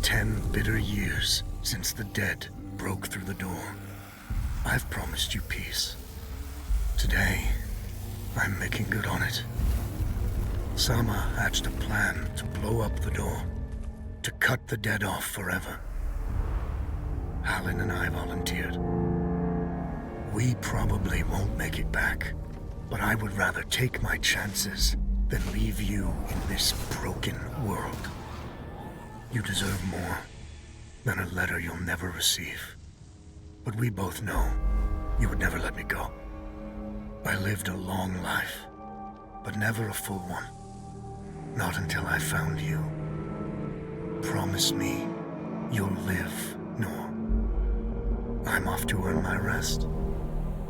10 bitter years since the dead broke through the door. I've promised you peace. Today, I'm making good on it. Sama hatched a plan to blow up the door, to cut the dead off forever. Halin and I volunteered. We probably won't make it back, but I would rather take my chances than leave you in this broken world. You deserve more than a letter you'll never receive. But we both know you would never let me go. I lived a long life, but never a full one. Not until I found you. Promise me you'll live, Noor. I'm off to earn my rest.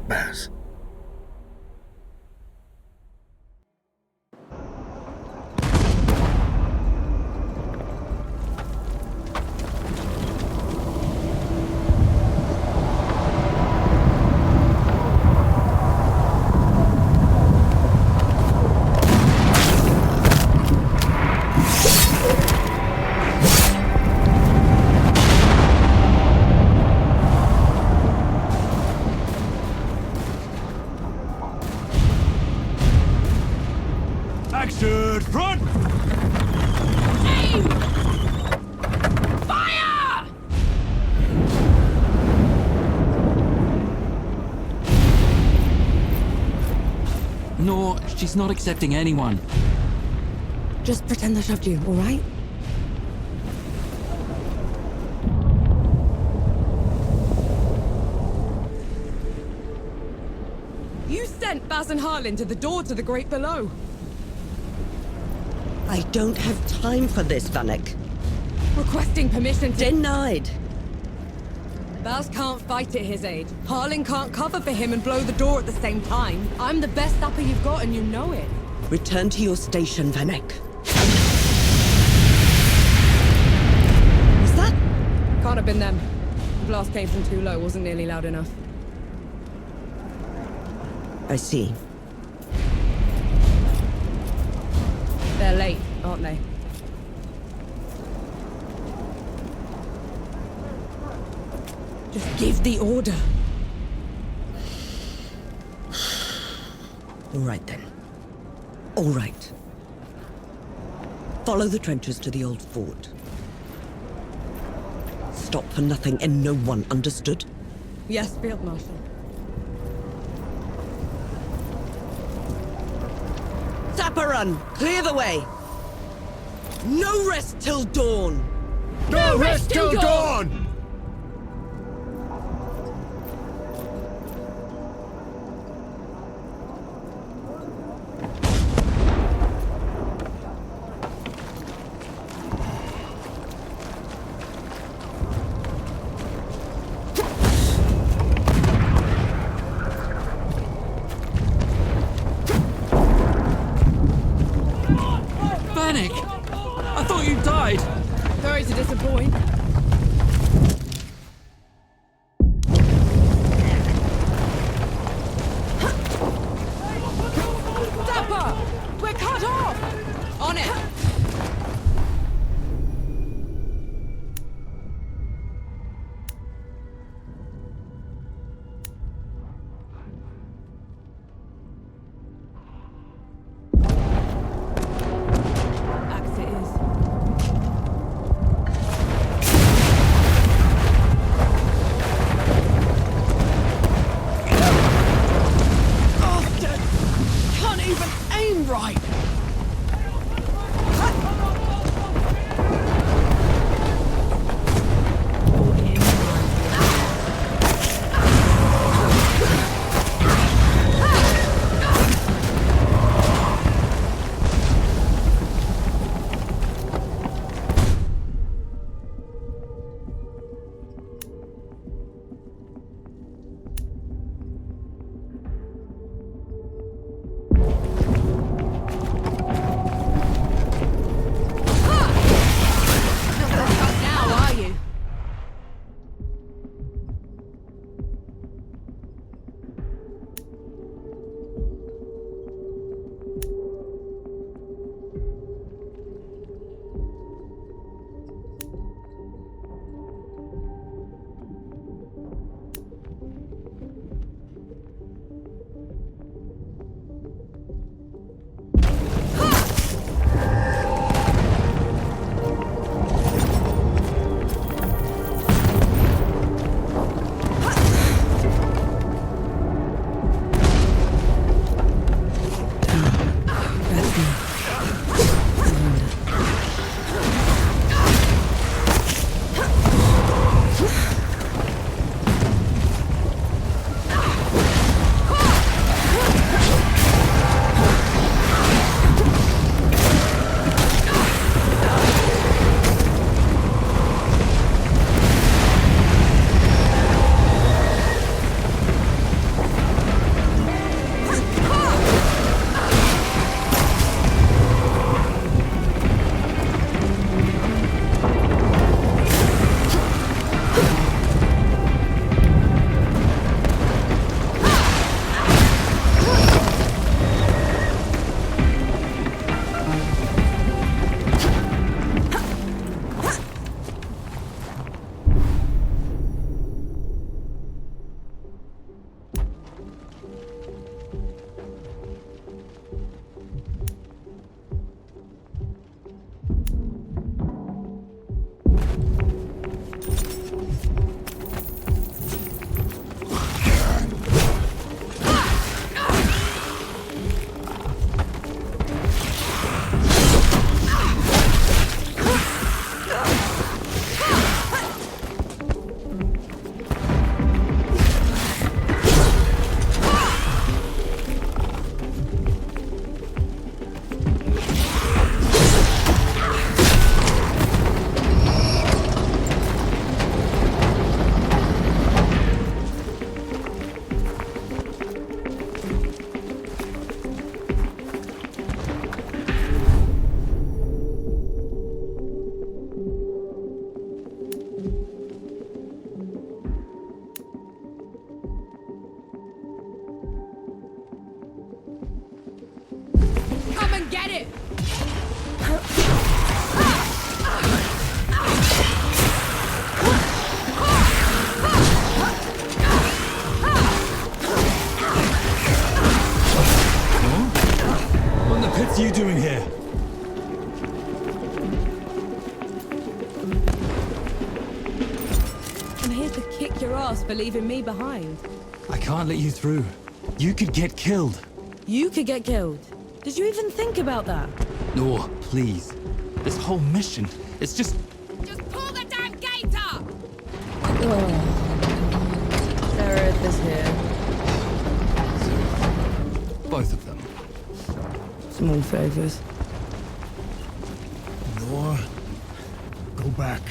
Baz. Action! Front! Aim! Fire! No, she's not accepting anyone. Just pretend I shoved you, all right? You sent Baz and Harlan to the door to the Great Below. I don't have time for this, Vanek. Requesting permission to... Denied. Baz can't fight at his age. Harlan can't cover for him and blow the door at the same time. I'm the best sapper you've got and you know it. Return to your station, Vanek. Was that? Can't have been them. The blast came from too low, wasn't nearly loud enough. I see. They're late, aren't they? Just give the order. All right, then. All right. Follow the trenches to the old fort. Stop for nothing and no one, understood? Yes, Field Marshal. Run! Clear the way! No rest till dawn! No rest till dawn! I thought you died! Sorry to disappoint. Dapper! We're cut off! On it! are you doing here? I'm here to kick your ass for leaving me behind. I can't let you through. You could get killed. You could get killed. Did you even think about that? No, please. This whole mission, it's just... Just pull the damn gate up! There is here. both of them. Small favors. Nor, go back.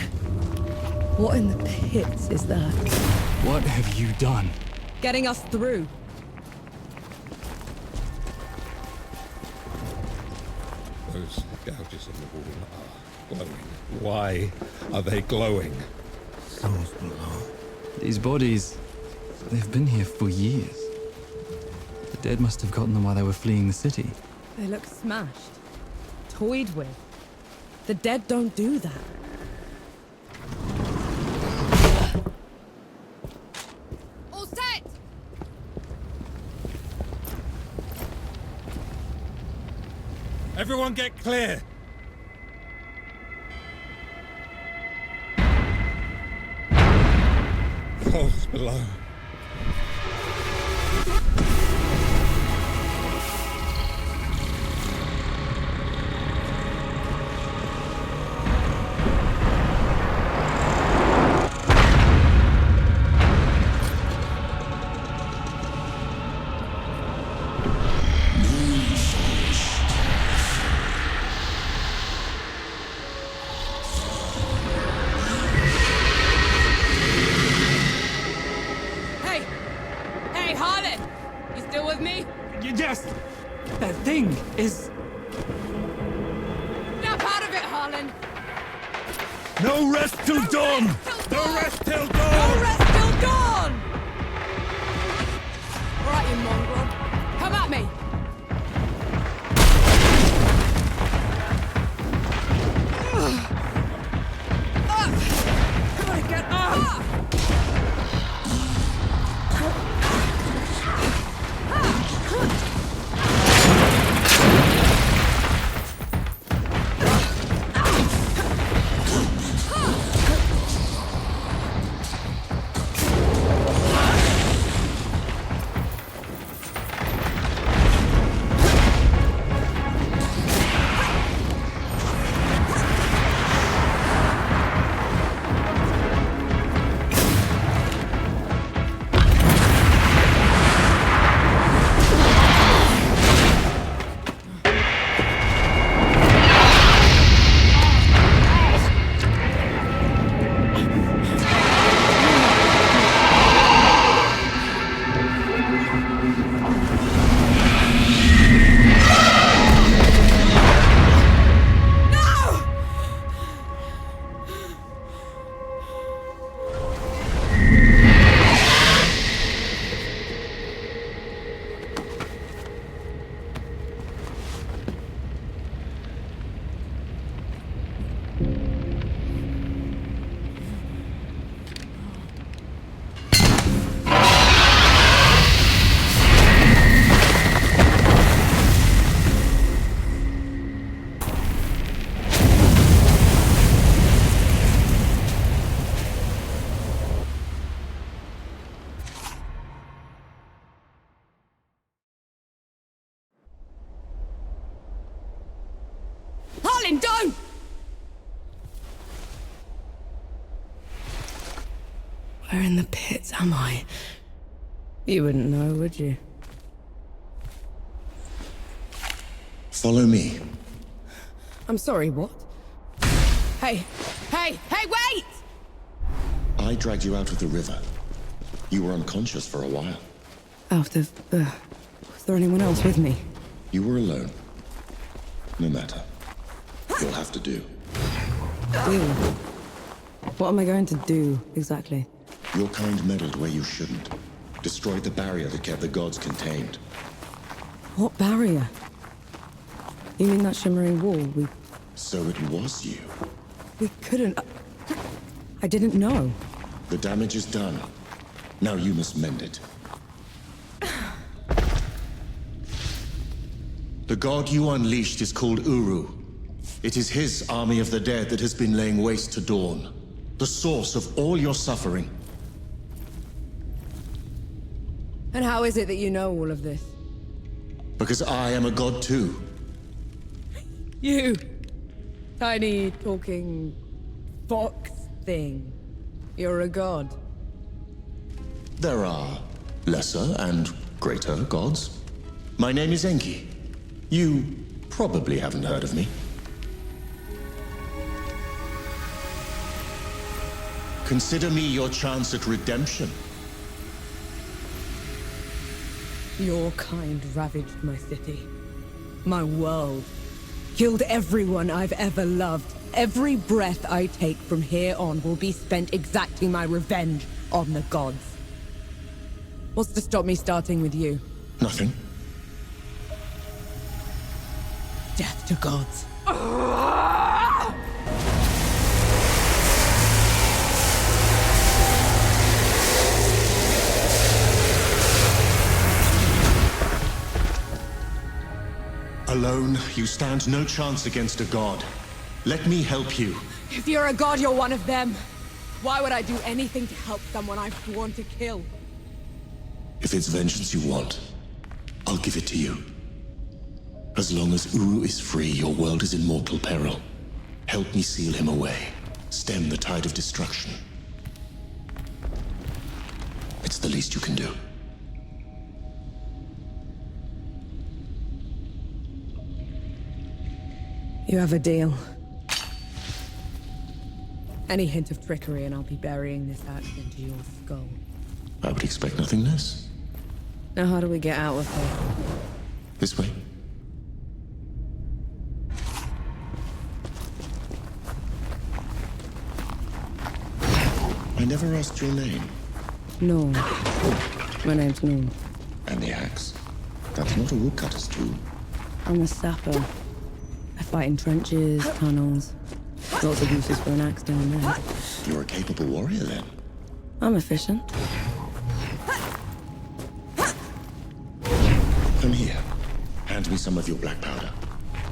What in the pits is that? What have you done? Getting us through. Those gouges in the wall are glowing. Why are they glowing? Souls below. These bodies, they've been here for years. The dead must have gotten them while they were fleeing the city. They look smashed. Toyed with. The dead don't do that. All set! Everyone get clear! Souls below. Hey, Harlan! You still with me? Yes! That thing is... Snap out of it, Harlan! No rest till dawn! No rest till No dawn! rest till dawn! All right, you mongrel. Come at me! Come on, get up! Harlan, don't! Where in the pits am I? You wouldn't know, would you? Follow me. I'm sorry, what? Hey, wait! I dragged you out of the river. You were unconscious for a while. Out of, was there anyone else with me? You were alone. No matter. You'll have to do. Do? What am I going to do, exactly? Your kind meddled where you shouldn't. Destroyed the barrier that kept the gods contained. What barrier? You mean that shimmering wall? So it was you. We couldn't... I didn't know. The damage is done. Now you must mend it. The god you unleashed is called Uru. It is his army of the dead that has been laying waste to Dawn, the source of all your suffering. And how is it that you know all of this? Because I am a god too. You! Tiny, talking... fox thing. You're a god. There are lesser and greater gods. My name is Enki. You probably haven't heard of me. Consider me your chance at redemption. Your kind ravaged my city. My world. Killed everyone I've ever loved. Every breath I take from here on will be spent exacting my revenge on the gods. What's to stop me starting with you? Nothing. Death to gods. Alone, you stand no chance against a god. Let me help you. If you're a god, you're one of them. Why would I do anything to help someone I've sworn to kill? If it's vengeance you want, I'll give it to you. As long as Uru is free, your world is in mortal peril. Help me seal him away. Stem the tide of destruction. It's the least you can do. You have a deal. Any hint of trickery and I'll be burying this axe into your skull. I would expect nothing less. Now how do we get out of here? This way. I never asked your name. Norm. My name's Norm. And the axe? That's not a woodcutter's tool. I'm a sapper. I fight in trenches, tunnels. Lots of uses for an axe down there. You're a capable warrior, then. I'm efficient. Come here. Hand me some of your black powder.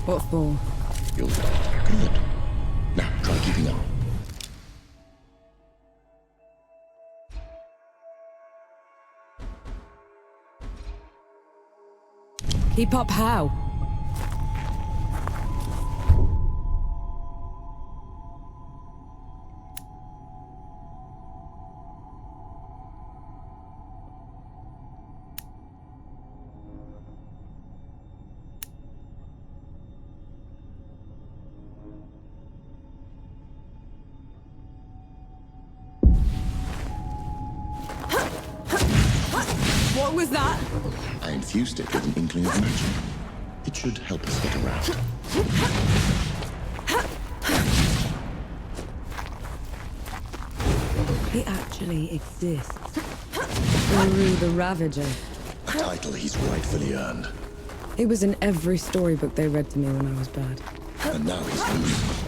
What for? You'll... Good. Now, try keeping up. Keep up how? What was that? I infused it with an inkling of magic. It should help us get around. He actually exists. Uru the Ravager. A title he's rightfully earned. He was in every storybook they read to me when I was bad. And now he's loose.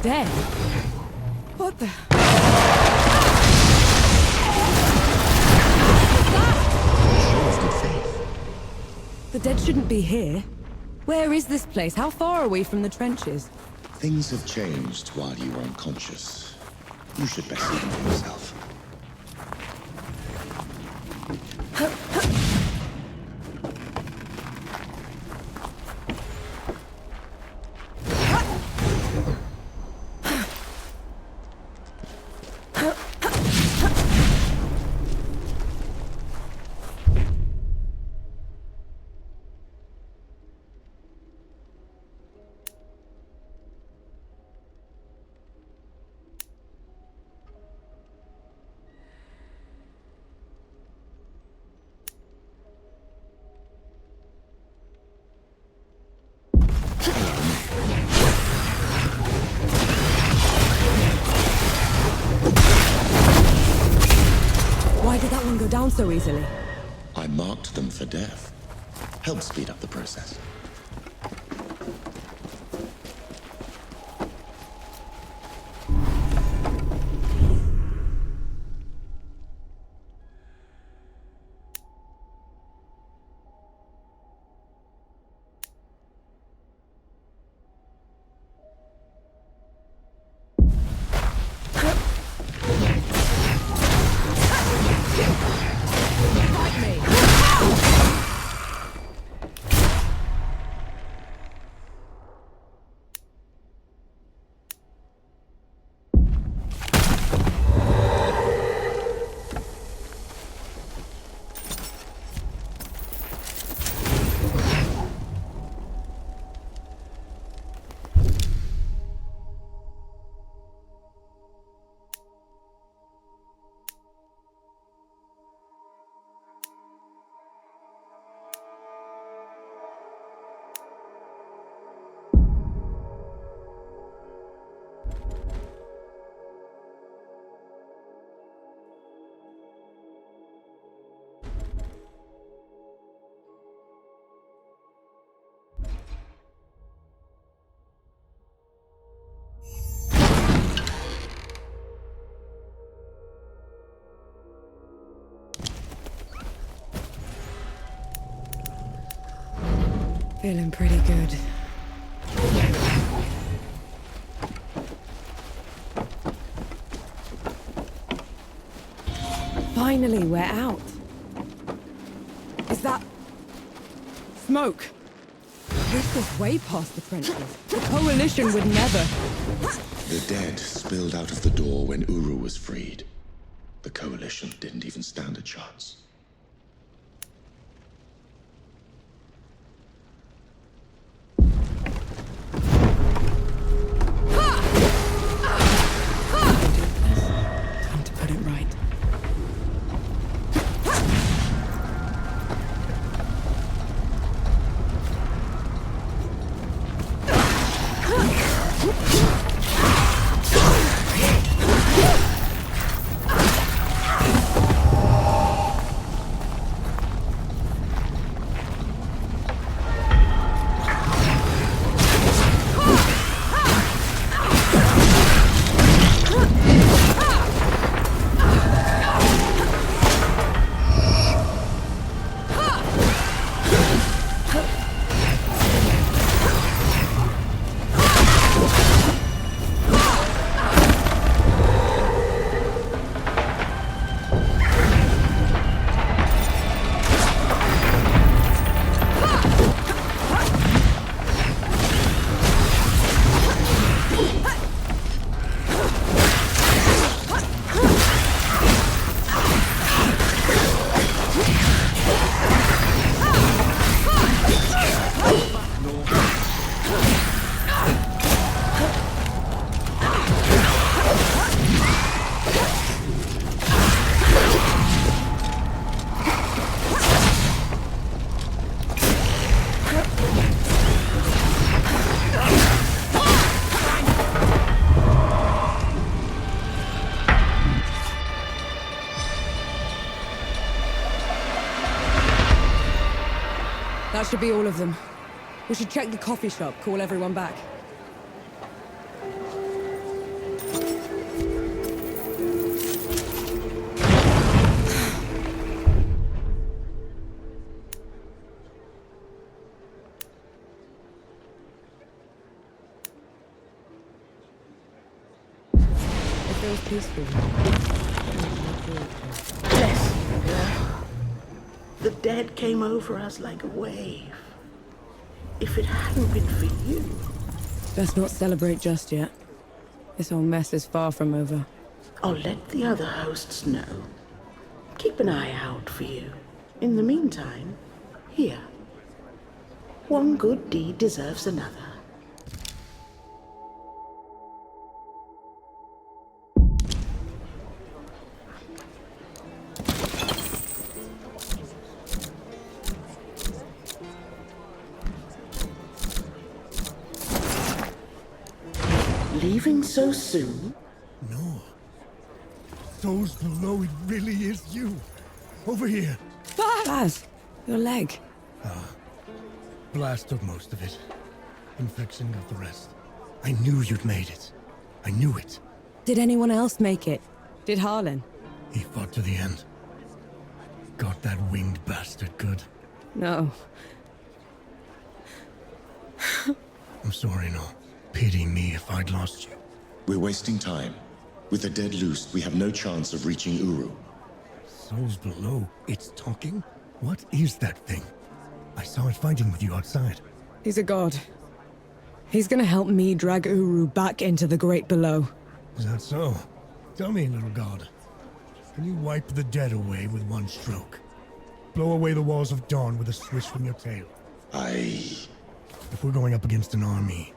Dead? What the... The dead shouldn't be here. Where is this place? How far are we from the trenches? Things have changed while you were unconscious. You should best see them for yourself. down so easily? I marked them for death. Help speed up the process. Feeling pretty good. Finally, we're out. Is that... smoke? This is way past the trenches. The Coalition would never... The dead spilled out of the door when Uru was freed. The Coalition didn't even stand a chance. Time to put it right. That should be all of them. We should check the coffee shop, call everyone back. It feels peaceful. Bless you, girl. The dead came over us like a wave. If it hadn't been for you... Best not celebrate just yet. This whole mess is far from over. I'll let the other hosts know. Keep an eye out for you. In the meantime, here. One good deed deserves another. Leaving so soon? No. Those below, it really is you. Over here. Baz! Your leg. Blast took most of it. Infection got the rest. I knew you'd made it. I knew it. Did anyone else make it? Did Harlan? He fought to the end. Got that winged bastard good. No. I'm sorry, no. Pity me if I'd lost you. We're wasting time. With the dead loose, we have no chance of reaching Uru. Souls below. It's talking? What is that thing? I saw it fighting with you outside. He's a god. He's gonna help me drag Uru back into the Great Below. Is that so? Tell me, little god. Can you wipe the dead away with one stroke? Blow away the walls of dawn with a swish from your tail? If we're going up against an army,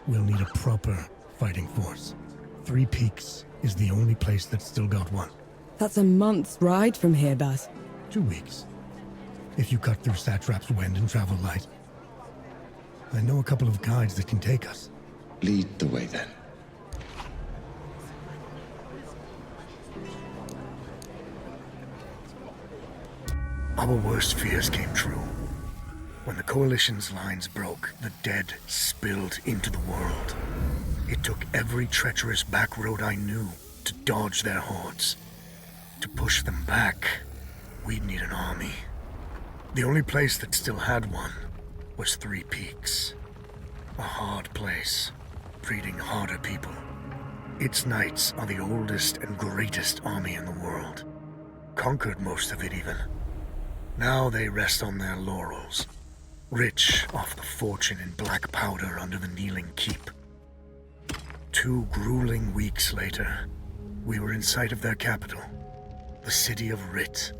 we'll need a proper fighting force. Three Peaks is the only place that's still got one. That's a month's ride from here, Baz. 2 weeks. If you cut through Satrap's wind and travel light. I know a couple of guides that can take us. Lead the way, then. Our worst fears came true. When the Coalition's lines broke, the dead spilled into the world. It took every treacherous back road I knew to dodge their hordes. To push them back, we'd need an army. The only place that still had one was Three Peaks. A hard place, breeding harder people. Its knights are the oldest and greatest army in the world. Conquered most of it even. Now they rest on their laurels, rich off the fortune in black powder under the Kneeling Keep. 2 grueling weeks later, we were in sight of their capital, the city of Rit.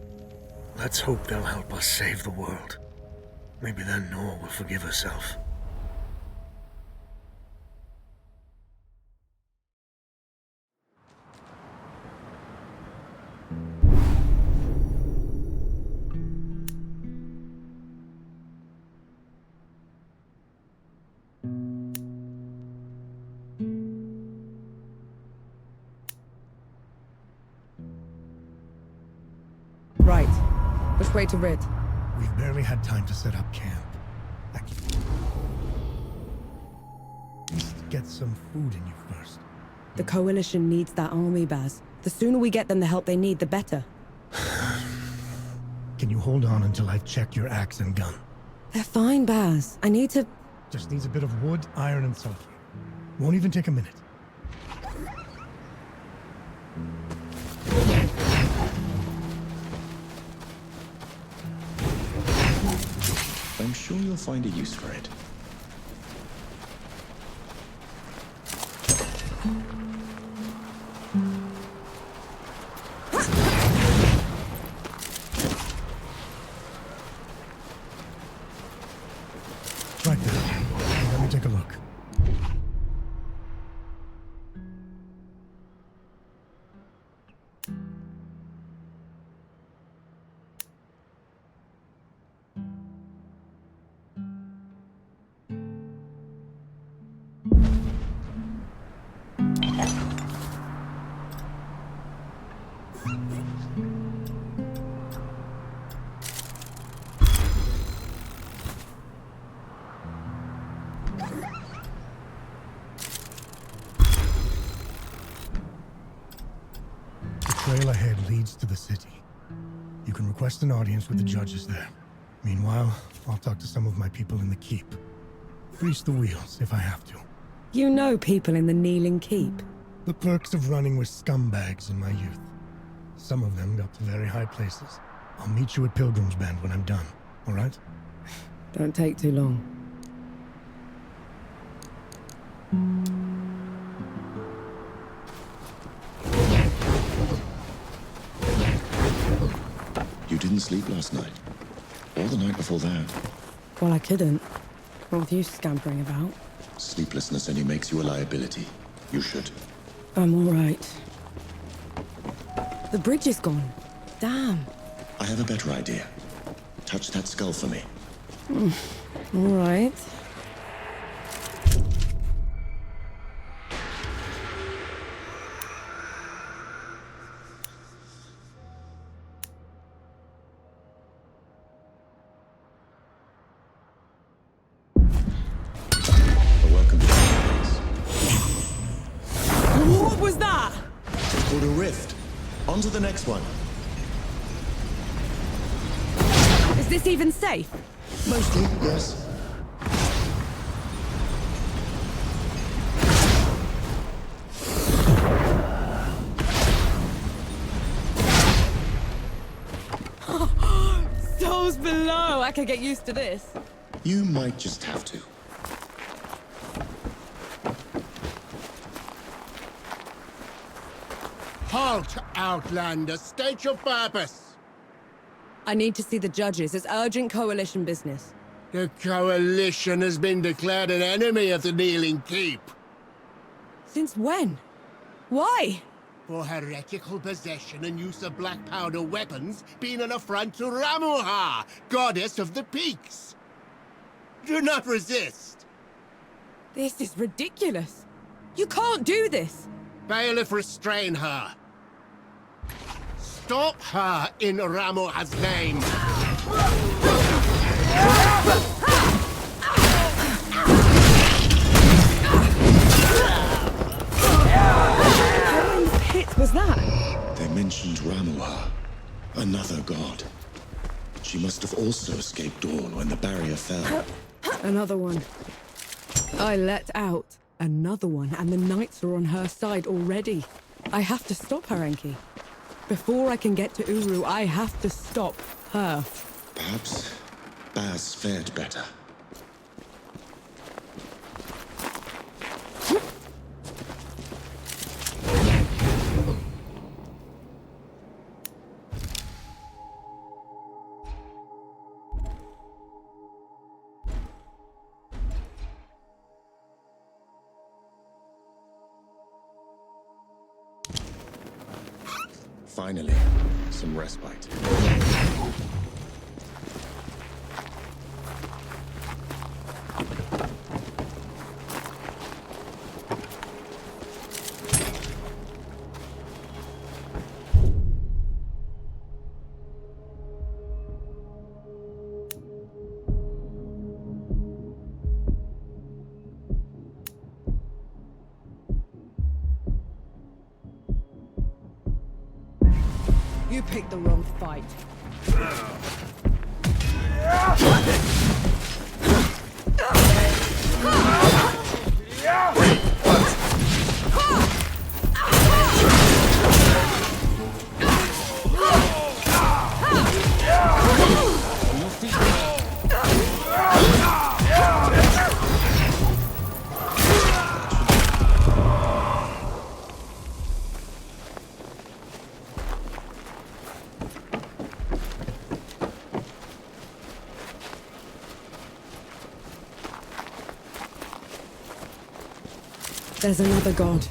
Let's hope they'll help us save the world. Maybe then Nor will forgive herself. Right. Which way to Rid? We've barely had time to set up camp. Just get some food in you first. The Coalition needs that army, Baz. The sooner we get them the help they need, the better. Can you hold on until I've checked your axe and gun? They're fine, Baz. I need to... Just needs a bit of wood, iron, and sulfur. Won't even take a minute. I'm sure you'll find a use for it. Right there. Let me take a look. The trail ahead leads to the city. You can request an audience with the judges there. Meanwhile, I'll talk to some of my people in the keep. Grease the wheels if I have to. You know people in the Kneeling Keep. The perks of running with scumbags in my youth. Some of them got to very high places. I'll meet you at Pilgrim's Bend when I'm done, all right? Don't take too long. You didn't sleep last night? Or the night before that? Well, I couldn't. Not with you scampering about. Sleeplessness only makes you a liability. You should. I'm all right. The bridge is gone. Damn. I have a better idea. Touch that skull for me. All right. called a rift. On to the next one. Is this even safe? Mostly, yes. Souls below! I can get used to this. You might just have to. Halt, Outlander! State your purpose! I need to see the judges. It's urgent coalition business. The Coalition has been declared an enemy of the Kneeling Keep. Since when? Why? For heretical possession and use of black powder weapons being an affront to Ramuha, goddess of the peaks. Do not resist. This is ridiculous. You can't do this. Bailiff, restrain her. Stop her in Ramuha's name. How in the pit was that? They mentioned Ramuha, another god. She must have also escaped Dawn when the barrier fell. Another one. I let out another one, and the knights are on her side already. I have to stop her, Enki. Before I can get to Uru, I have to stop her. Perhaps Baz fared better. Finally, some respite. You picked the wrong fight. There's another god.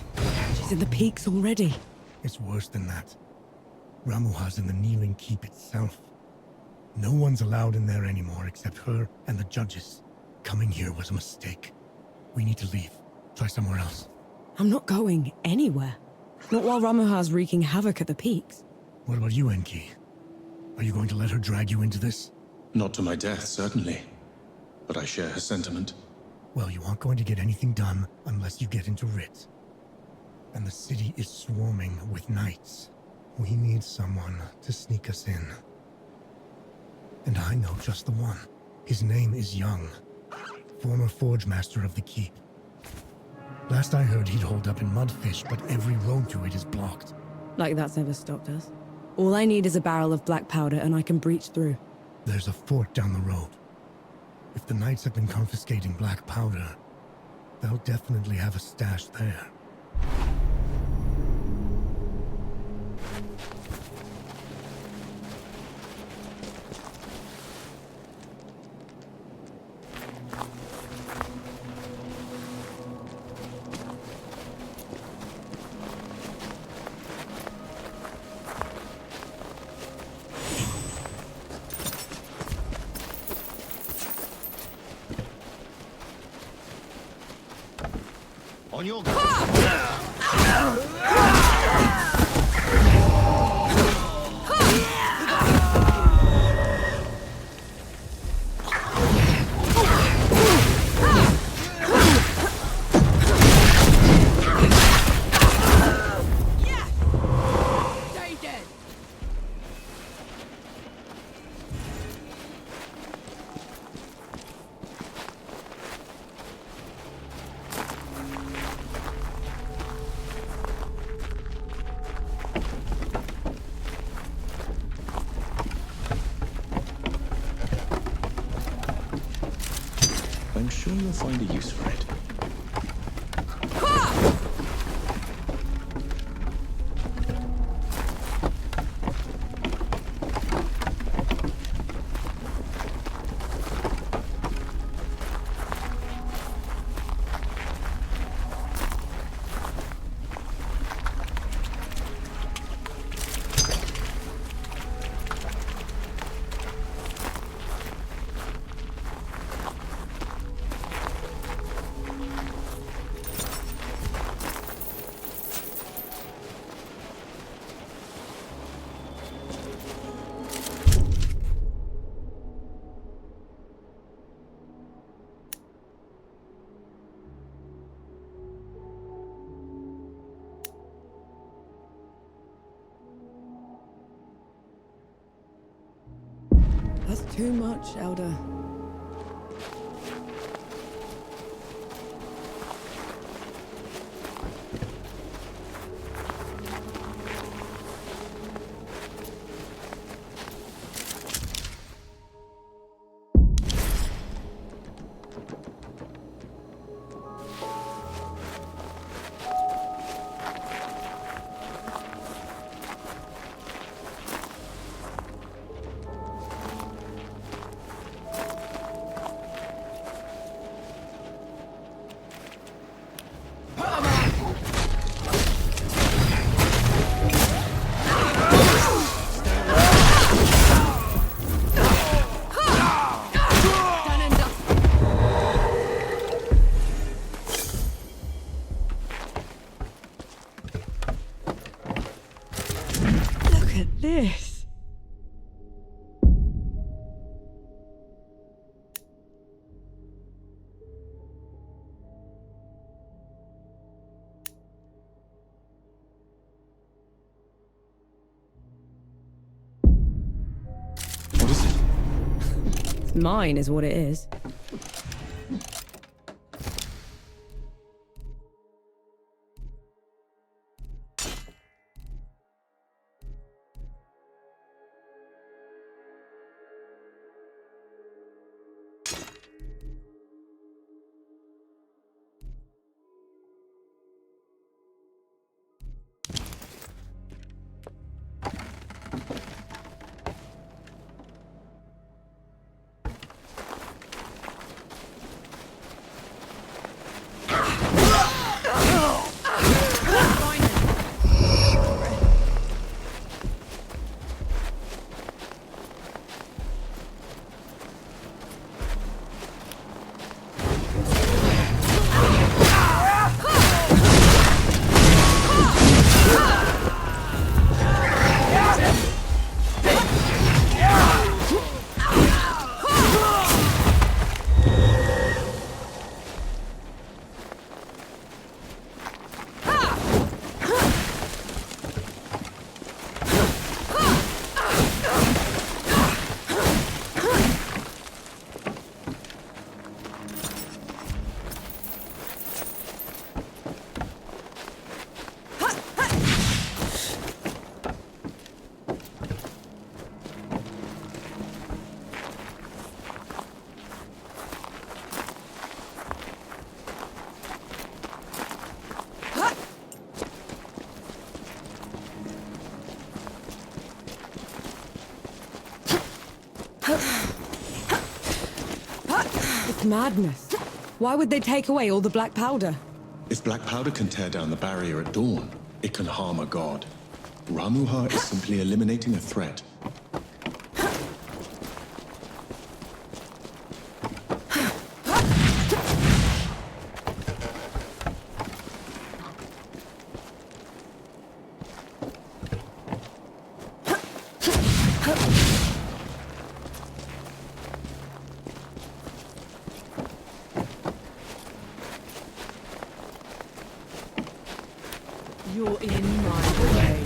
She's in the peaks already. It's worse than that. Ramuha's in the Kneeling Keep itself. No one's allowed in there anymore except her and the judges. Coming here was a mistake. We need to leave. Try somewhere else. I'm not going anywhere. Not while Ramuha's wreaking havoc at the peaks. What about you, Enki? Are you going to let her drag you into this? Not to my death, certainly. But I share her sentiment. Well, you aren't going to get anything done unless you get into Rit. And the city is swarming with knights. We need someone to sneak us in. And I know just the one. His name is Young, former forge master of the keep. Last I heard, he'd hold up in Mudfish, but every road to it is blocked. Like that's never stopped us. All I need is a barrel of black powder and I can breach through. There's a fort down the road. If the knights have been confiscating black powder, they'll definitely have a stash there. On your you'll find a use for it. That's too much, Elder. This. What is it? Mine is what it is. It's madness. Why would they take away all the black powder? If black powder can tear down the barrier at dawn, it can harm a god. Ramuha is simply eliminating a threat. You're in my way.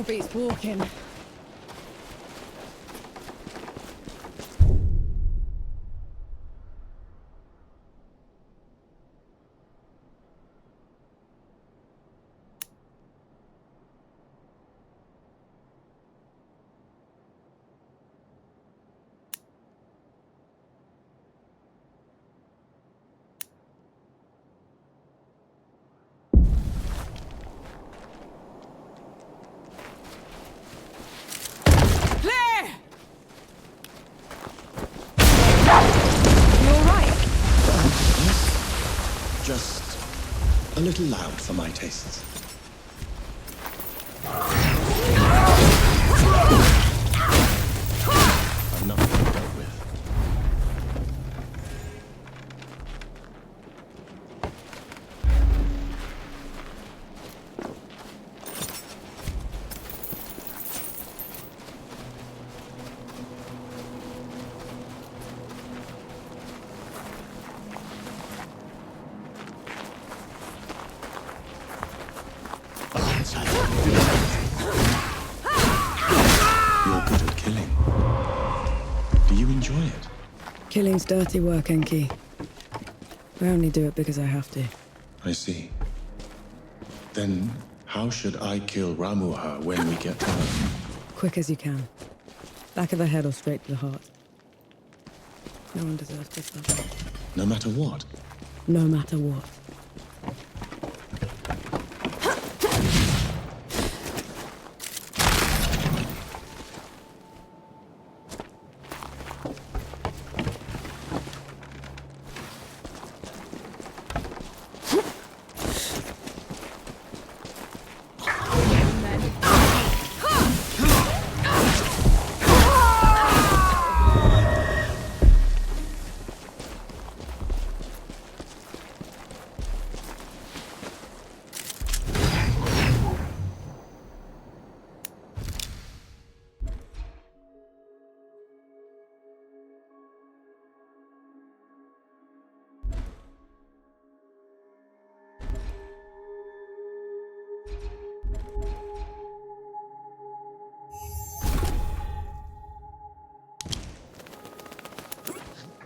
still beats walking. Just a little loud for my tastes. I'm not being dealt with. You're good at killing. Do you enjoy it? Killing's dirty work, Enki. I only do it because I have to. I see. Then how should I kill Ramuha when we get to her? Quick as you can. Back of the head or straight to the heart. No one deserves to suffer. No matter what? No matter what.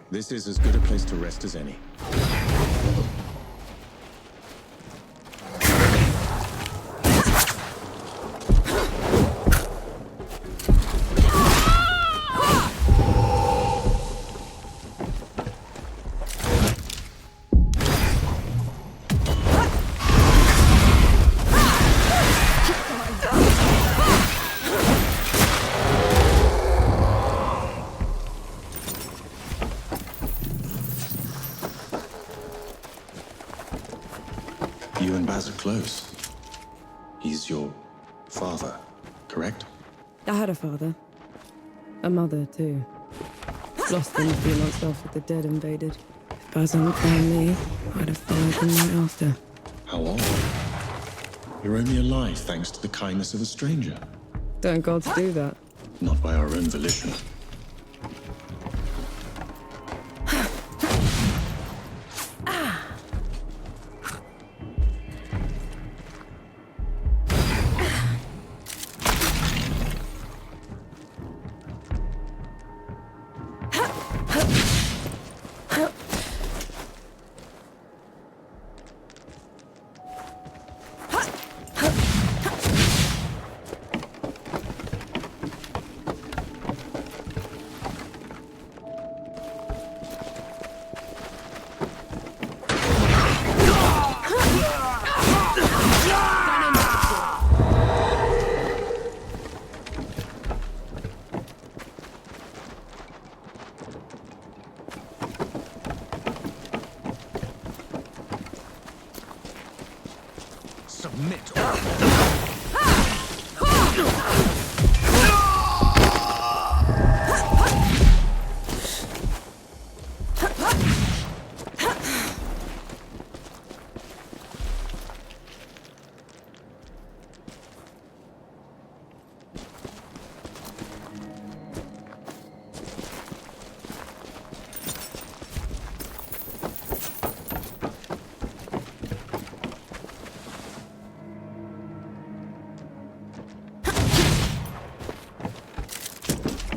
This is as good a place to rest as any. You and Baz are close. He's your father, correct? I had a father. A mother, too. Lost them a few months after the dead invaded. If Baz hadn't found me, I'd have followed them right after. How old? You're only alive thanks to the kindness of a stranger. Don't gods do that? Not by our own volition. Submit.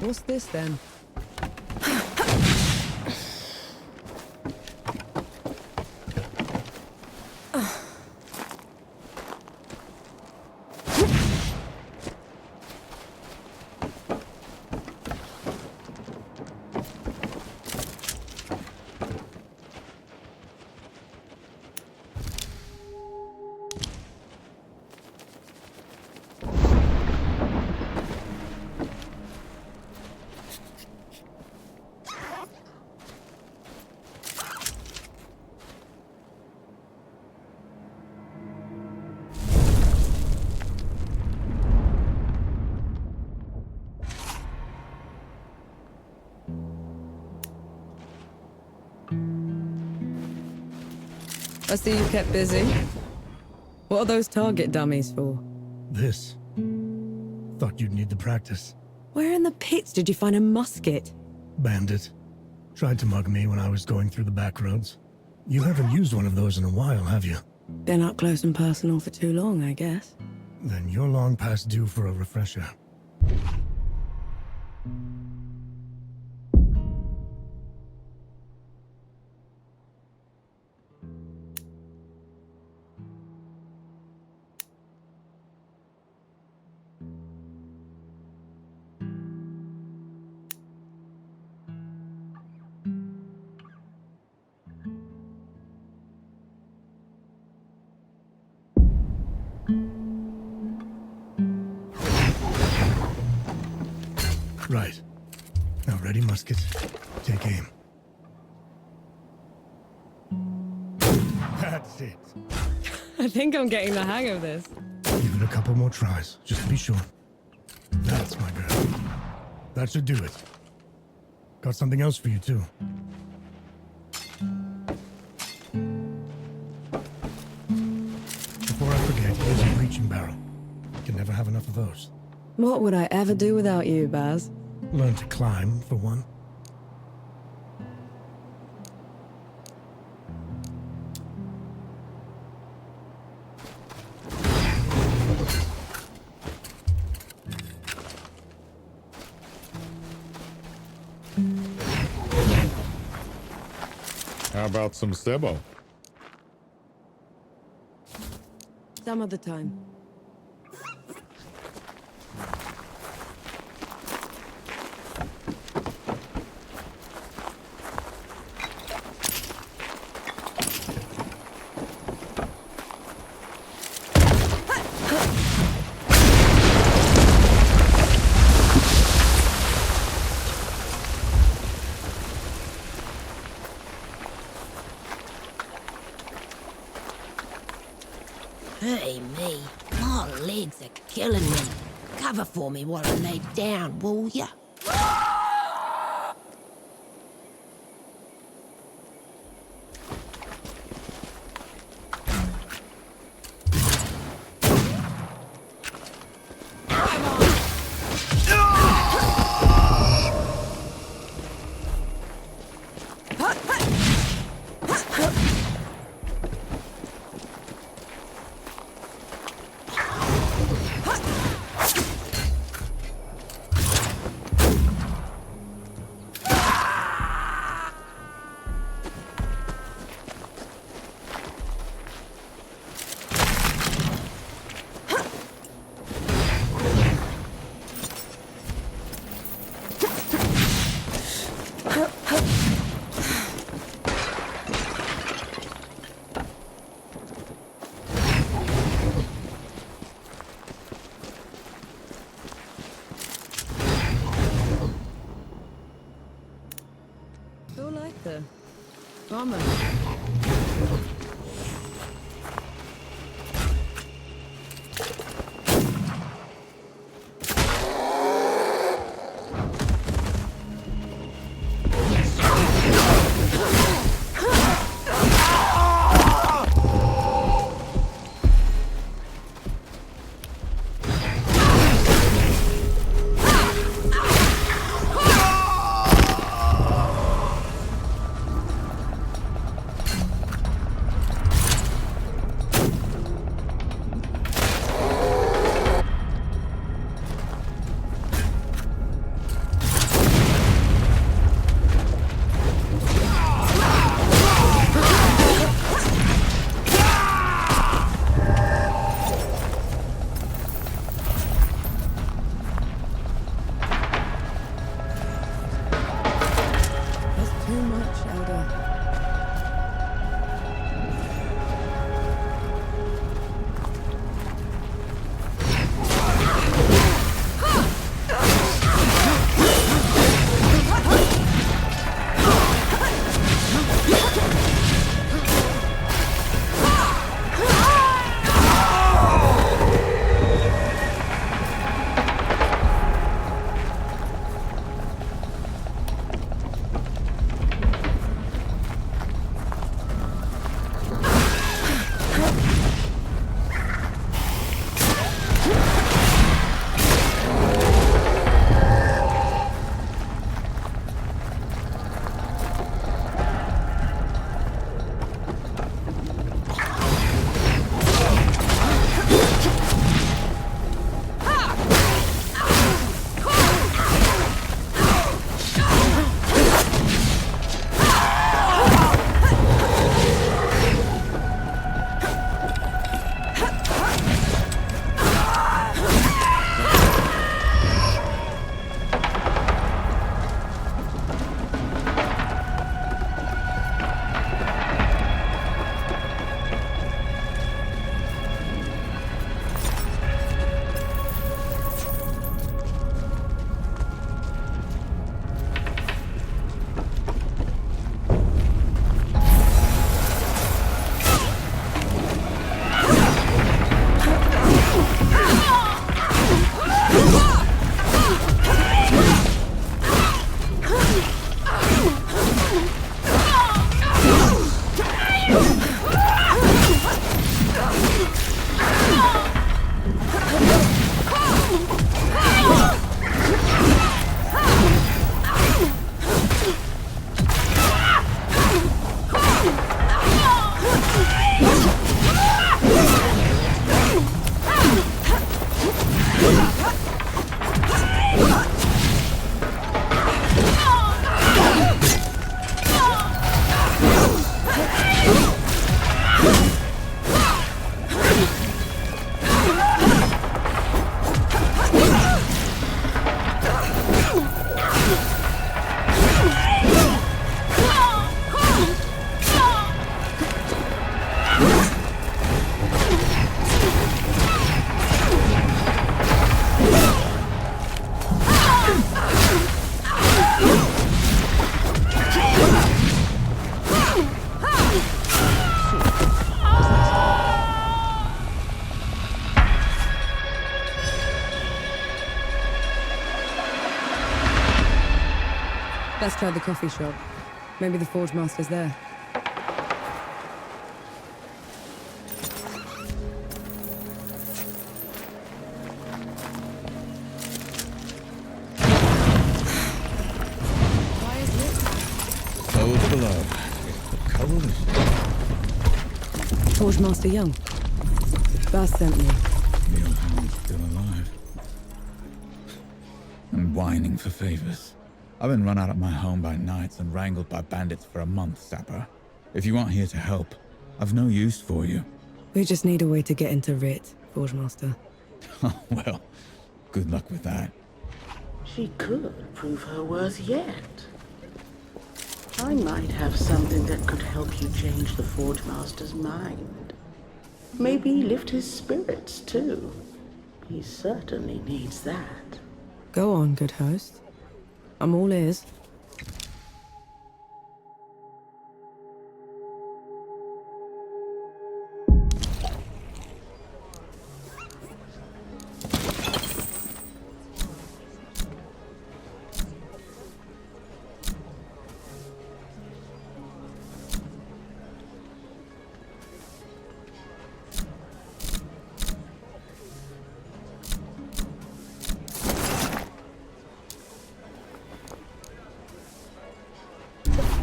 What's this then? I see you kept busy. What are those target dummies for? This. Thought you'd need the practice. Where in the pits did you find a musket? Bandit. Tried to mug me when I was going through the back roads. You haven't used one of those in a while, have you? Been up close and personal for too long, I guess. Then you're long past due for a refresher. Right. Now ready, musket. Take aim. That's it. I think I'm getting the hang of this. Give it a couple more tries, just to be sure. That's my girl. That should do it. Got something else for you, too. Before I forget, here's a breaching barrel. Can never have enough of those. What would I ever do without you, Baz? Learn to climb, for one. How about some Sebo? Some other time. Hey, me. My legs are killing me. Cover for me while I lay down, will ya? Still like the armor. Let's try the coffee shop. Maybe the Forge Master's there. Those below. Cold. Forge Master Young. Bass sent me. The old hound's still alive. And whining for favors. I've been run out of my home by knights and wrangled by bandits for a month, Sapper. If you aren't here to help, I've no use for you. We just need a way to get into Writ, Forge Master. Well, good luck with that. She could prove her worth yet. I might have something that could help you change the Forge Master's mind. Maybe lift his spirits, too. He certainly needs that. Go on, good host. I'm all ears.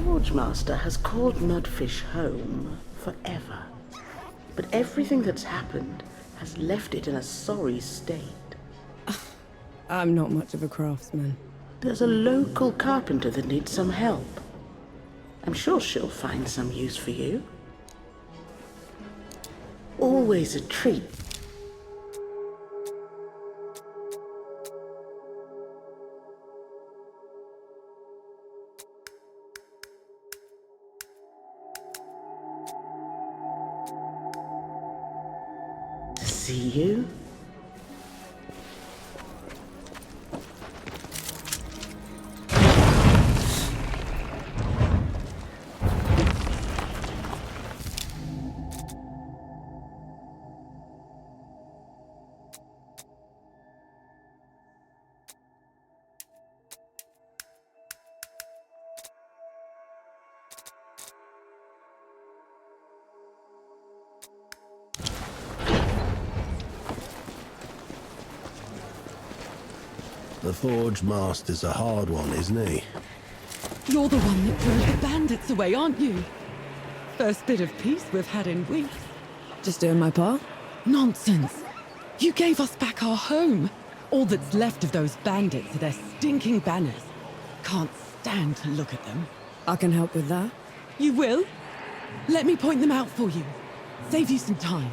Forge Master has called Mudfish home forever. But everything that's happened has left it in a sorry state. I'm not much of a craftsman. There's a local carpenter that needs some help. I'm sure she'll find some use for you. Always a treat. To see you. The Forge Master's a hard one, isn't he? You're the one that drove the bandits away, aren't you? First bit of peace we've had in weeks. Just doing my part? Nonsense. You gave us back our home. All that's left of those bandits are their stinking banners. Can't stand to look at them. I can help with that. You will? Let me point them out for you. Save you some time.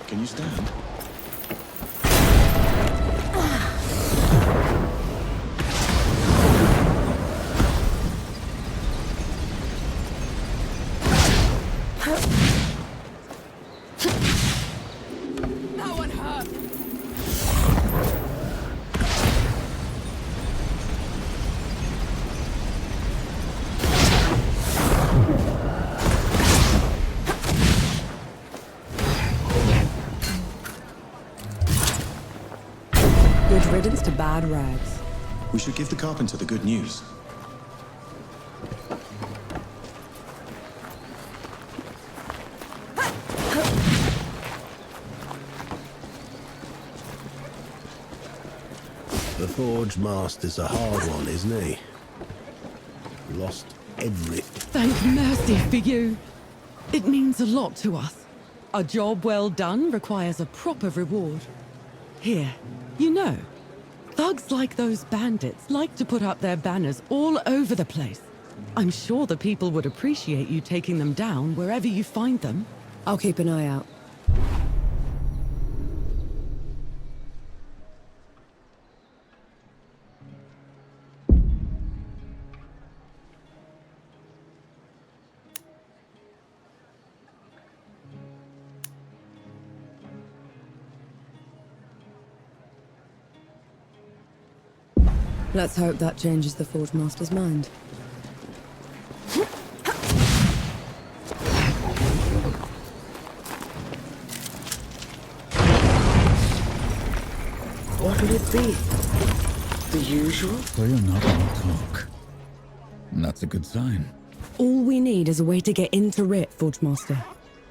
Can you stand? That one hurt. riddance to bad rags. We should give the carpenter the good news. The Forge Master's a hard one, isn't he? Lost everything. Thank mercy for you. It means a lot to us. A job well done requires a proper reward. Here, you know, thugs like those bandits like to put up their banners all over the place. I'm sure the people would appreciate you taking them down wherever you find them. I'll keep an eye out. Let's hope that changes the Forge Master's mind. What'll it be? The usual? So you're not gonna talk. And that's a good sign. All we need is a way to get into Rit, Forge Master.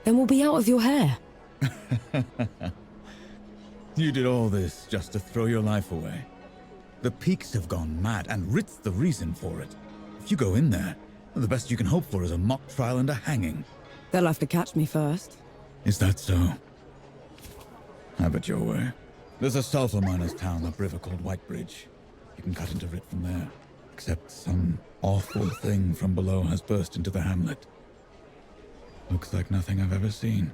Then we'll be out of your hair. You did all this just to throw your life away. The Peaks have gone mad, and Rit's the reason for it. If you go in there, the best you can hope for is a mock trial and a hanging. They'll have to catch me first. Is that so? Have it your way. There's a sulfur miner's town upriver called Whitebridge. You can cut into Rit from there. Except some awful thing from below has burst into the hamlet. Looks like nothing I've ever seen.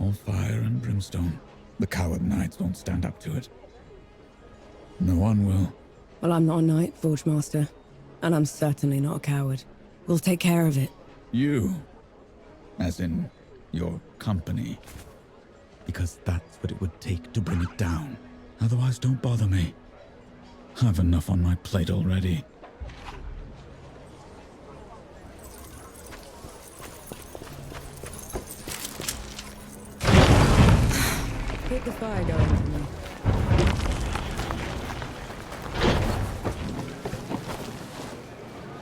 All fire and brimstone. The coward knights won't stand up to it. No one will. Well, I'm not a knight, Forge Master. And I'm certainly not a coward. We'll take care of it. You? As in, your company. Because that's what it would take to bring it down. Otherwise, don't bother me. I've enough on my plate already. Keep the fire going to me.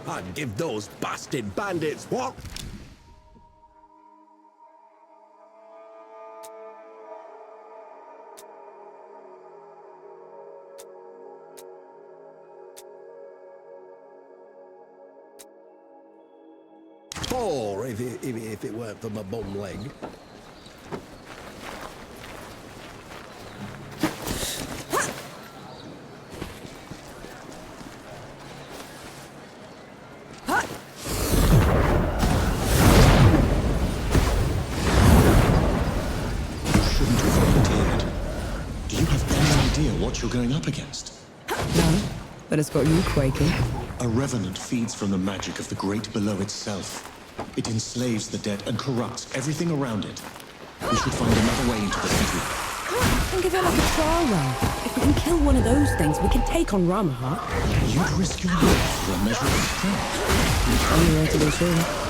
I'd give those bastard bandits what? Or if it weren't for my bum leg. You're going up against? No, but it's got you quaking. A revenant feeds from the magic of the great below itself. It enslaves the dead and corrupts everything around it. We should find another way into the city. Think of it like a trial run. If we can kill one of those things, we can take on Ramaha. You'd risk your life for a measure of strength. Only way to be sure.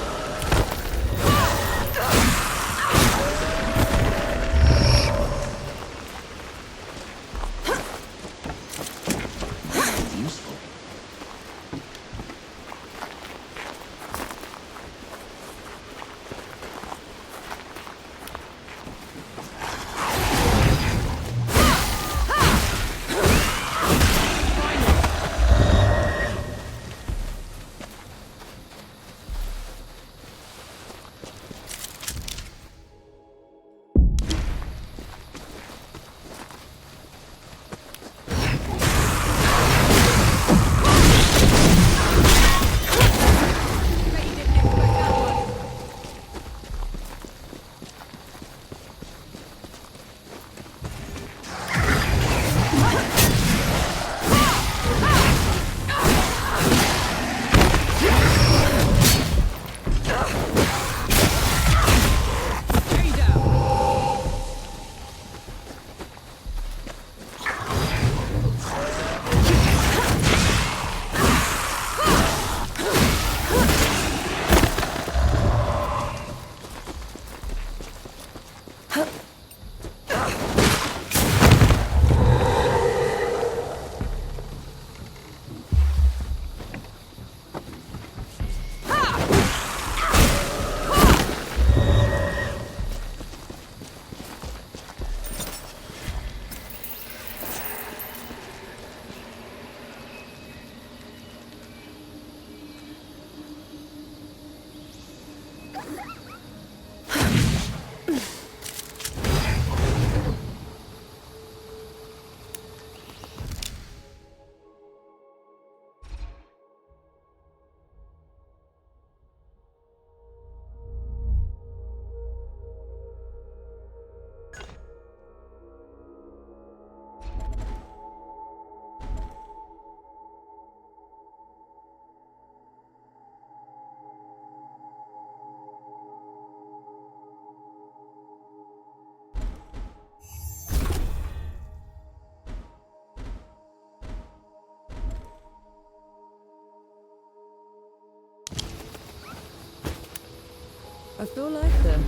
I feel like them.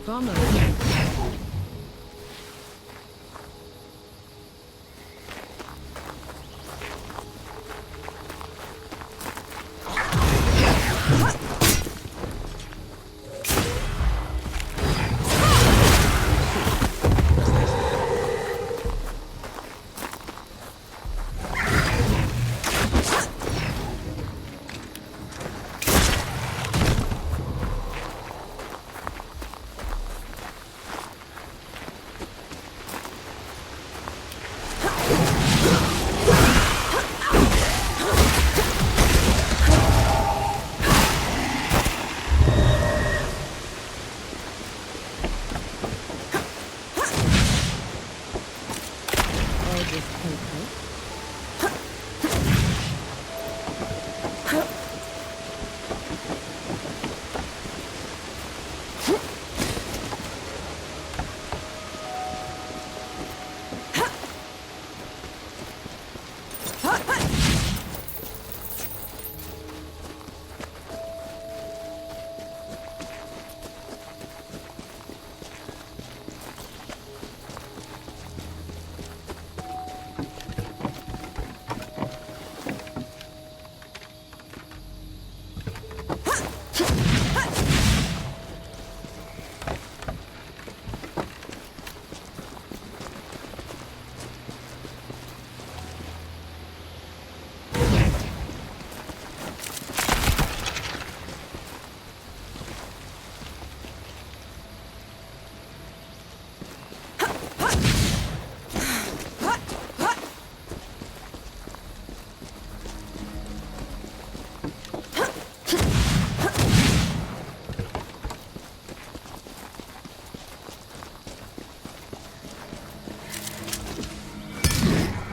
Farmer.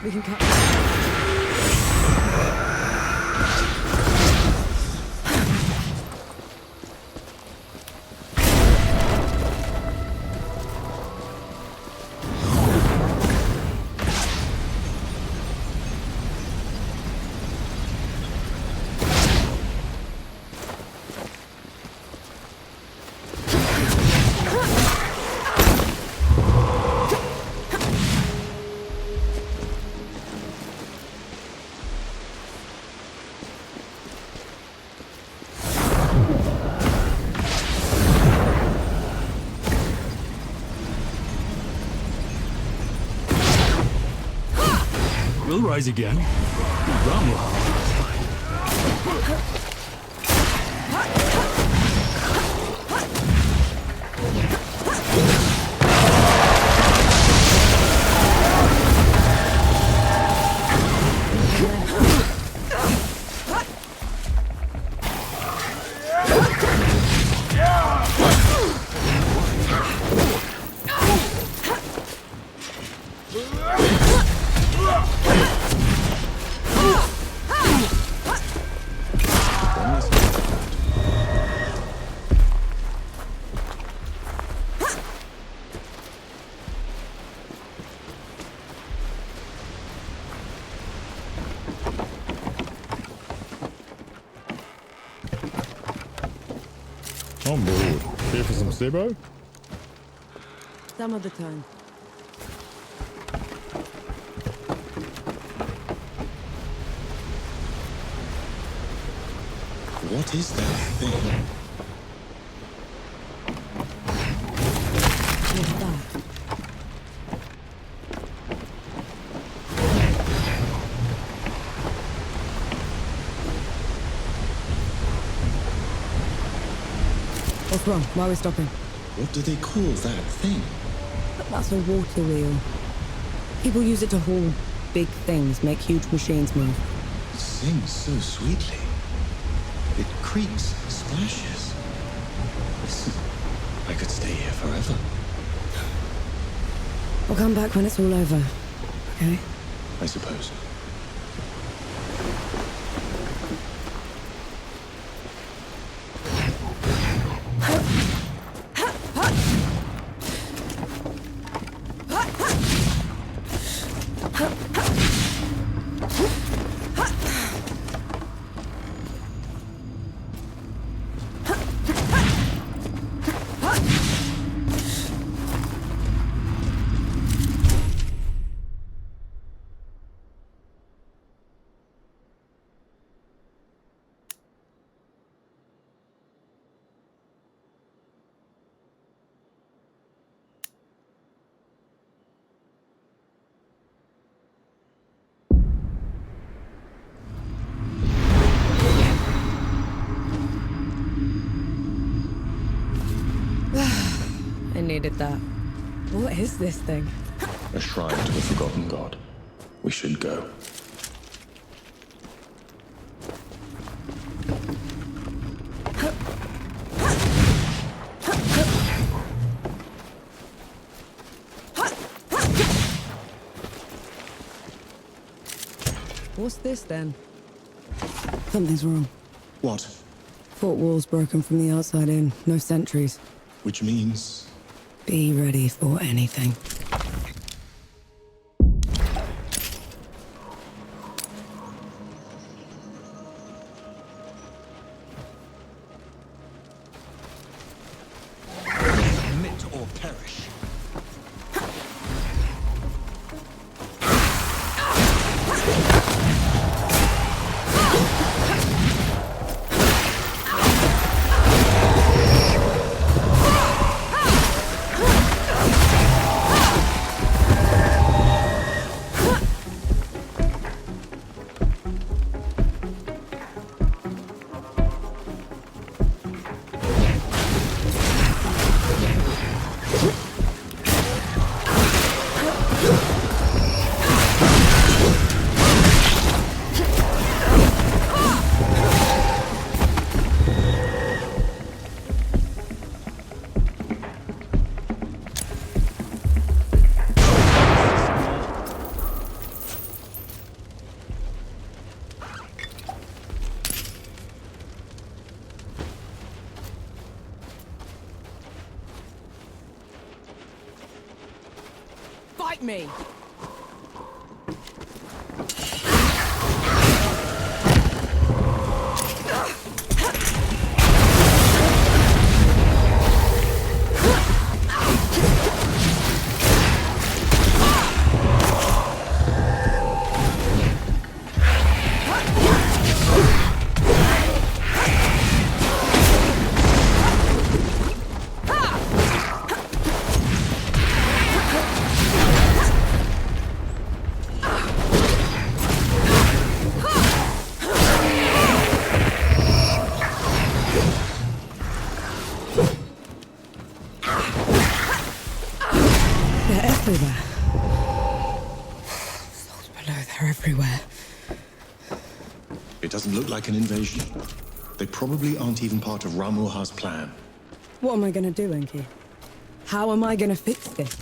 We can cut. We'll rise again. Ramuha. On board. Here for some Sebo? Some of the time. What is that thing? What's that? What's wrong? Why are we stopping? What do they call that thing? That's a water wheel. People use it to haul big things, make huge machines move. It sings so sweetly. It creaks, splashes. Listen, I could stay here forever. We'll come back when it's all over, okay? I suppose. I needed that. What is this thing? A shrine to the forgotten god. We should go. What's this then? Something's wrong. What? Fort wall's broken from the outside in. No sentries. Which means... Be ready for anything. Commit or perish. Fight me! They're everywhere. Souls below, they're everywhere. It doesn't look like an invasion. They probably aren't even part of Ramuha's plan. What am I gonna do, Enki? How am I gonna fix this?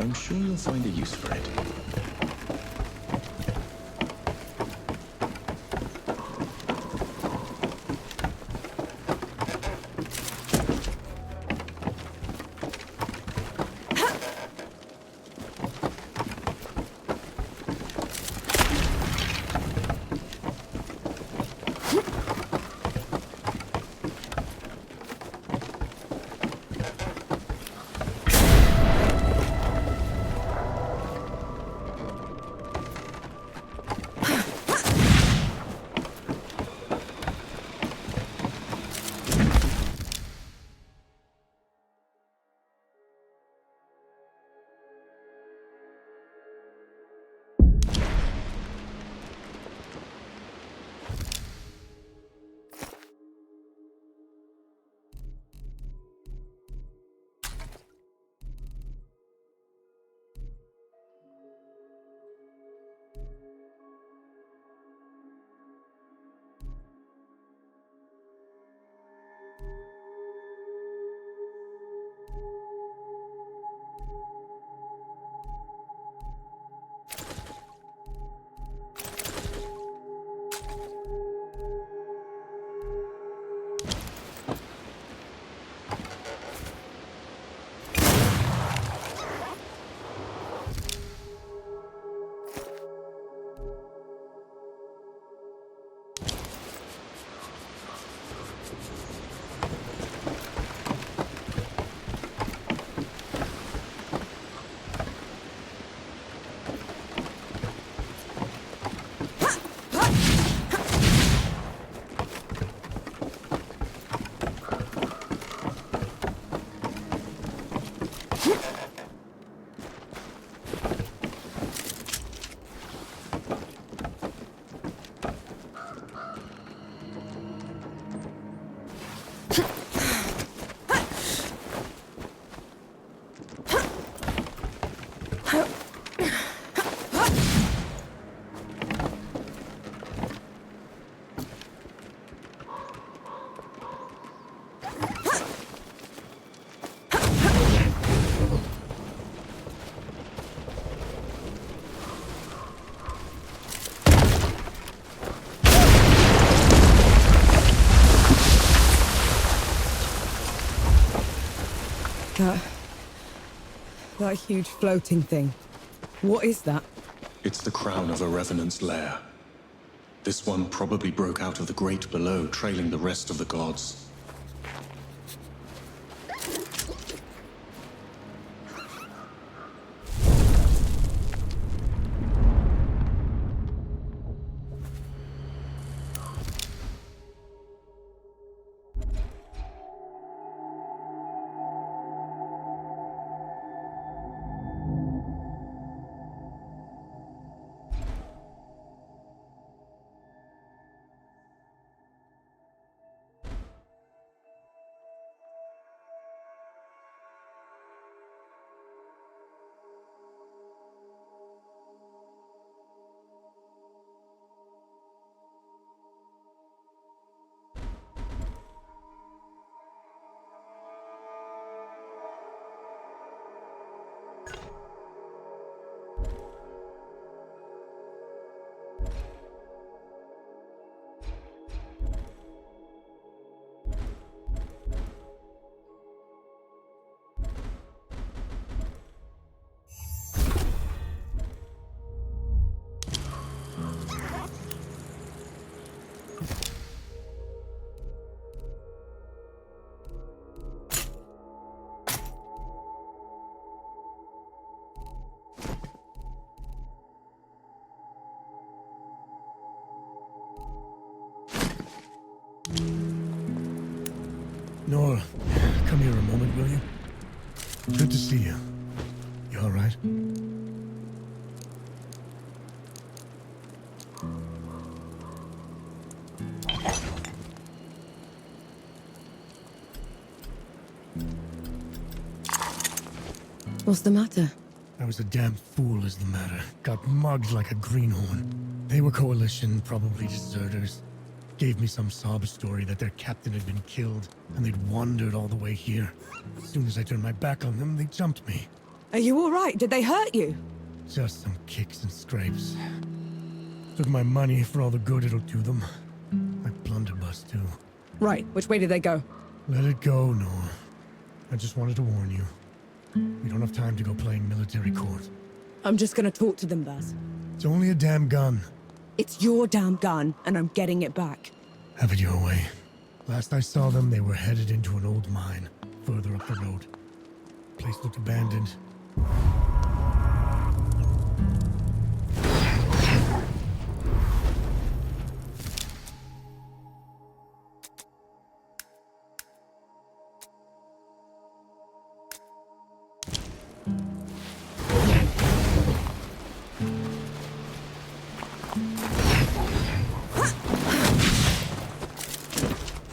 I'm sure you'll find a use for it. That huge floating thing. What is that? It's the crown of a revenant's lair. This one probably broke out of the great below, trailing the rest of the gods. Nora, come here a moment, will you? Good to see you. You all right? What's the matter? I was a damn fool is the matter. Got mugged like a greenhorn. They were Coalition, probably deserters. Gave me some sob story that their captain had been killed, and they'd wandered all the way here. As soon as I turned my back on them, they jumped me. Are you all right? Did they hurt you? Just some kicks and scrapes. Took my money for all the good it'll do them. My blunderbuss, too. Right. Which way did they go? Let it go, Nora. I just wanted to warn you. We don't have time to go playing military court. I'm just gonna talk to them, Baz. It's only a damn gun. It's your damn gun, and I'm getting it back. Have it your way. Last I saw them, they were headed into an old mine, further up the road. Place looked abandoned.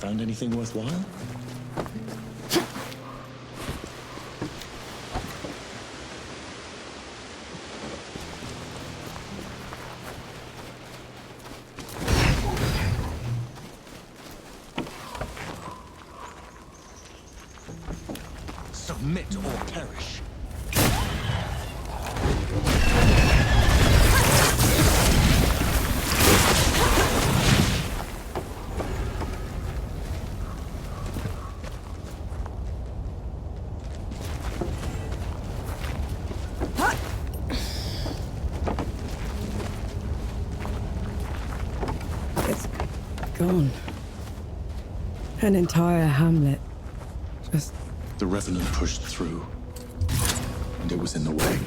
Found anything worthwhile? Submit or perish. Gone. An entire hamlet. Just... The Revenant pushed through, and it was in the way.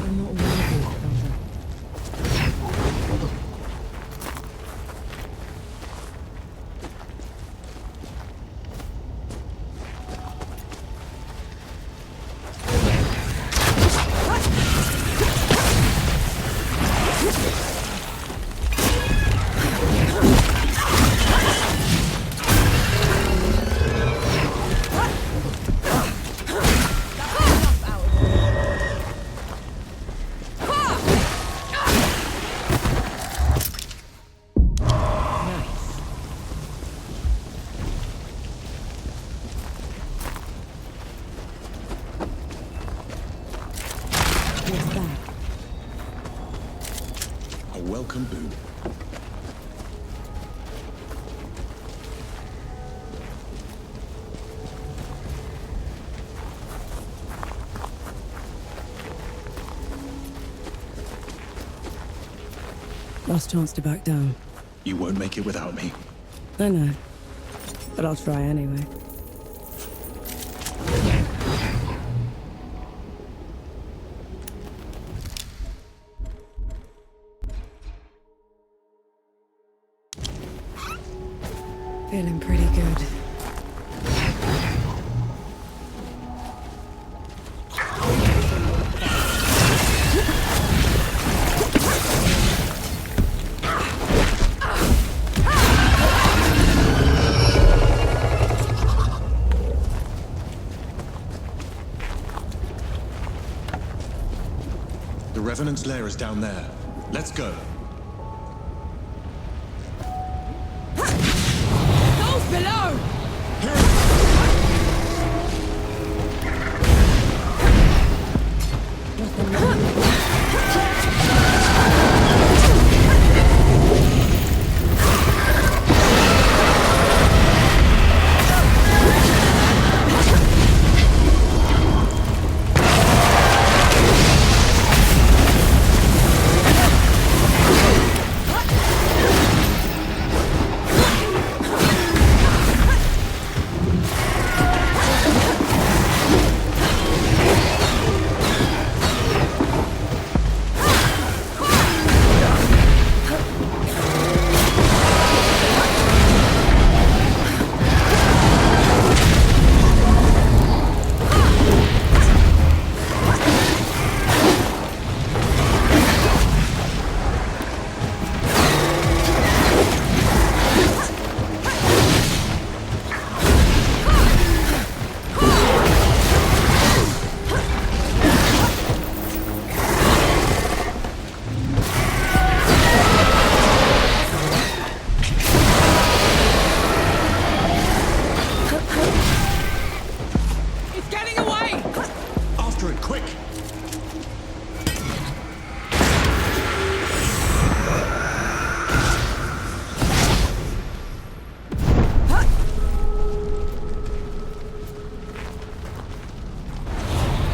I'm not worried. What's that? A welcome boon. Last chance to back down. You won't make it without me. I know. But I'll try anyway. Feeling pretty good. The Revenant's lair is down there. Let's go. Those below!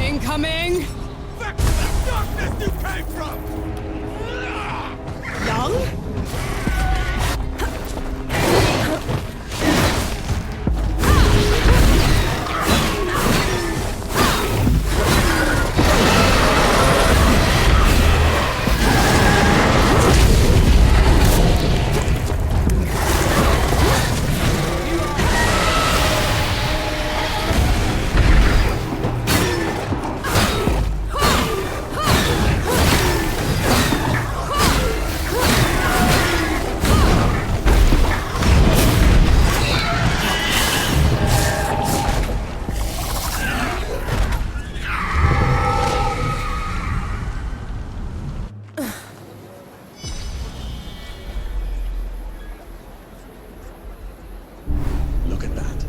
Incoming! Back to the darkness you came from! Young? Look at that.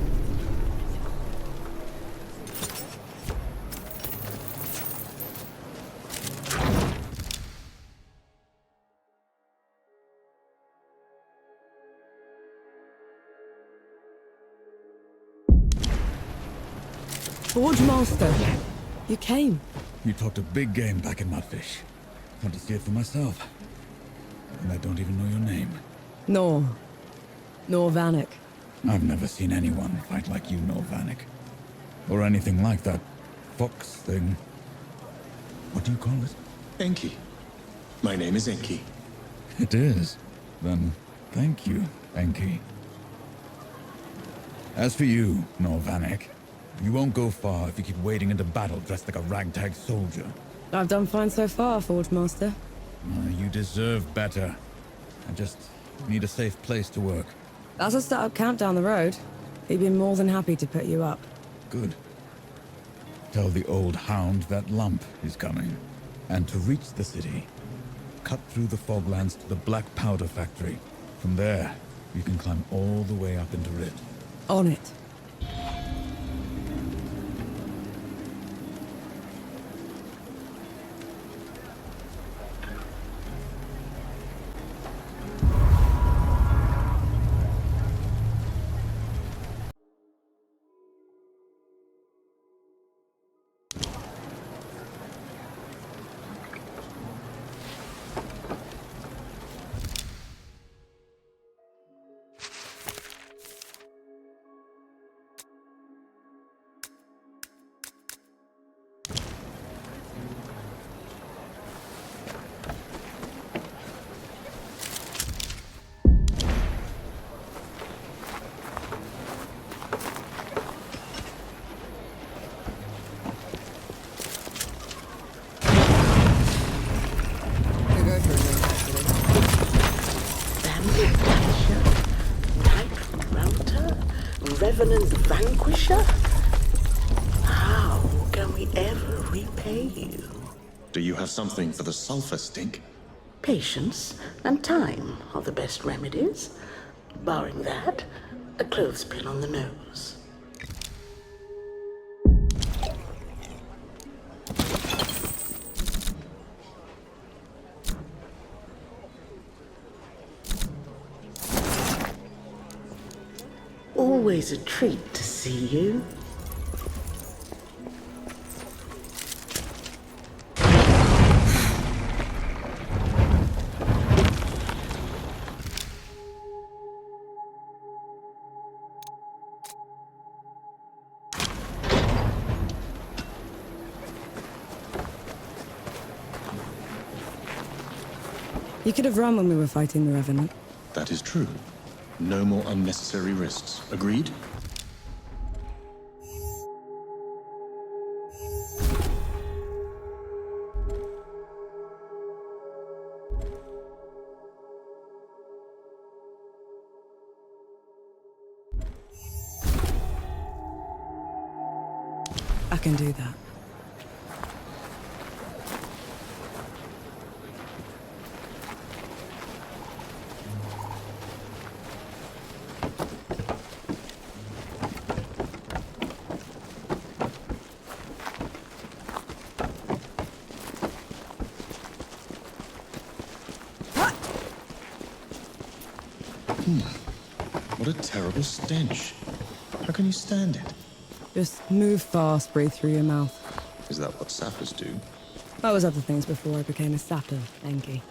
Forge Master, you came. You talked a big game back in Mudfish. Want to see it for myself. And I don't even know your name. Nor Vanek. I've never seen anyone fight like you, Vanek. Or anything like that fox thing. What do you call it? Enki. My name is Enki. It is. Then, thank you, Enki. As for you, Vanek, you won't go far if you keep wading into battle dressed like a ragtag soldier. I've done fine so far, Forge Master. You deserve better. I just need a safe place to work. That's a startup camp down the road. He'd be more than happy to put you up. Good. Tell the old hound that lump is coming. And to reach the city, cut through the foglands to the Black Powder Factory. From there, you can climb all the way up into Rit. On it. Revenant Vanquisher? How can we ever repay you? Do you have something for the sulfur stink? Patience and time are the best remedies. Barring that, a clothespin on the nose. Always a treat to see you. You could have run when we were fighting the Revenant. That is true. No more unnecessary risks. Agreed? I can do that. What a terrible stench. How can you stand it? Just move fast, breathe through your mouth. Is that what sappers do? I was other things before I became a sapper, Enki.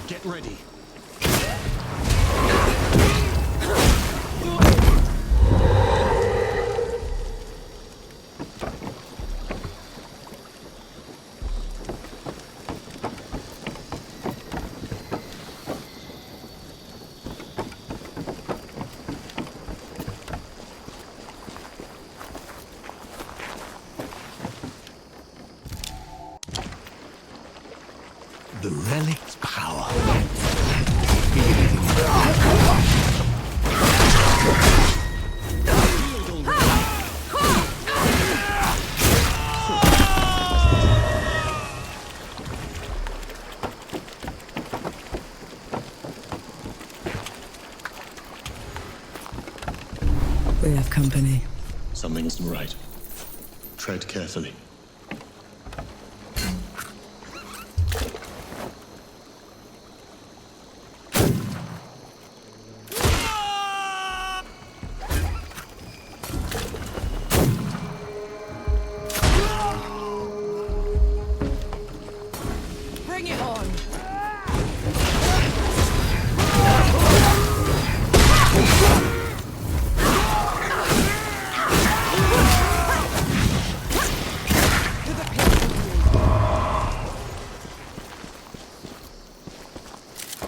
Get ready. The relic's power. We have company. Something isn't right. Tread carefully. Bring it on!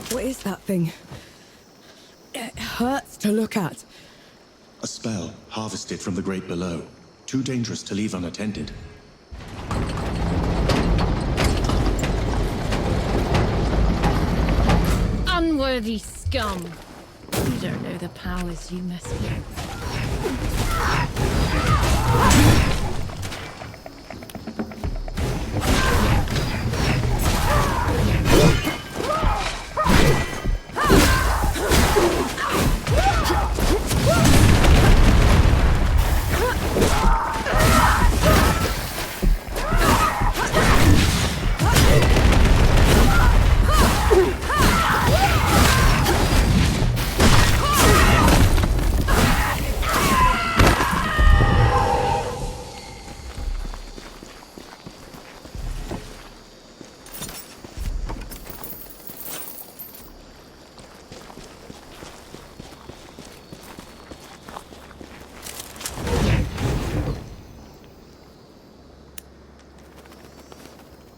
What is that thing? It hurts to look at. A spell harvested from the great below. Too dangerous to leave unattended. Unworthy scum! You don't know the powers you mess with.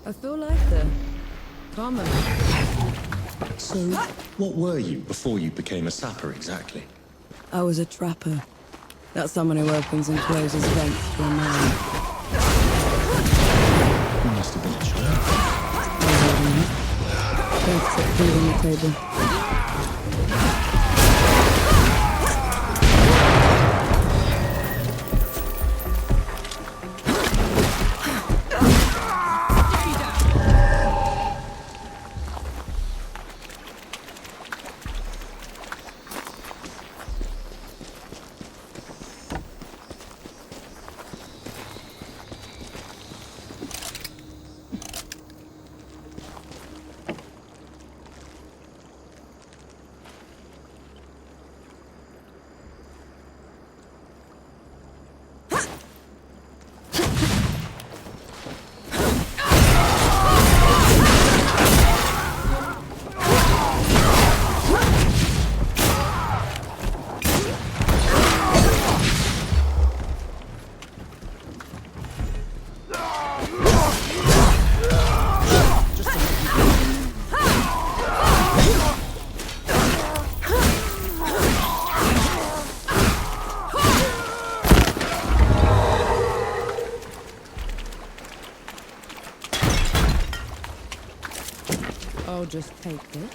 I feel like the common. So, what were you before you became a sapper exactly? I was a trapper. That's someone who opens and closes vents to a man. You must have been a child. Don't put food on the table. I'll just take this.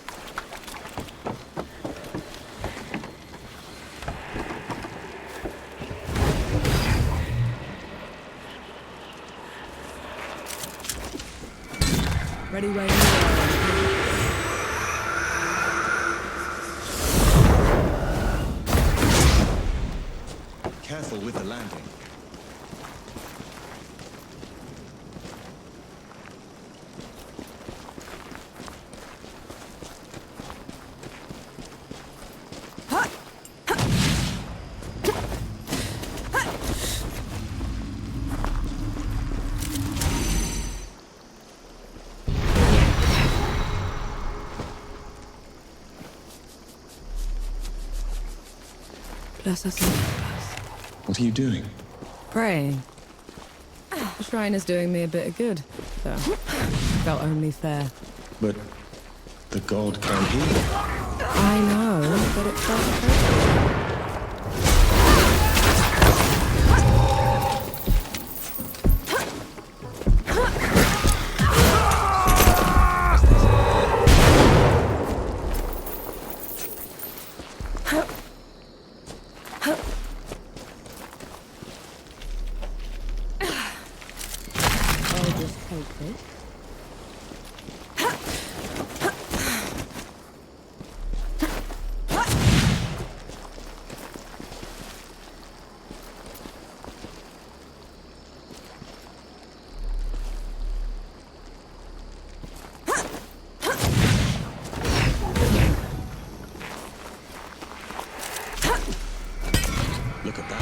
Ready, ready, Careful with the landing. Bless us all. What are you doing? Praying. The shrine is doing me a bit of good, so felt only fair. But the god can't heal. I know, but it felt appropriate. I'll just take this. Look at that.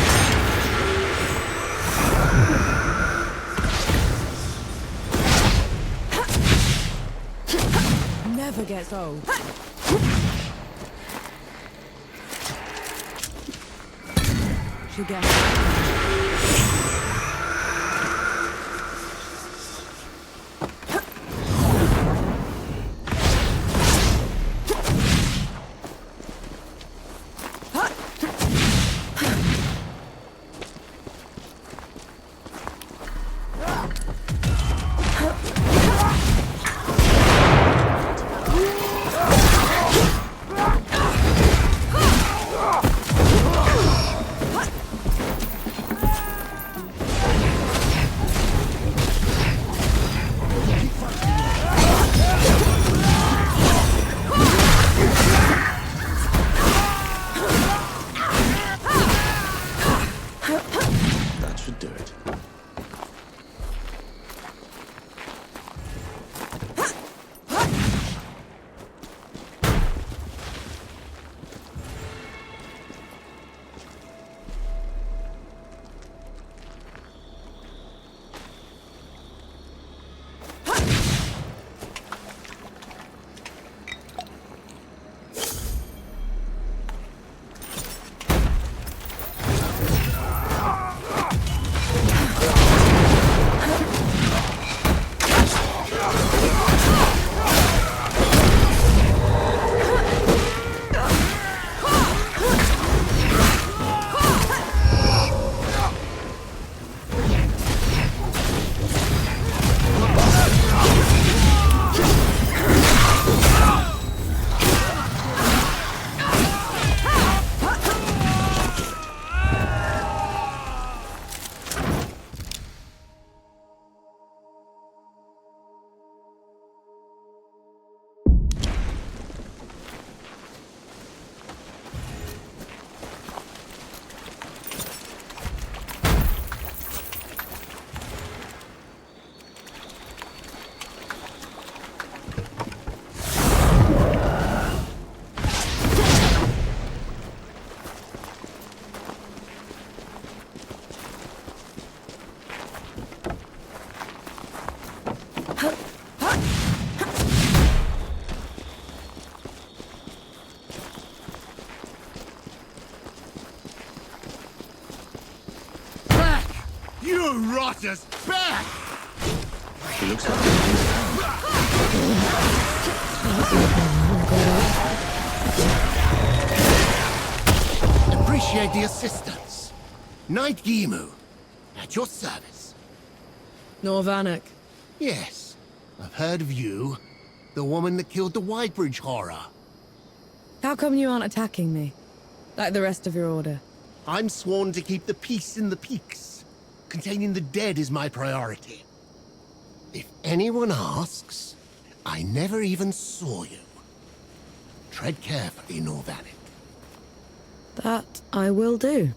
Never gets old. Should get That should do it. You rotters! Back! He looks like he's Appreciate the assistance. Knight Gimu, at your service. Norvanek. Yes, I've heard of you. The woman that killed the Whitebridge horror. How come you aren't attacking me? Like the rest of your order? I'm sworn to keep the peace in the peaks. Containing the dead is my priority. If anyone asks, I never even saw you. Tread carefully, Norvanek. That I will do.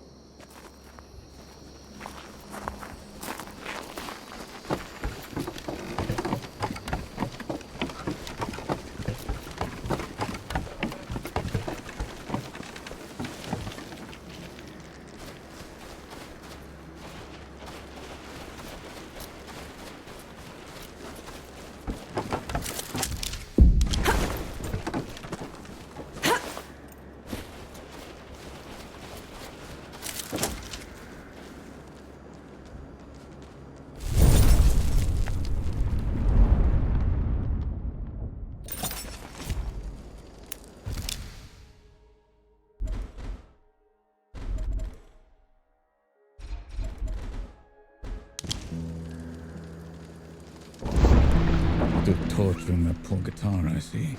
Still torturing that poor guitar, I see.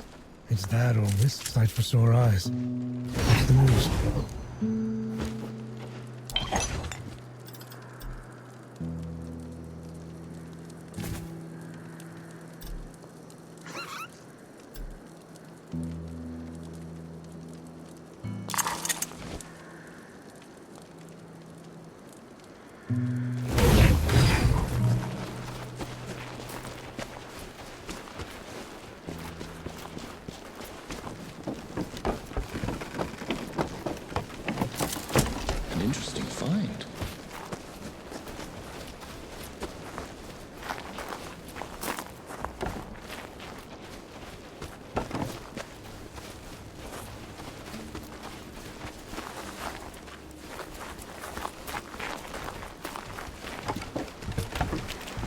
It's that or this sight for sore eyes. What's the news? an interesting find.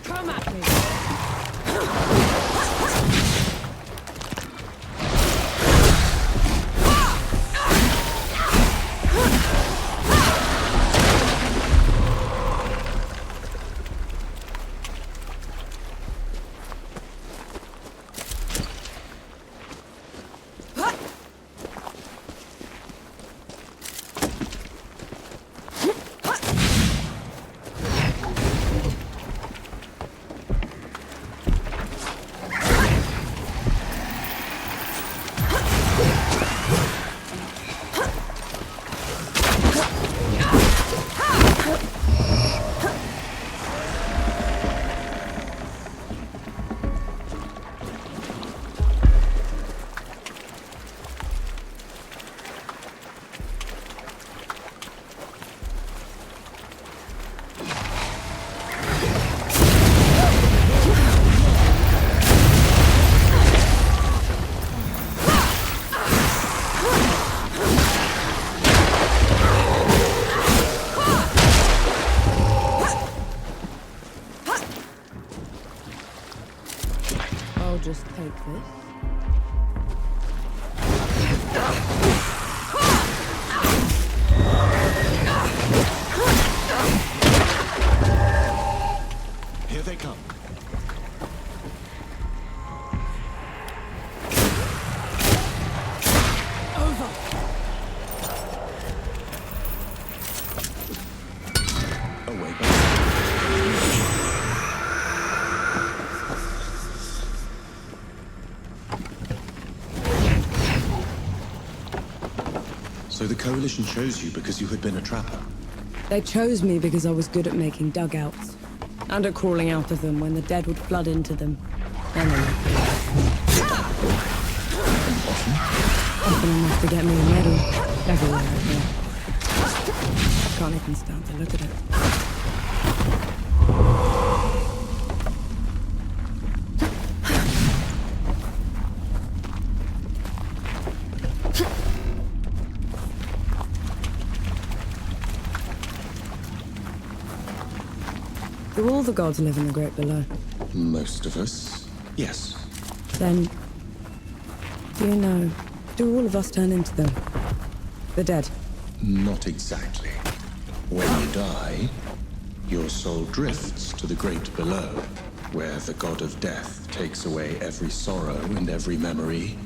Come at me! I'll just take this. Here they come. Away back. So the Coalition chose you because you had been a trapper? They chose me because I was good at making dugouts. And at crawling out of them when the dead would flood into them. And then often enough to get me a medal. Everywhere I go. Can't even stand to look at it. Do all the gods live in the Great Below? Most of us, yes. Then, do you know, do all of us turn into them? The dead? Not exactly. When you die, your soul drifts to the Great Below, where the god of death takes away every sorrow and every memory,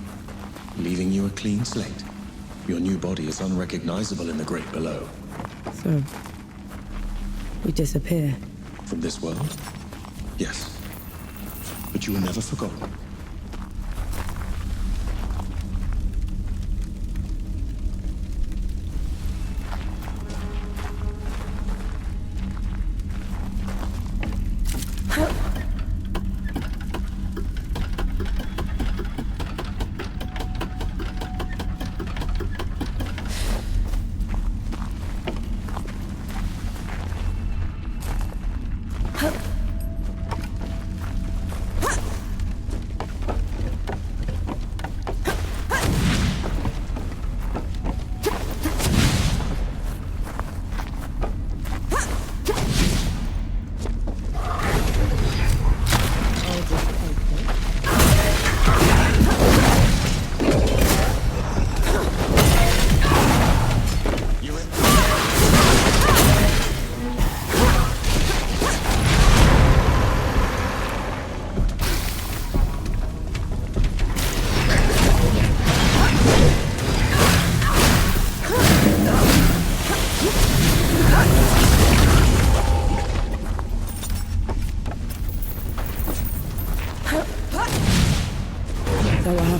leaving you a clean slate. Your new body is unrecognizable in the Great Below. So, we disappear. From this world? Yes. But you were never forgotten.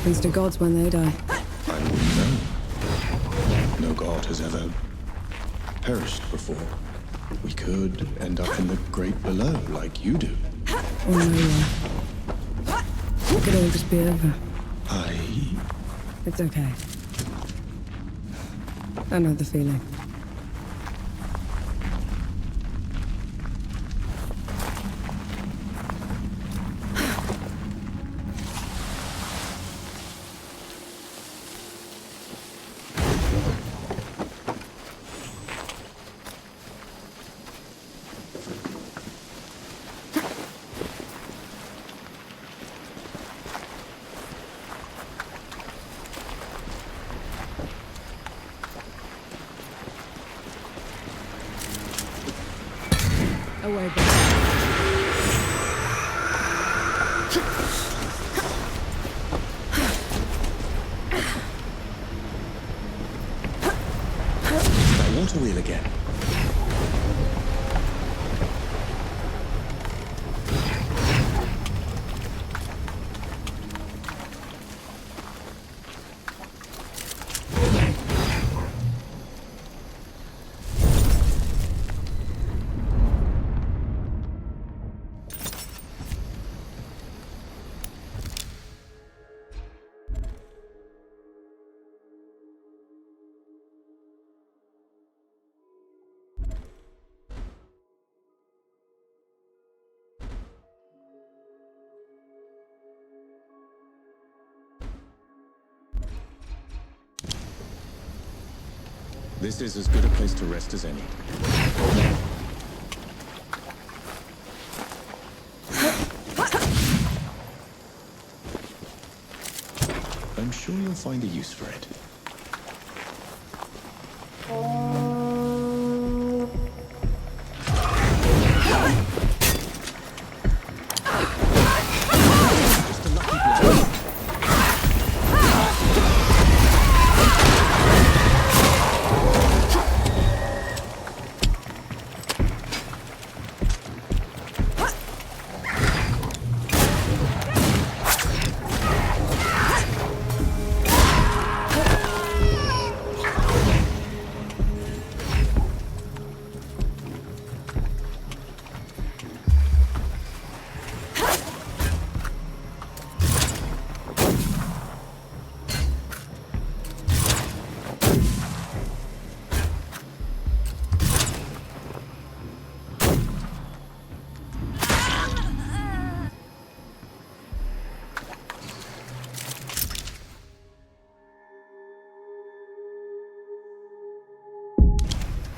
Happens to gods when they die. I wouldn't know. No god has ever perished before. We could end up in the Great Below like you do. Oh no. It could all just be over. It's okay. I know the feeling. Away, back. That water wheel again. This is as good a place to rest as any. I'm sure you'll find a use for it.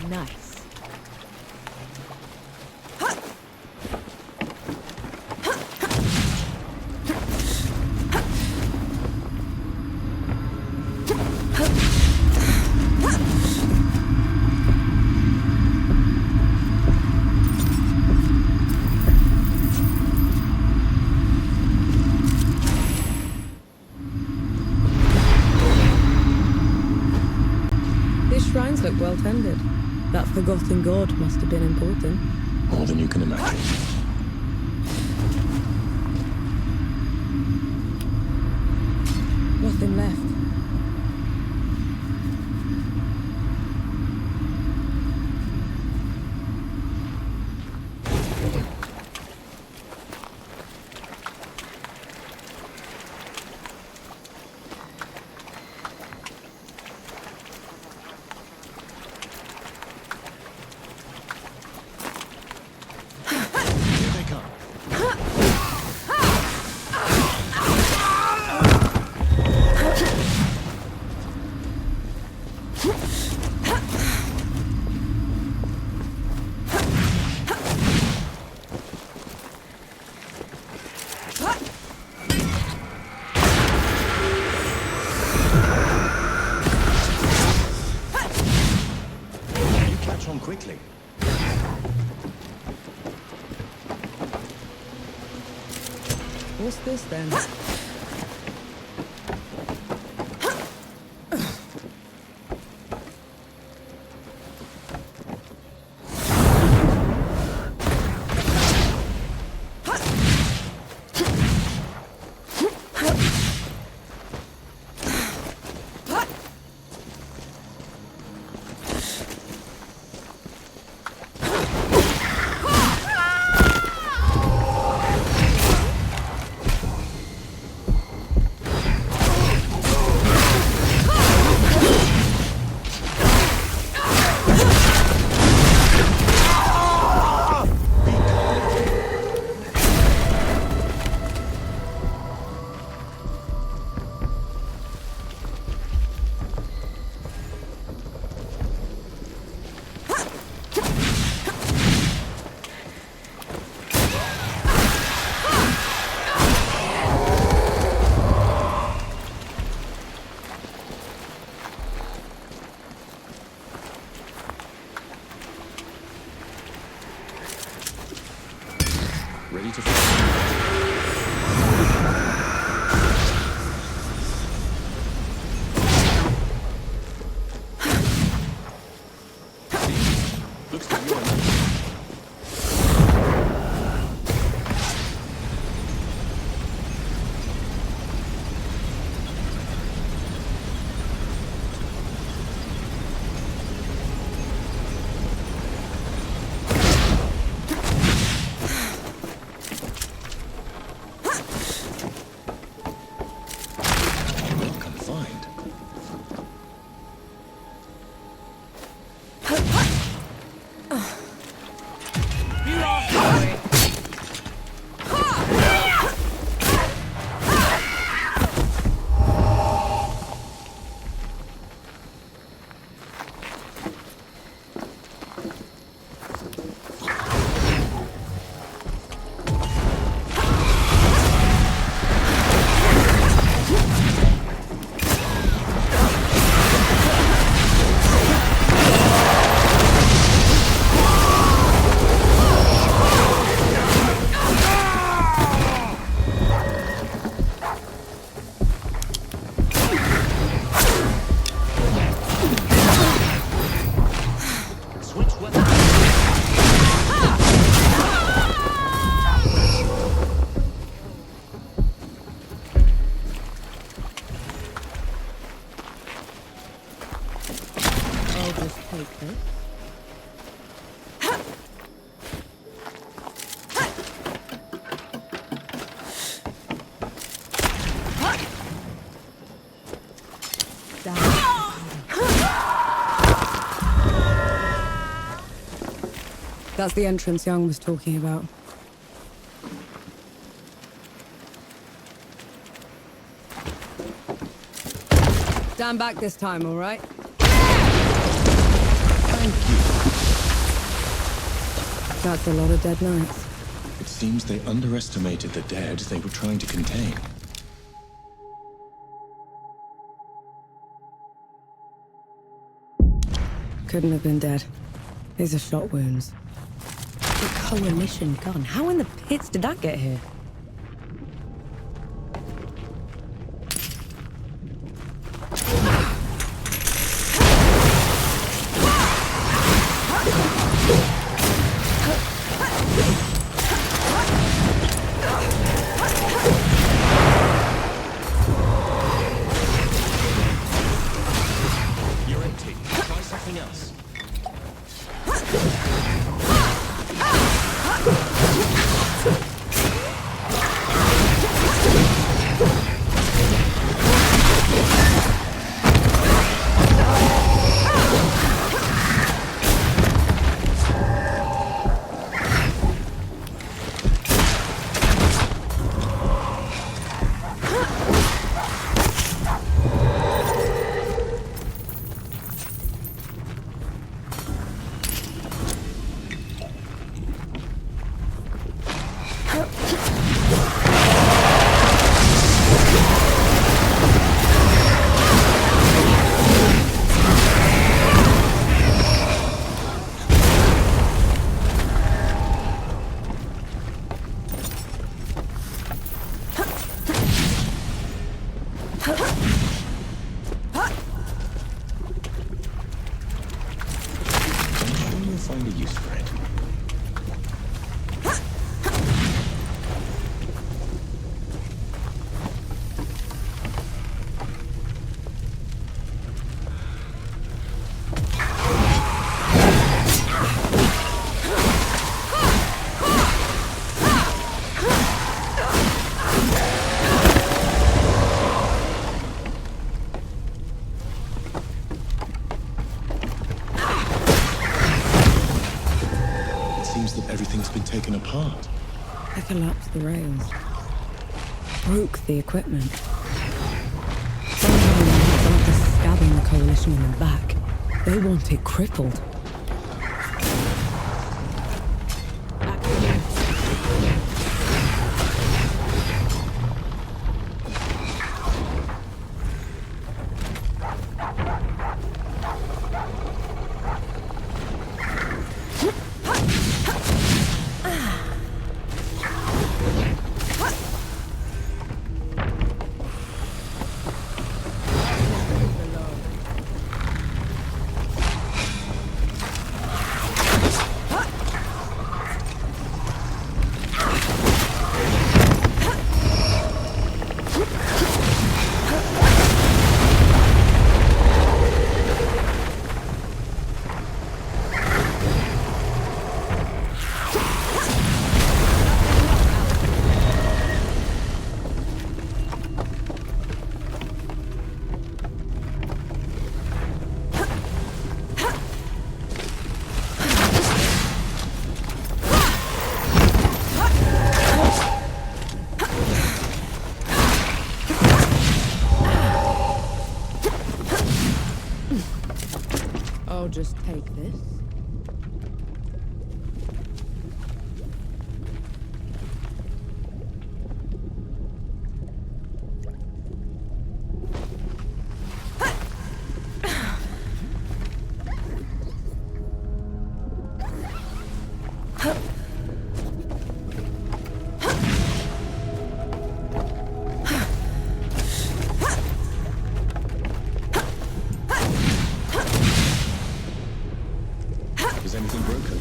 Nice. forgotten god must have been important. More than you can imagine. Nothing left. Quickly. What's this then? Ready to fire. Looks like you're That's the entrance Young was talking about. Stand back this time, all right? Thank you. That's a lot of dead knights. It seems they underestimated the dead they were trying to contain. Couldn't have been dead. These are shot wounds. The Coalition gun. How in the pits did that get here? seems that everything's been taken apart. They collapsed the rails. Broke the equipment. Somehow now aren't just stabbing the Coalition in the back. They want it crippled. I'll just take this. Is anything broken?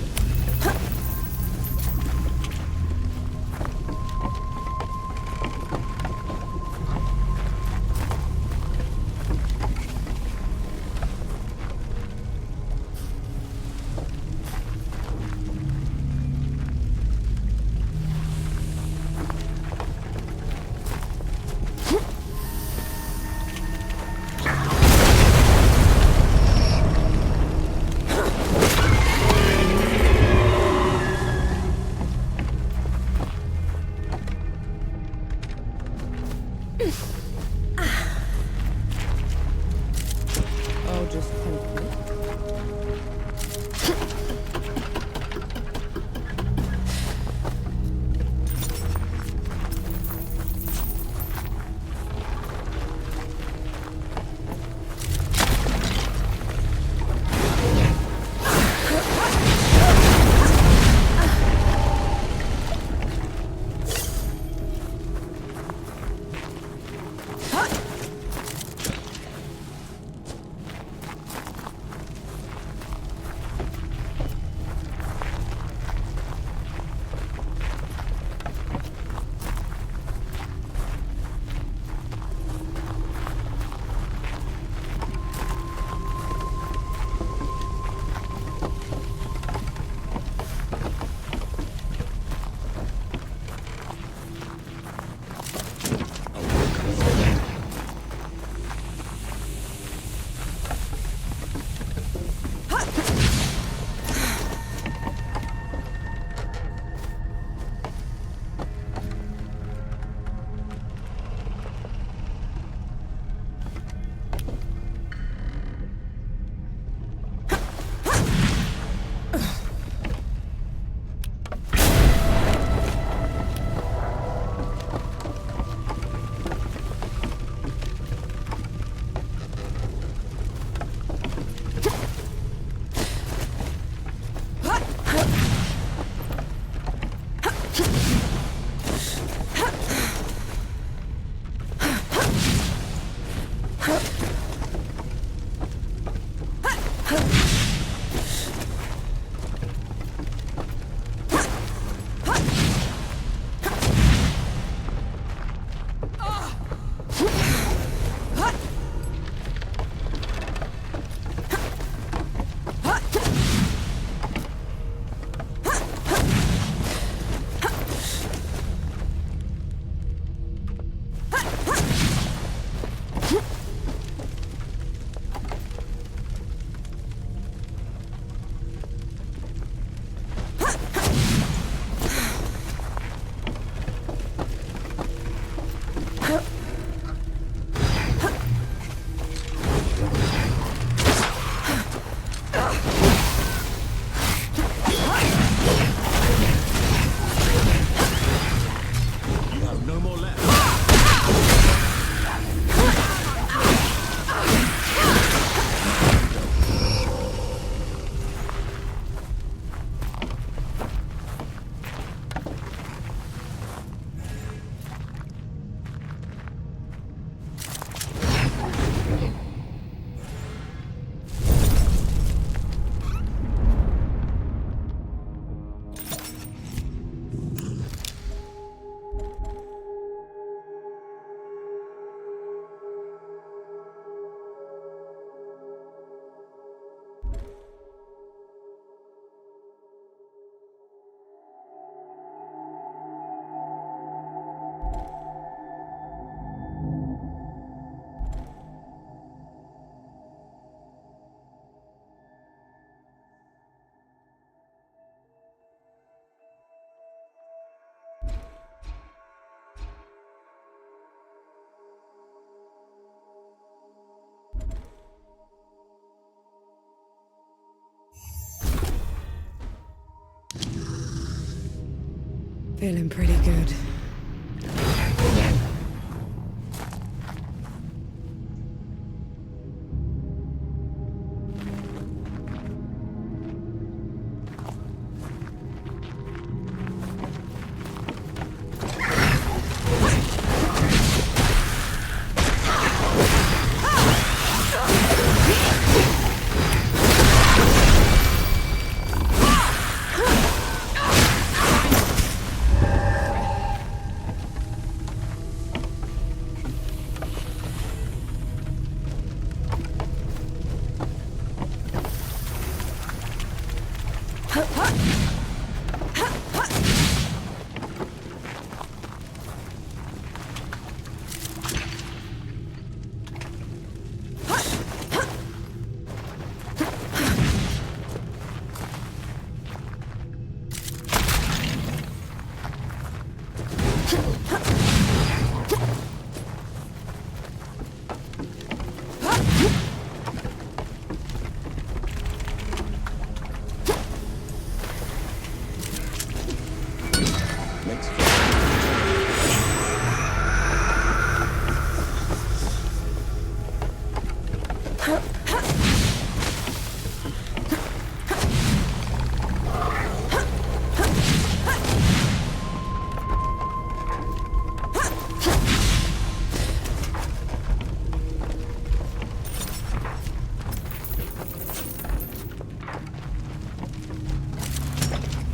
I'll just take this. Feeling pretty good.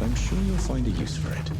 I'm sure you'll find a use for it.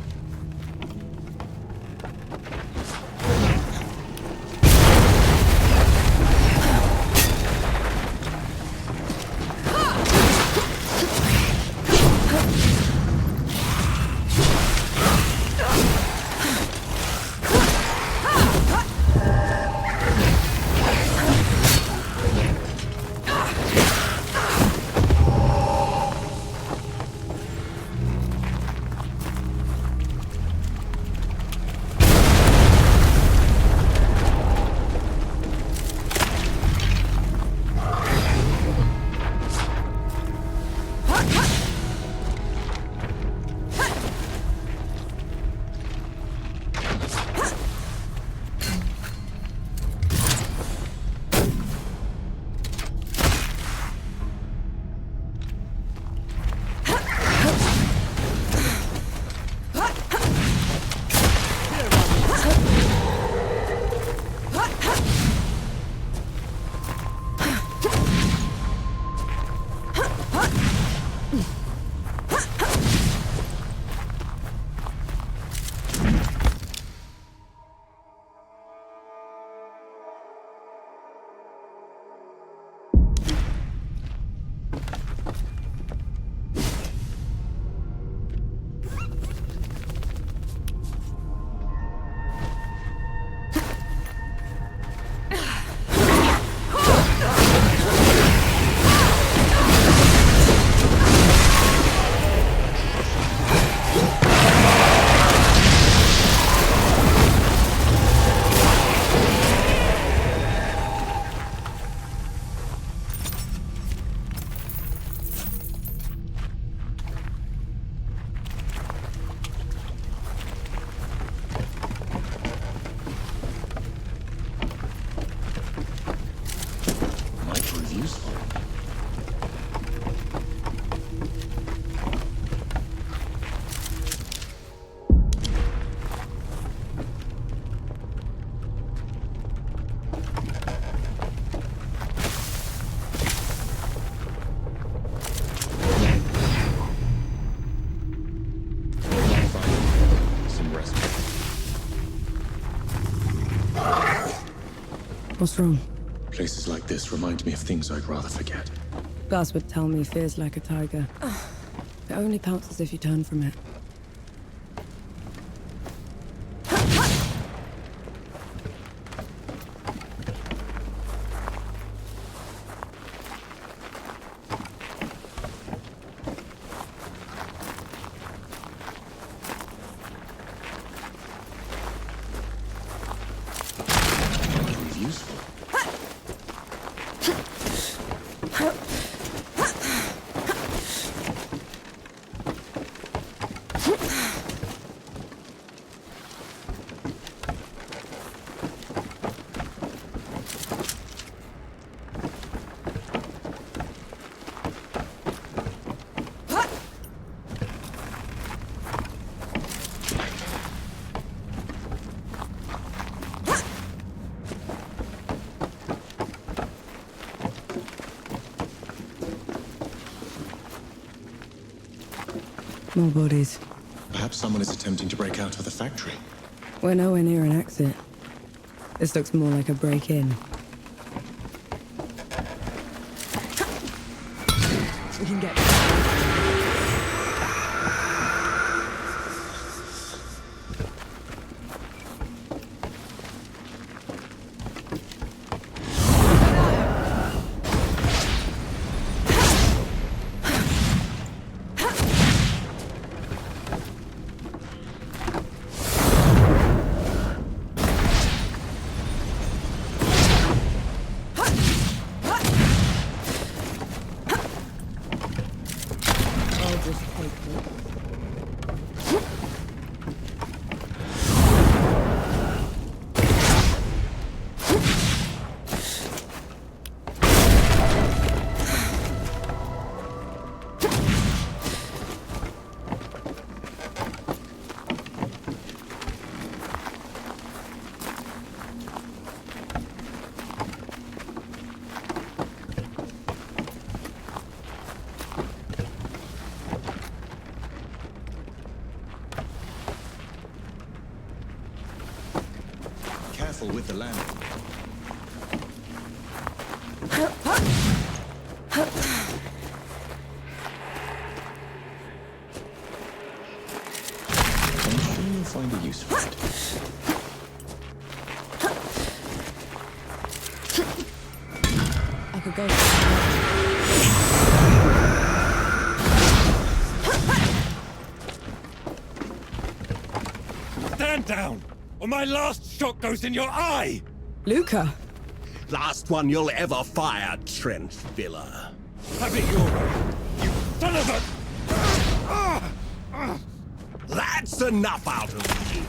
What's wrong? Places like this remind me of things I'd rather forget. Gus would tell me fear's like a tiger. It only pounces if you turn from it. More bodies. Perhaps someone is attempting to break out of the factory. We're nowhere near an exit. This looks more like a break-in. We can get... Careful with the landing. I'm sure you'll find a use for it. I could go... Stand down, or my last shot goes in your eye! Luca! Last one you'll ever fire, trench filler. Have it your way, you son of a... That's enough out of you.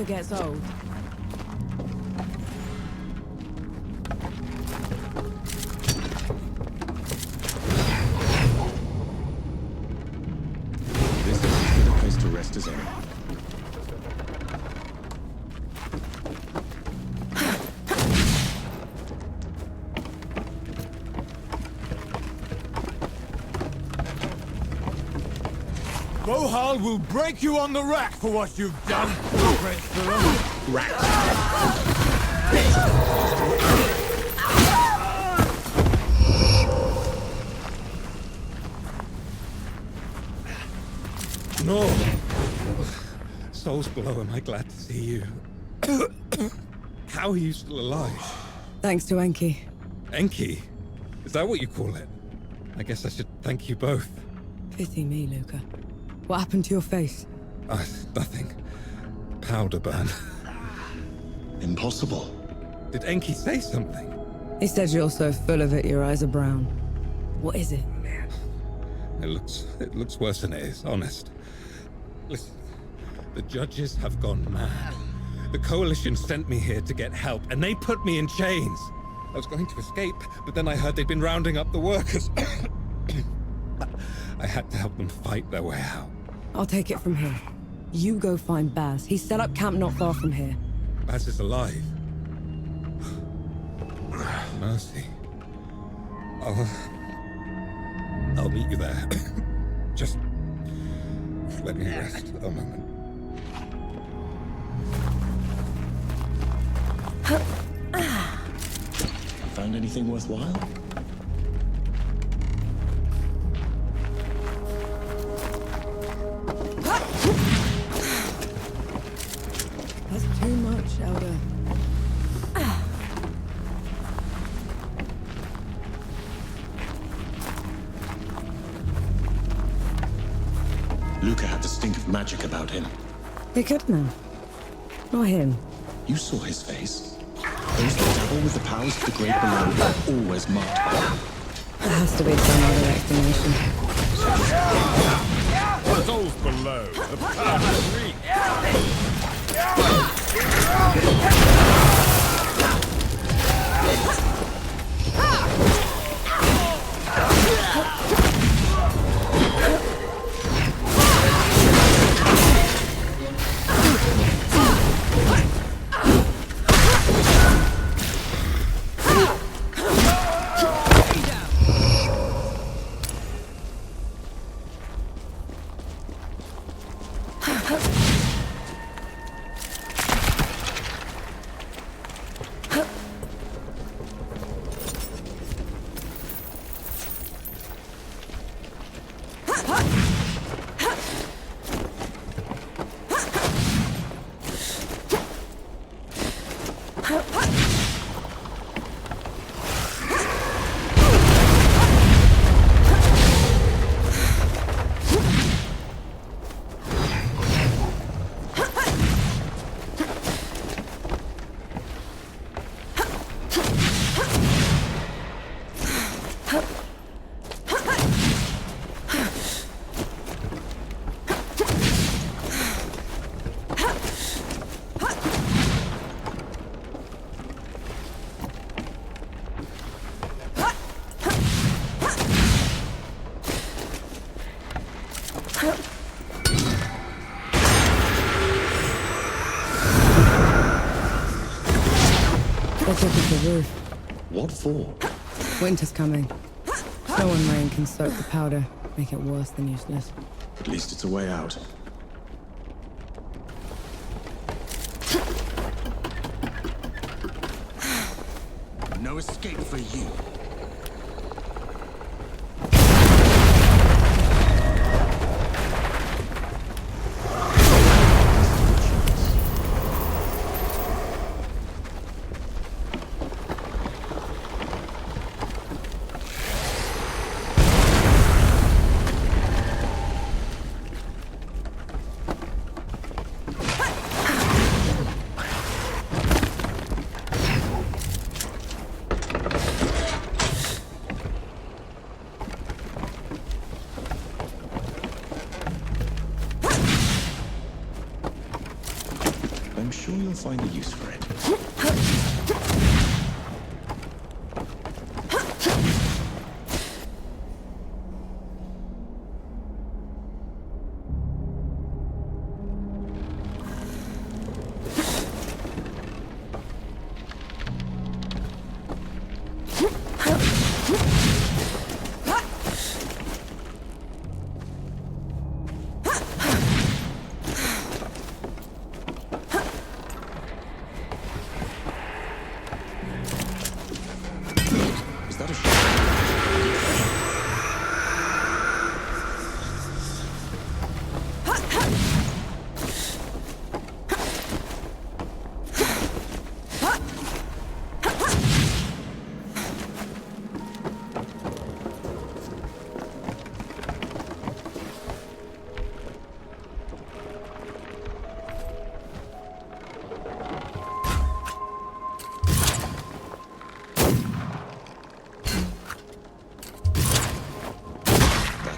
Gets old. This is as good a place to rest as any. Bohal will break you on the rack for what you've done, French filler. No! Soul's below, am I glad to see you? How are you still alive? Thanks to Enki. Enki? Is that what you call it? I guess I should thank you both. Pity me, Luca. What happened to your face? Nothing. Powder burn. Impossible. Did Enki say something? He said you're so full of it, your eyes are brown. What is it? It looks worse than it is, honest. Listen, the judges have gone mad. The Coalition sent me here to get help, and they put me in chains. I was going to escape, but then I heard they'd been rounding up the workers. I had to help them fight their way out. I'll take it from here. You go find Baz. He's set up camp not far from here. Baz is alive. Mercy. I'll meet you there. Just let me rest a moment. Found anything worthwhile? That's too much, Elder. Luca had the stink of magic about him. They couldn't have. Not him. You saw his face. Those that dabble with the powers of the great below are always marked by him. There has to be some other explanation. Souls below, the power of reach. Let's look at the roof. What for? Winter's coming. Snow and rain can soak the powder, make it worse than useless. At least it's a way out. No escape for you. I'm sure you'll find a use for it.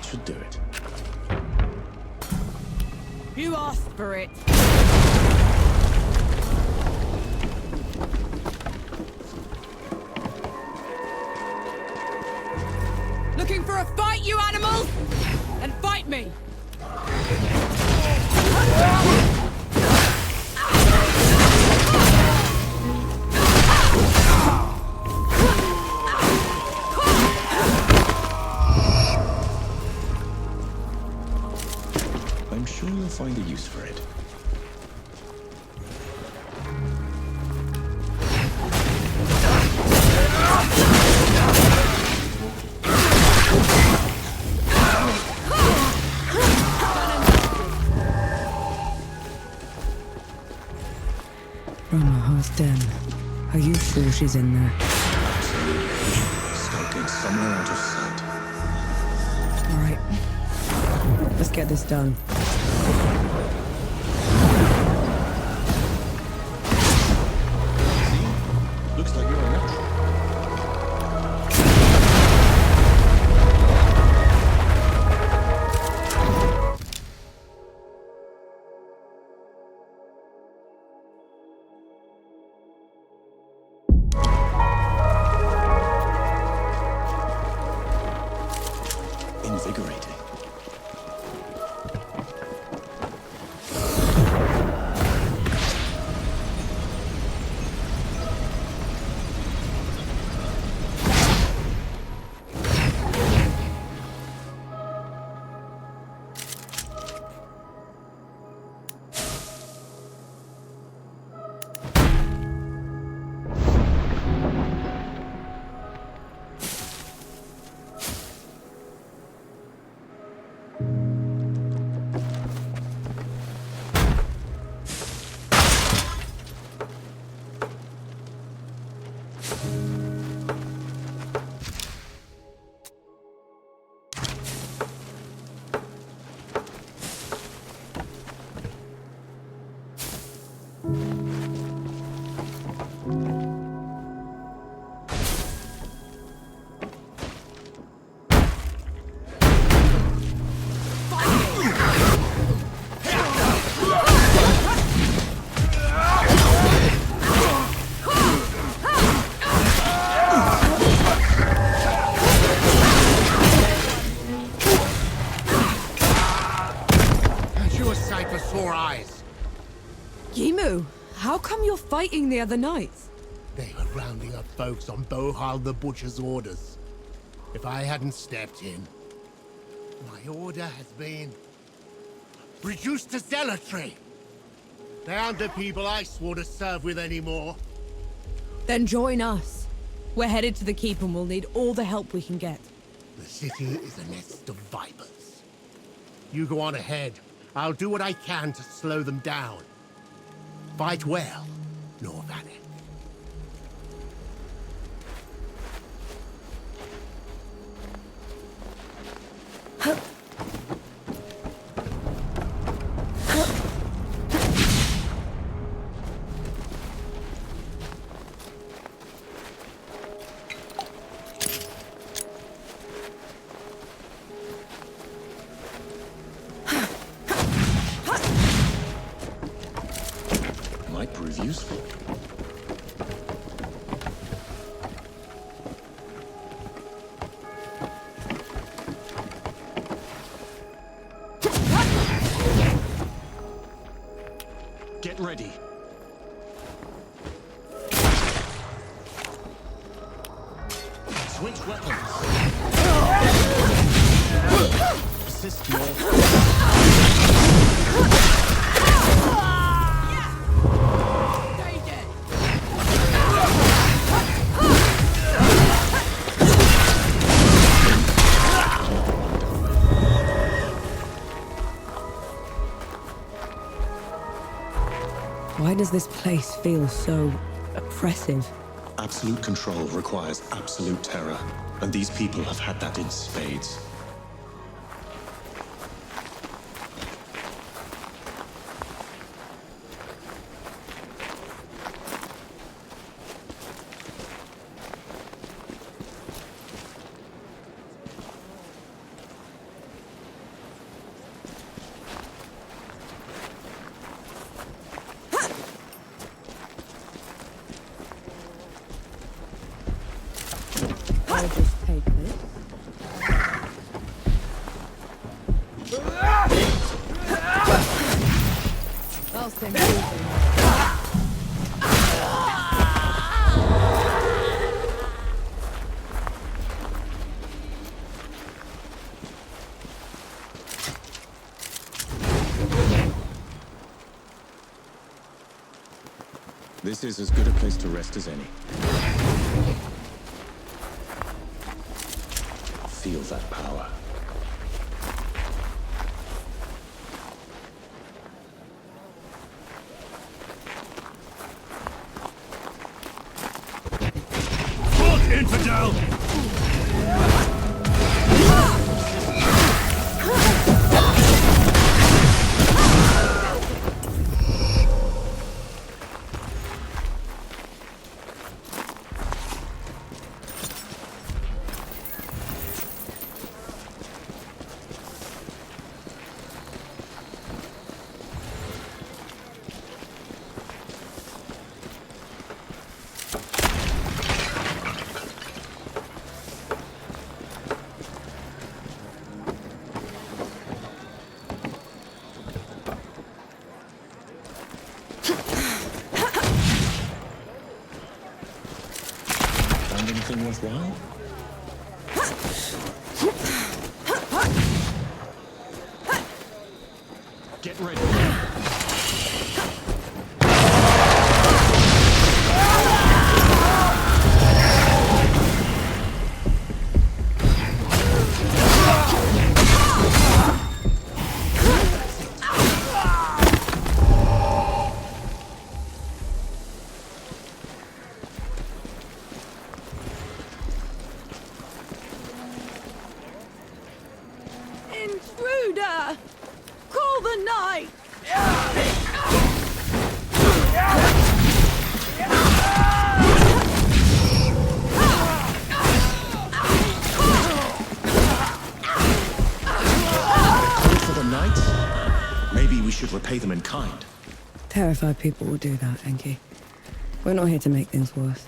Should do it. You asked for it. Looking for a fight, you animals? Then fight me! I'm sure you'll find a use for it. Ramahar's den. Are you sure she's in there? Absolutely. Skulking somewhere out of sight. All right. Let's get this done. invigorating. How come you're fighting the other knights? They were rounding up folks on Bohal the Butcher's orders. If I hadn't stepped in, my order has been reduced to zealotry. They aren't the people I swore to serve with anymore. Then join us. We're headed to the keep and we'll need all the help we can get. The city is a nest of vipers. You go on ahead. I'll do what I can to slow them down. Fight well, nor Vanek. Might prove useful. Get ready. Switch weapons. Assist your... Why does this place feel so oppressive? Absolute control requires absolute terror, and these people have had that in spades. I'll just take this. I'll send you. This is as good a place to rest as any. Feel that power. Halt, infidel! worthwhile? Get ready. Intruder! Call the knight! For the knights? Maybe we should repay them in kind. Terrified people will do that, Enki. We're not here to make things worse.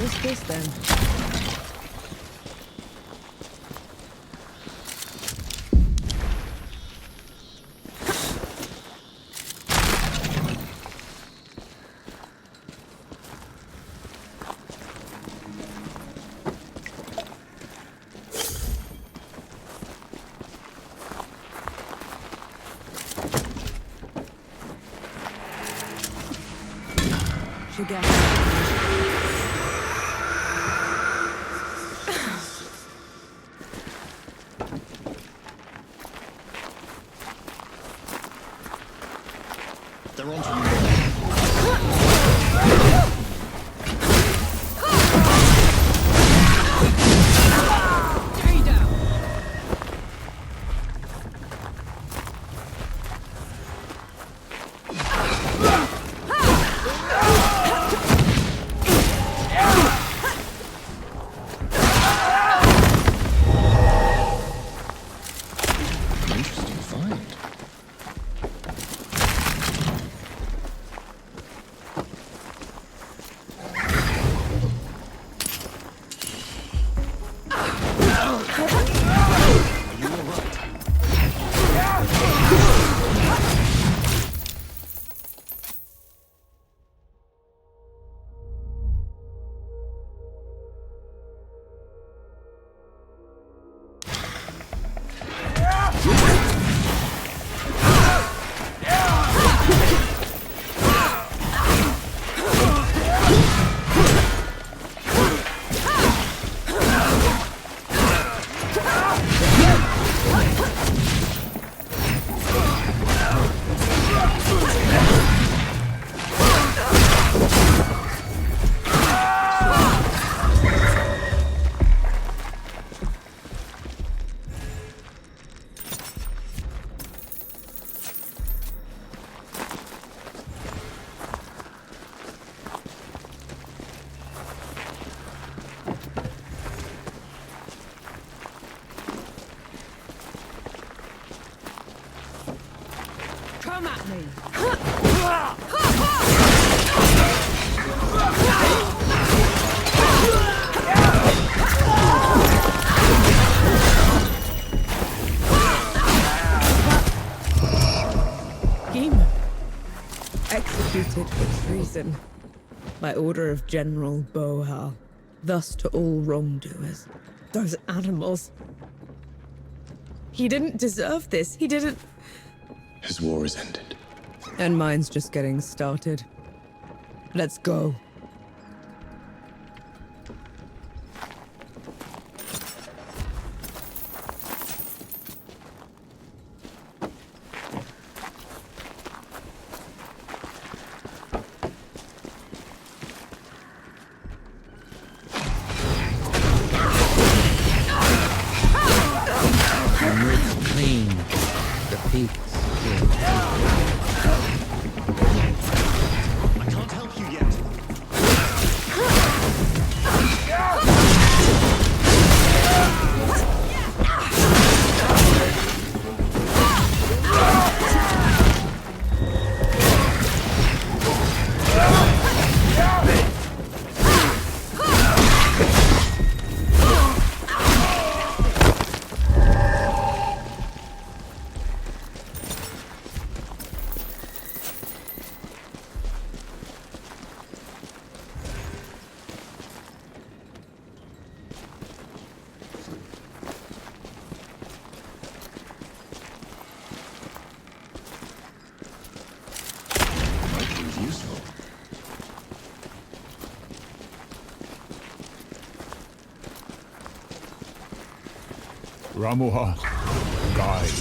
What's this then? They're on to you. Come at me! Executed for treason by order of General Bohal, thus to all wrongdoers. Those animals. He didn't deserve this. He didn't. His war is ended. And mine's just getting started. Let's go. Ramuha, guide.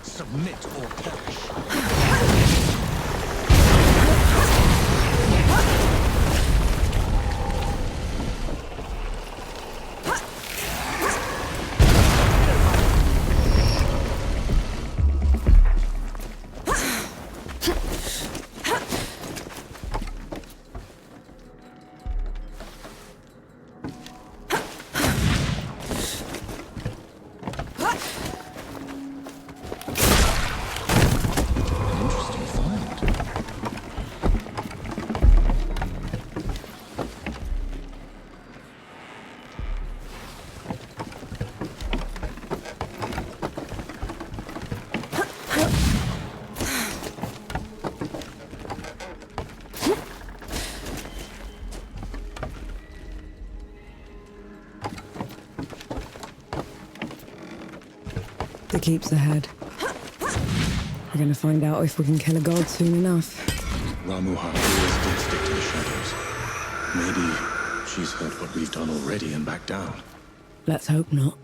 Submit or perish. The keep's ahead. We're gonna find out if we can kill a god soon enough. Ramuha always did stick to the shadows. Maybe she's heard what we've done already and backed down. Let's hope not.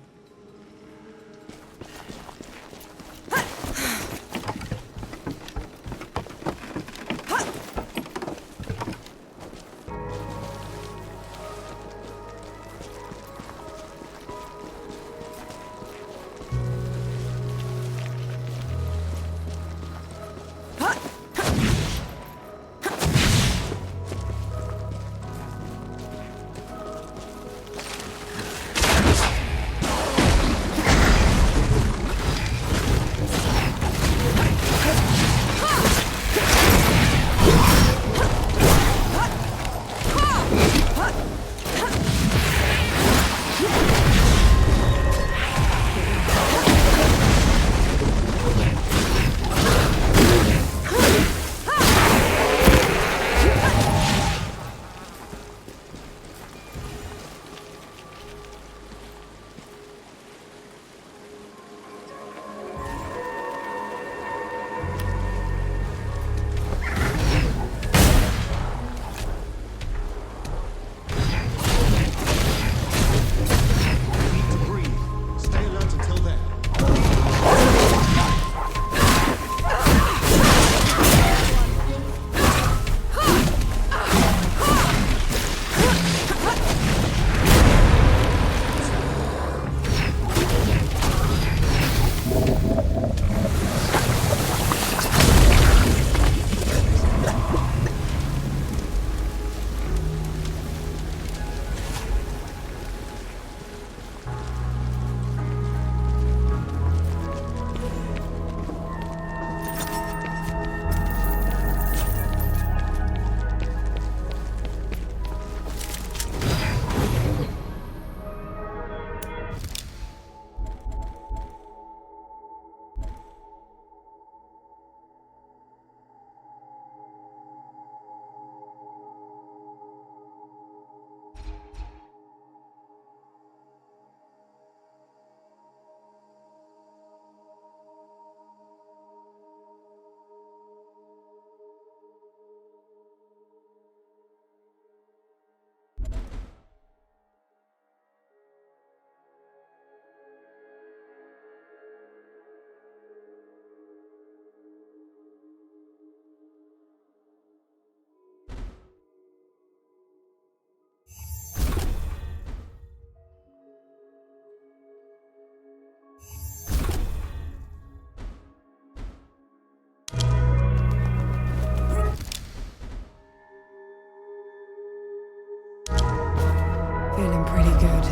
pretty good.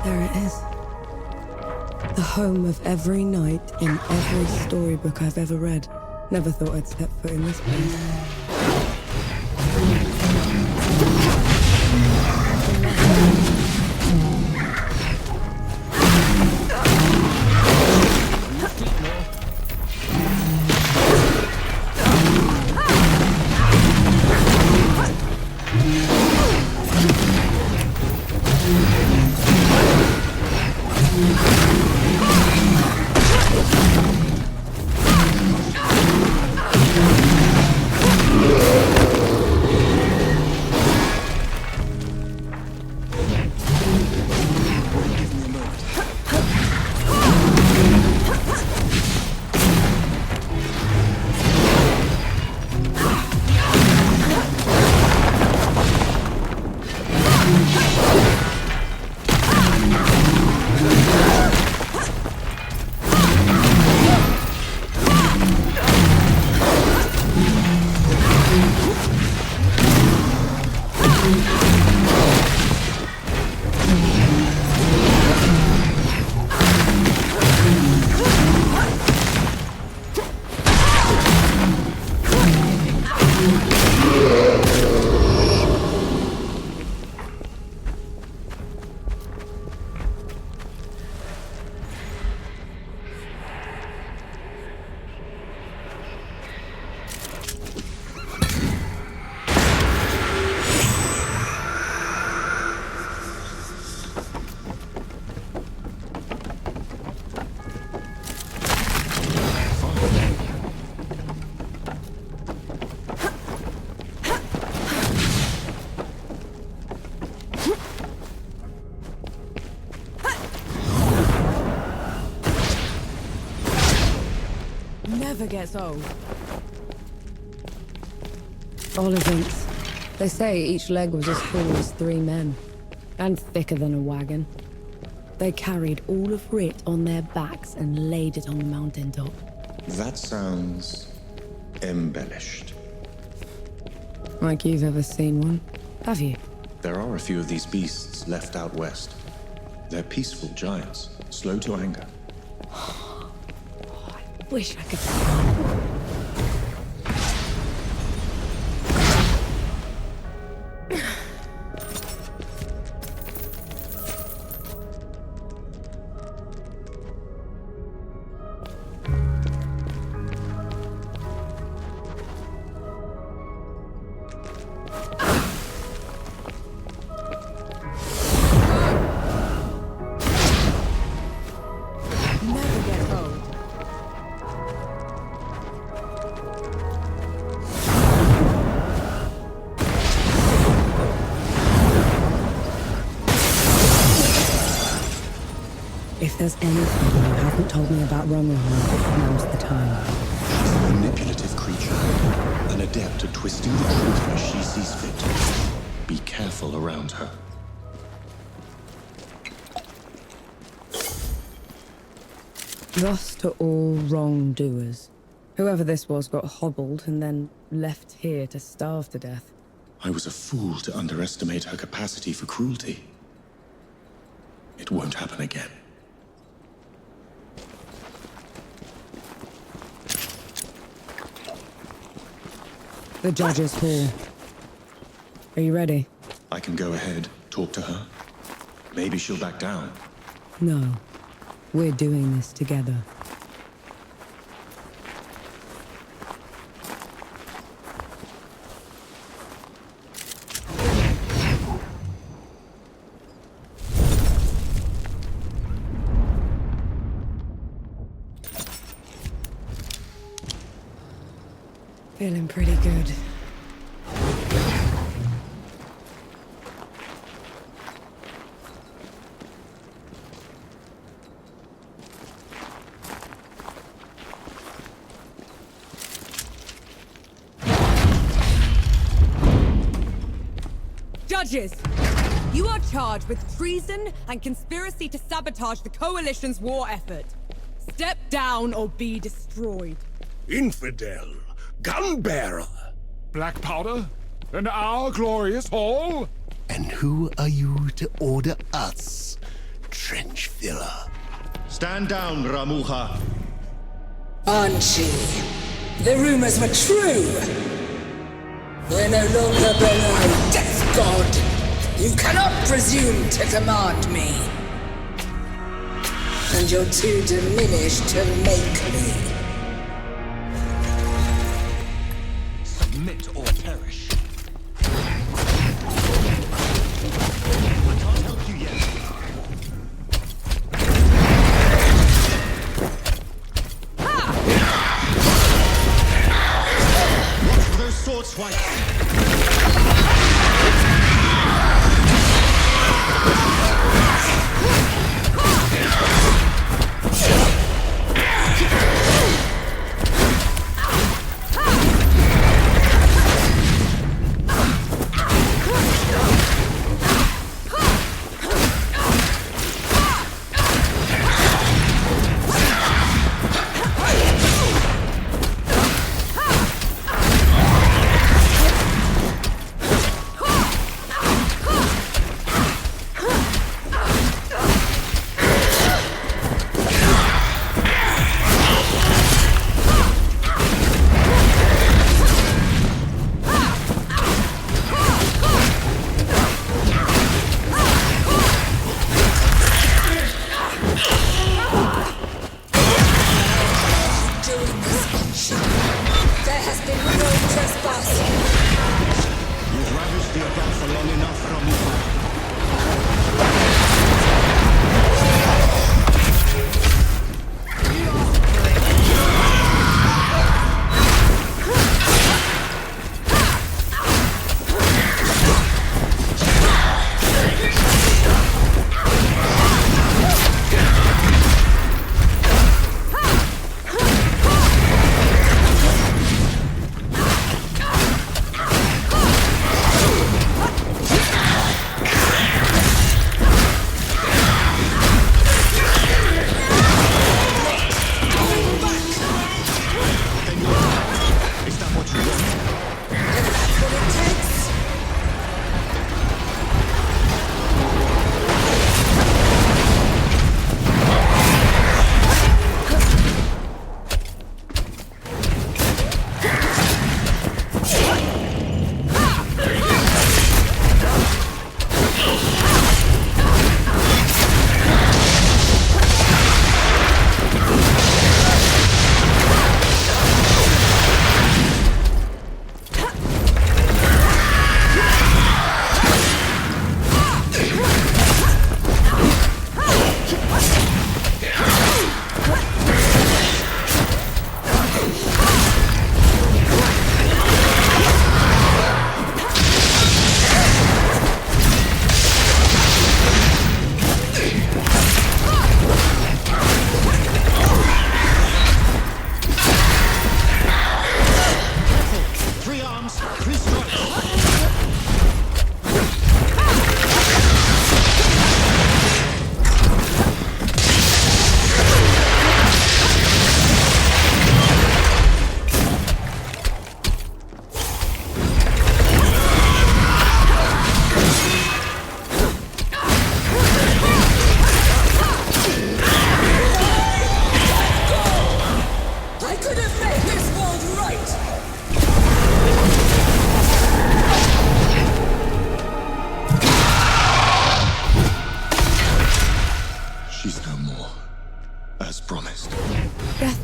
There it is. The home of every knight in every storybook I've ever read. Never thought I'd step foot in this place. Never gets old. Olivants. They say each leg was as full as 3 men, and thicker than a wagon. They carried all of Writ on their backs and laid it on the mountaintop. That sounds embellished. Like you've ever seen one, have you? There are a few of these beasts left out west. They're peaceful giants, slow to anger. Wish I could. If there's anything you haven't told me about Romulan, now's the time. She's a manipulative creature, an adept at twisting the truth as she sees fit. Be careful around her. Thus to all wrongdoers. Whoever this was got hobbled and then left here to starve to death. I was a fool to underestimate her capacity for cruelty. It won't happen again. The Judge's Hall. Are you ready? I can go ahead, talk to her. Maybe she'll back down. No. We're doing this together. Feeling pretty good. Judges! You are charged with treason and conspiracy to sabotage the Coalition's war effort. Step down or be destroyed. infidel, gun-bearer. Black powder? And our glorious hall? And who are you to order us, trench filler? Stand down, Ramuha. Banshee, the rumors were true. We're no longer below Death God. You cannot presume to command me. And you're too diminished to make me. Submit or perish. Sword swipes.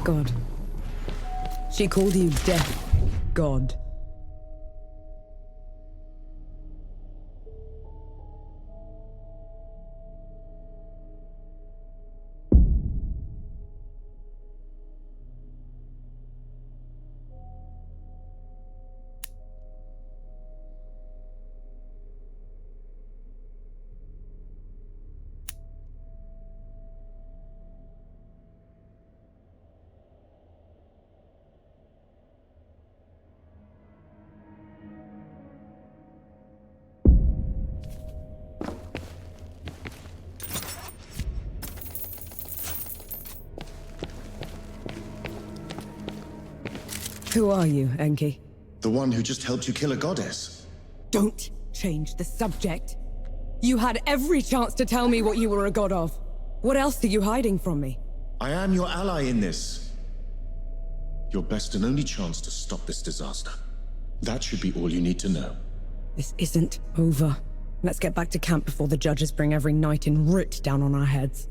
God. She called you Death God. Who are you, Enki? The one who just helped you kill a goddess. Don't change the subject. You had every chance to tell me what you were a god of. What else are you hiding from me? I am your ally in this. Your best and only chance to stop this disaster. That should be all you need to know. This isn't over. Let's get back to camp before the judges bring every knight in Root down on our heads.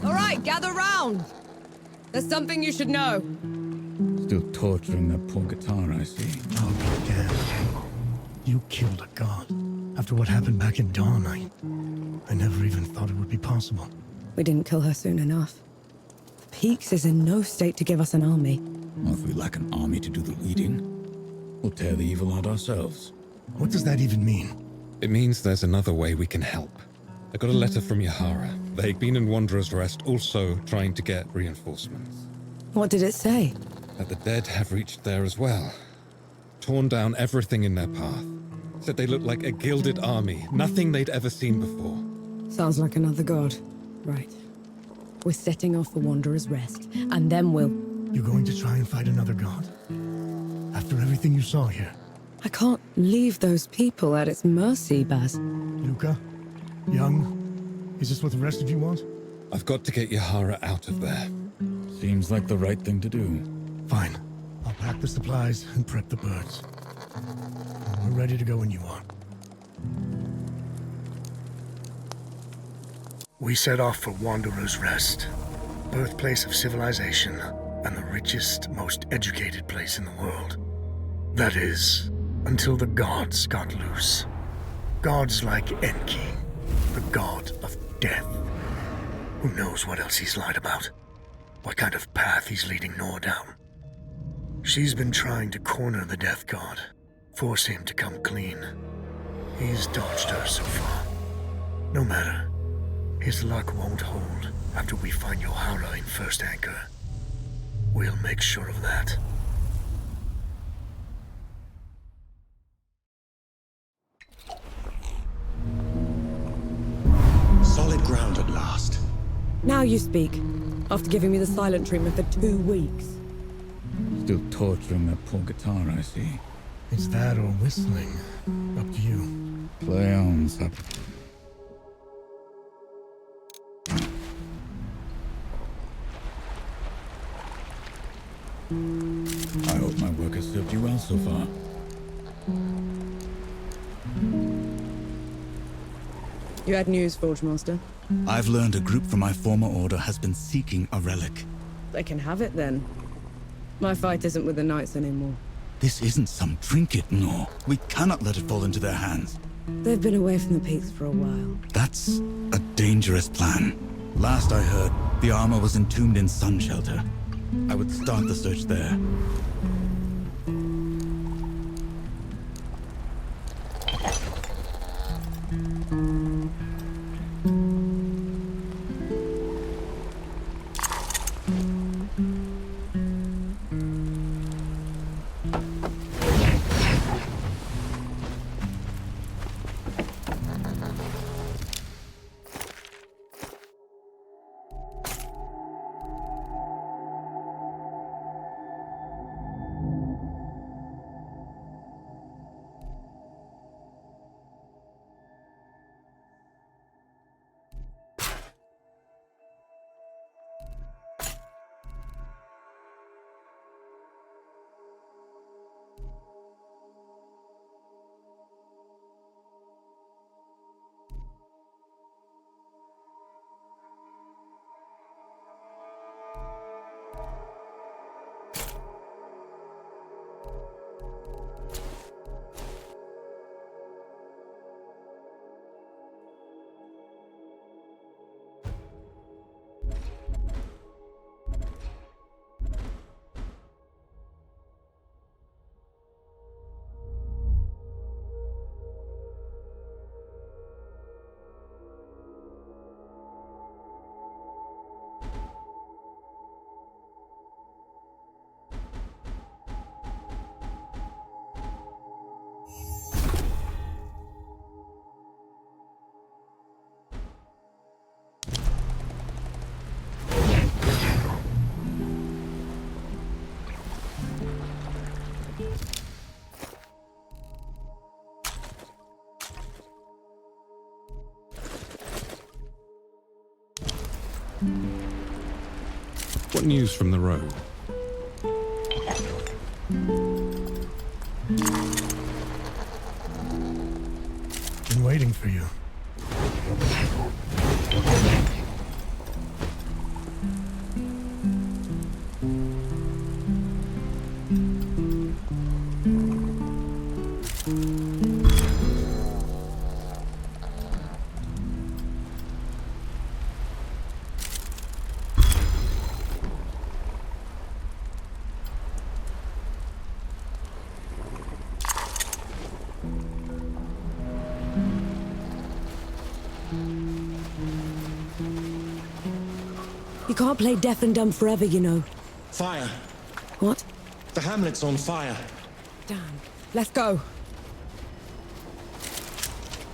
All right, gather round. There's something you should know. Still torturing that poor guitar, I see. I'll be damned. You killed a god. After what happened back in Dawn, I never even thought it would be possible. We didn't kill her soon enough. The Peaks is in no state to give us an army. Well, if we lack an army to do the leading, we'll tear the evil out ourselves. What does that even mean? It means there's another way we can help. I got a letter from Yahara. They'd been in Wanderer's Rest, also trying to get reinforcements. What did it say? That the dead have reached there as well. Torn down everything in their path. Said they looked like a gilded army, nothing they'd ever seen before. Sounds like another god. Right. We're setting off for Wanderer's Rest, and then we'll... You're going to try and fight another god? After everything you saw here? I can't leave those people at its mercy, Baz. Luca? Young? Is this what the rest of you want? I've got to get Yahara out of there. Seems like the right thing to do. Fine. I'll pack the supplies and prep the birds. We're ready to go when you are. We set off for Wanderer's Rest, birthplace of civilization and the richest, most educated place in the world. That is, until the gods got loose. Gods like Enki, the god of death. Who knows what else he's lied about? What kind of path he's leading Nor down? She's been trying to corner the death god, force him to come clean. He's dodged her so far. No matter. His luck won't hold after we find Yahara in First Anchor. We'll make sure of that. Solid ground at last. Now you speak, after giving me the silent treatment for 2 weeks. Still torturing that poor guitar, I see. It's that or whistling. Up to you. Play on, sup. I hope my work has served you well so far. You had news, Forge Master? I've learned a group from my former order has been seeking a relic. They can have it then. My fight isn't with the Knights anymore. This isn't some trinket, no. We cannot let it fall into their hands. They've been away from the Peaks for a while. That's a dangerous plan. Last I heard, the armor was entombed in Sun Shelter. I would start the search there. What news from the road? Been waiting for you. You can't play deaf and dumb forever, you know. Fire. What? The hamlet's on fire. Damn. Let's go.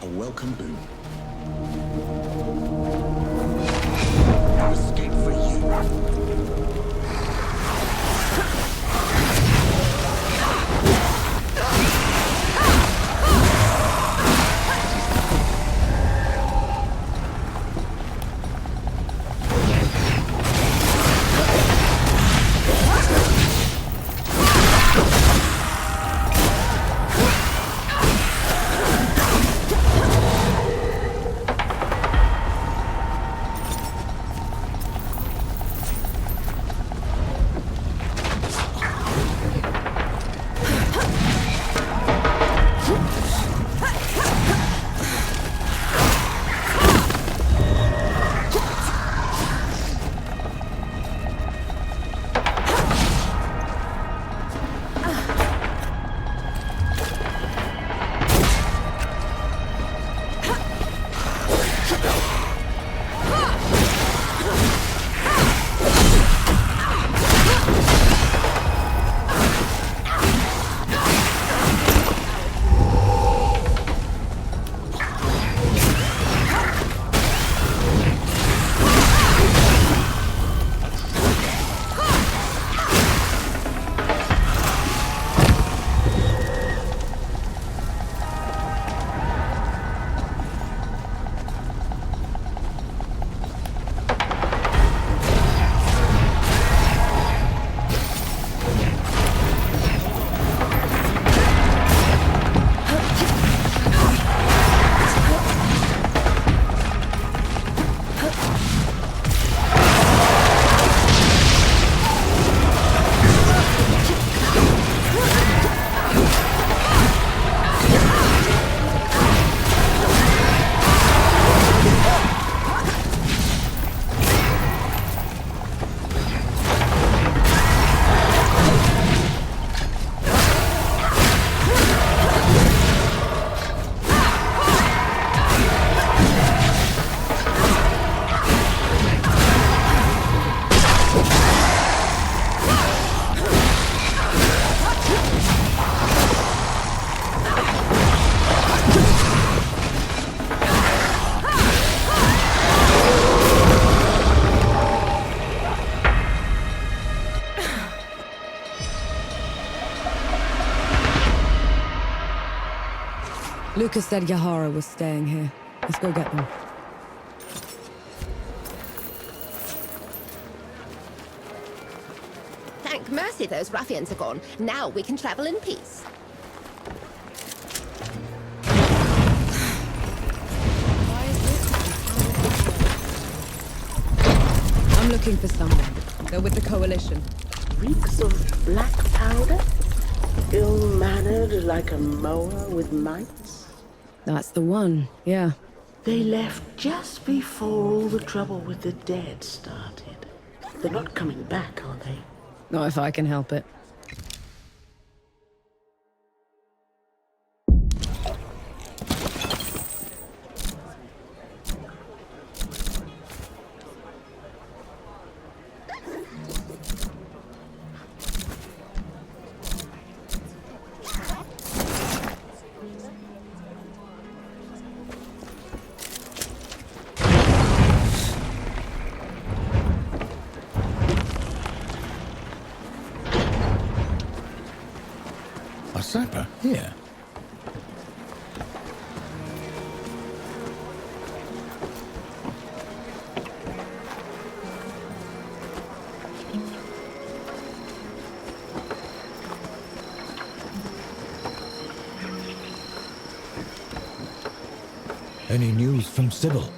A welcome boon. Escape for you. Lucas said Yahara was staying here. Let's go get them. Thank mercy those ruffians are gone. Now we can travel in peace. I'm looking for someone. They're with the Coalition. Reeks of black powder? Ill-mannered like a mower with mites? That's the one, yeah. They left just before all the trouble with the dead started. They're not coming back, are they? Not if I can help it. A sapper? Here. Any news from Sybil?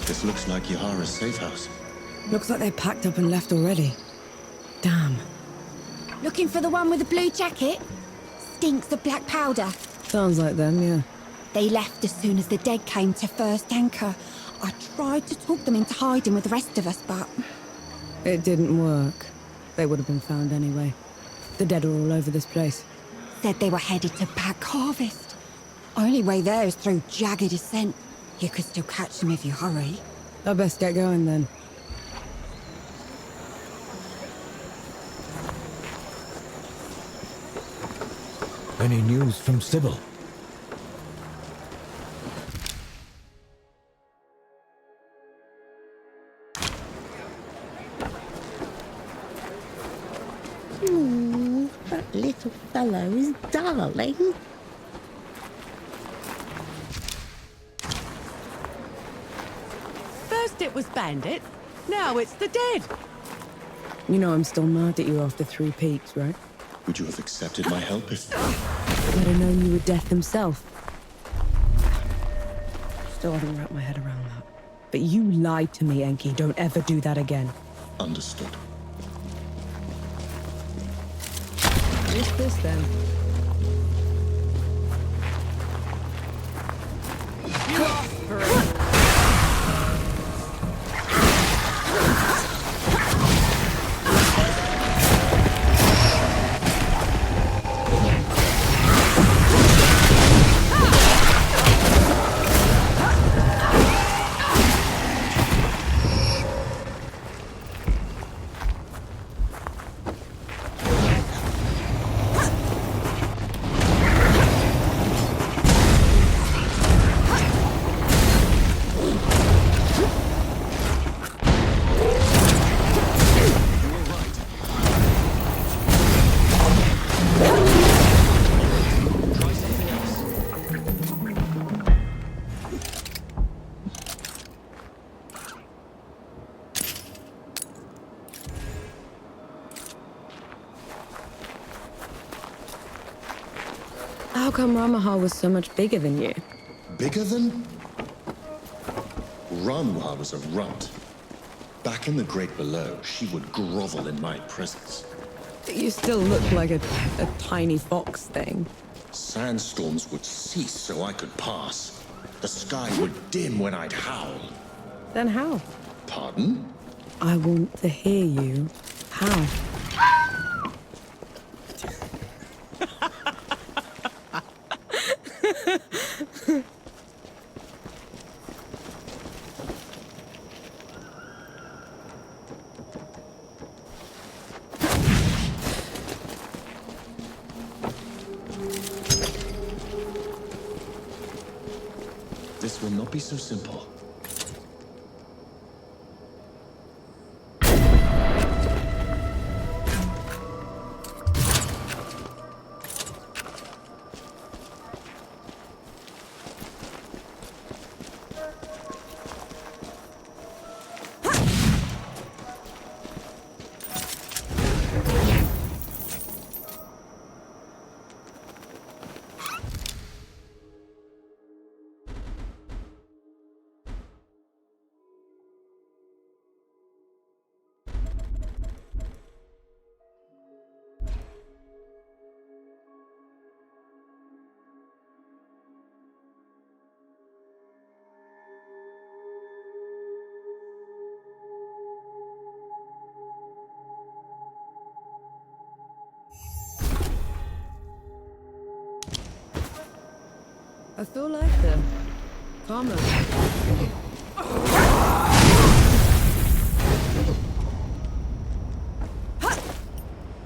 This looks like Yahara's safe house. Looks like they packed up and left already. Damn. Looking for the one with the blue jacket? Stinks of black powder. Sounds like them, yeah. They left as soon as the dead came to first anchor. I tried to talk them into hiding with the rest of us, but... It didn't work. They would have been found anyway. The dead are all over this place. Said they were headed to Back Harvest. Only way there is through jagged descent. You could still catch them if you hurry. I best get going then. Any news from Sybil? Ooh, that little fellow is darling. First it was bandits, now it's the dead. You know I'm still mad at you after 3 peaks, right? Would you have accepted my help if... I'd have known you were Death himself. Still haven't wrapped my head around that. But you lied to me, Enki. Don't ever do that again. Understood. What's this then? You asked for it. How come Ramahar was so much bigger than you? Bigger than? Ramuha was a runt. Back in the Great Below, she would grovel in my presence. You still look like a tiny fox thing. Sandstorms would cease so I could pass. The sky would dim when I'd howl. Then how? Pardon? I want to hear you. How? This will not be so simple. I feel like them. Karma.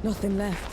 Nothing left.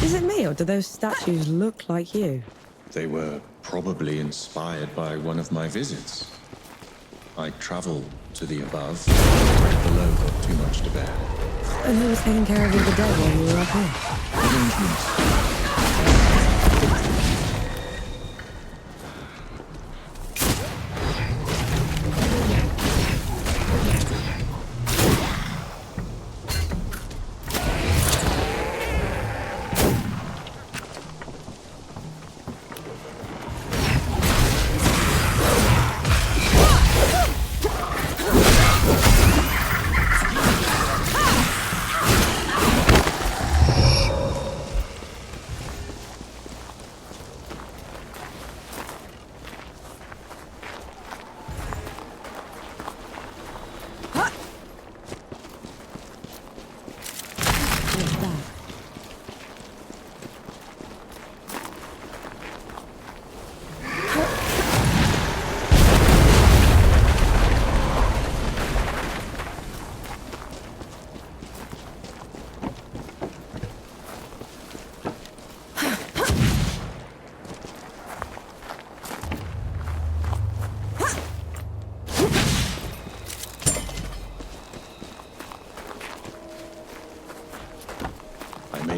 Is it me, or do those statues look like you? They were probably inspired by one of my visits. I traveled to the above, right below got too much to bear. And who was taking care of the dead while you were up here? Arrangements.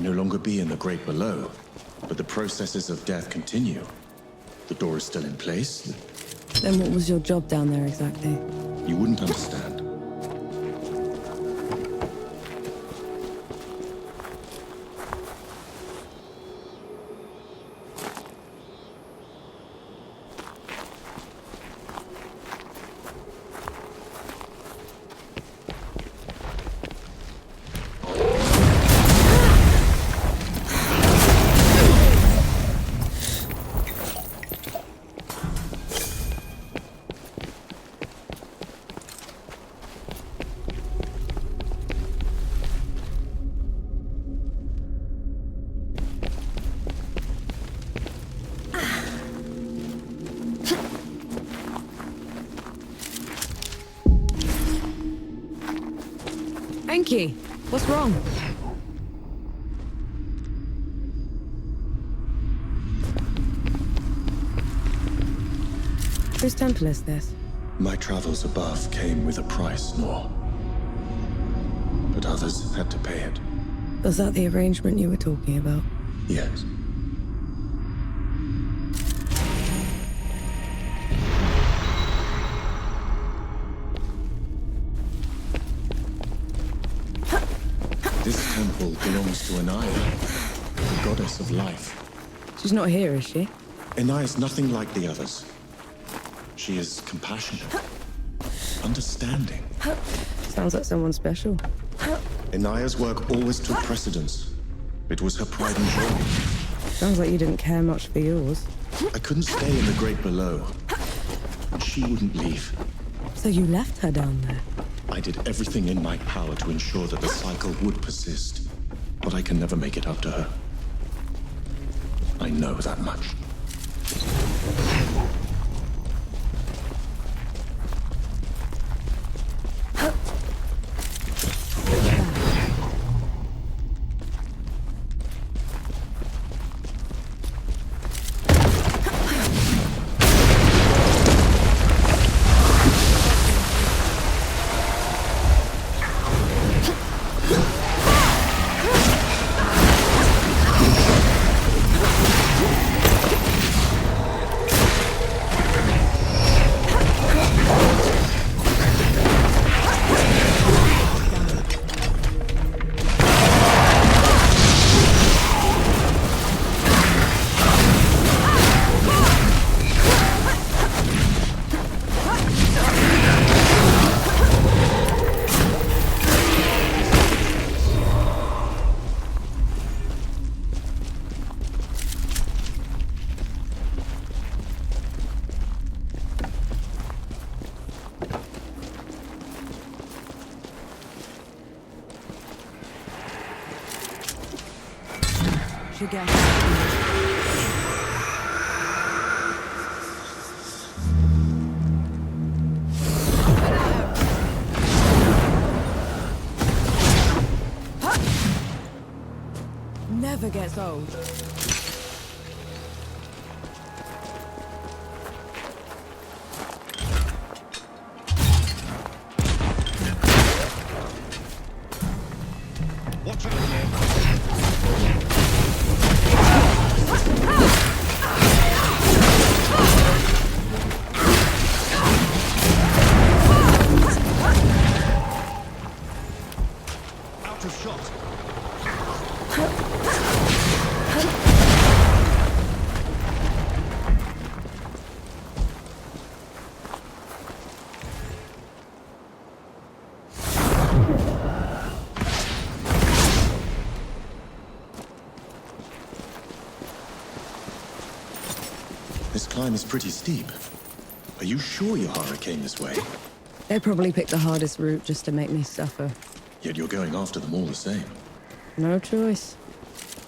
No longer be in the Great Below, but the processes of death continue. The door is still in place. Then what was your job down there exactly? You wouldn't understand. Enki, what's wrong? Whose temple is this? My travels above came with a price, Nor. But but others had to pay it. Was that the arrangement you were talking about? Yes. This temple belongs to Anaya, the goddess of life. She's not here, is she? Anaya is nothing like the others. She is compassionate, understanding. Sounds like someone special. Anaya's work always took precedence. It was her pride and joy. Sounds like you didn't care much for yours. I couldn't stay in the Great Below. She wouldn't leave. So you left her down there? I did everything in my power to ensure that the cycle would persist, but I can never make it up to her. I know that much. Again. Never gets old. Watch out there. Out of shot. This climb is pretty steep. Are you sure Yahara came this way? They probably picked the hardest route just to make me suffer. Yet you're going after them all the same. No choice.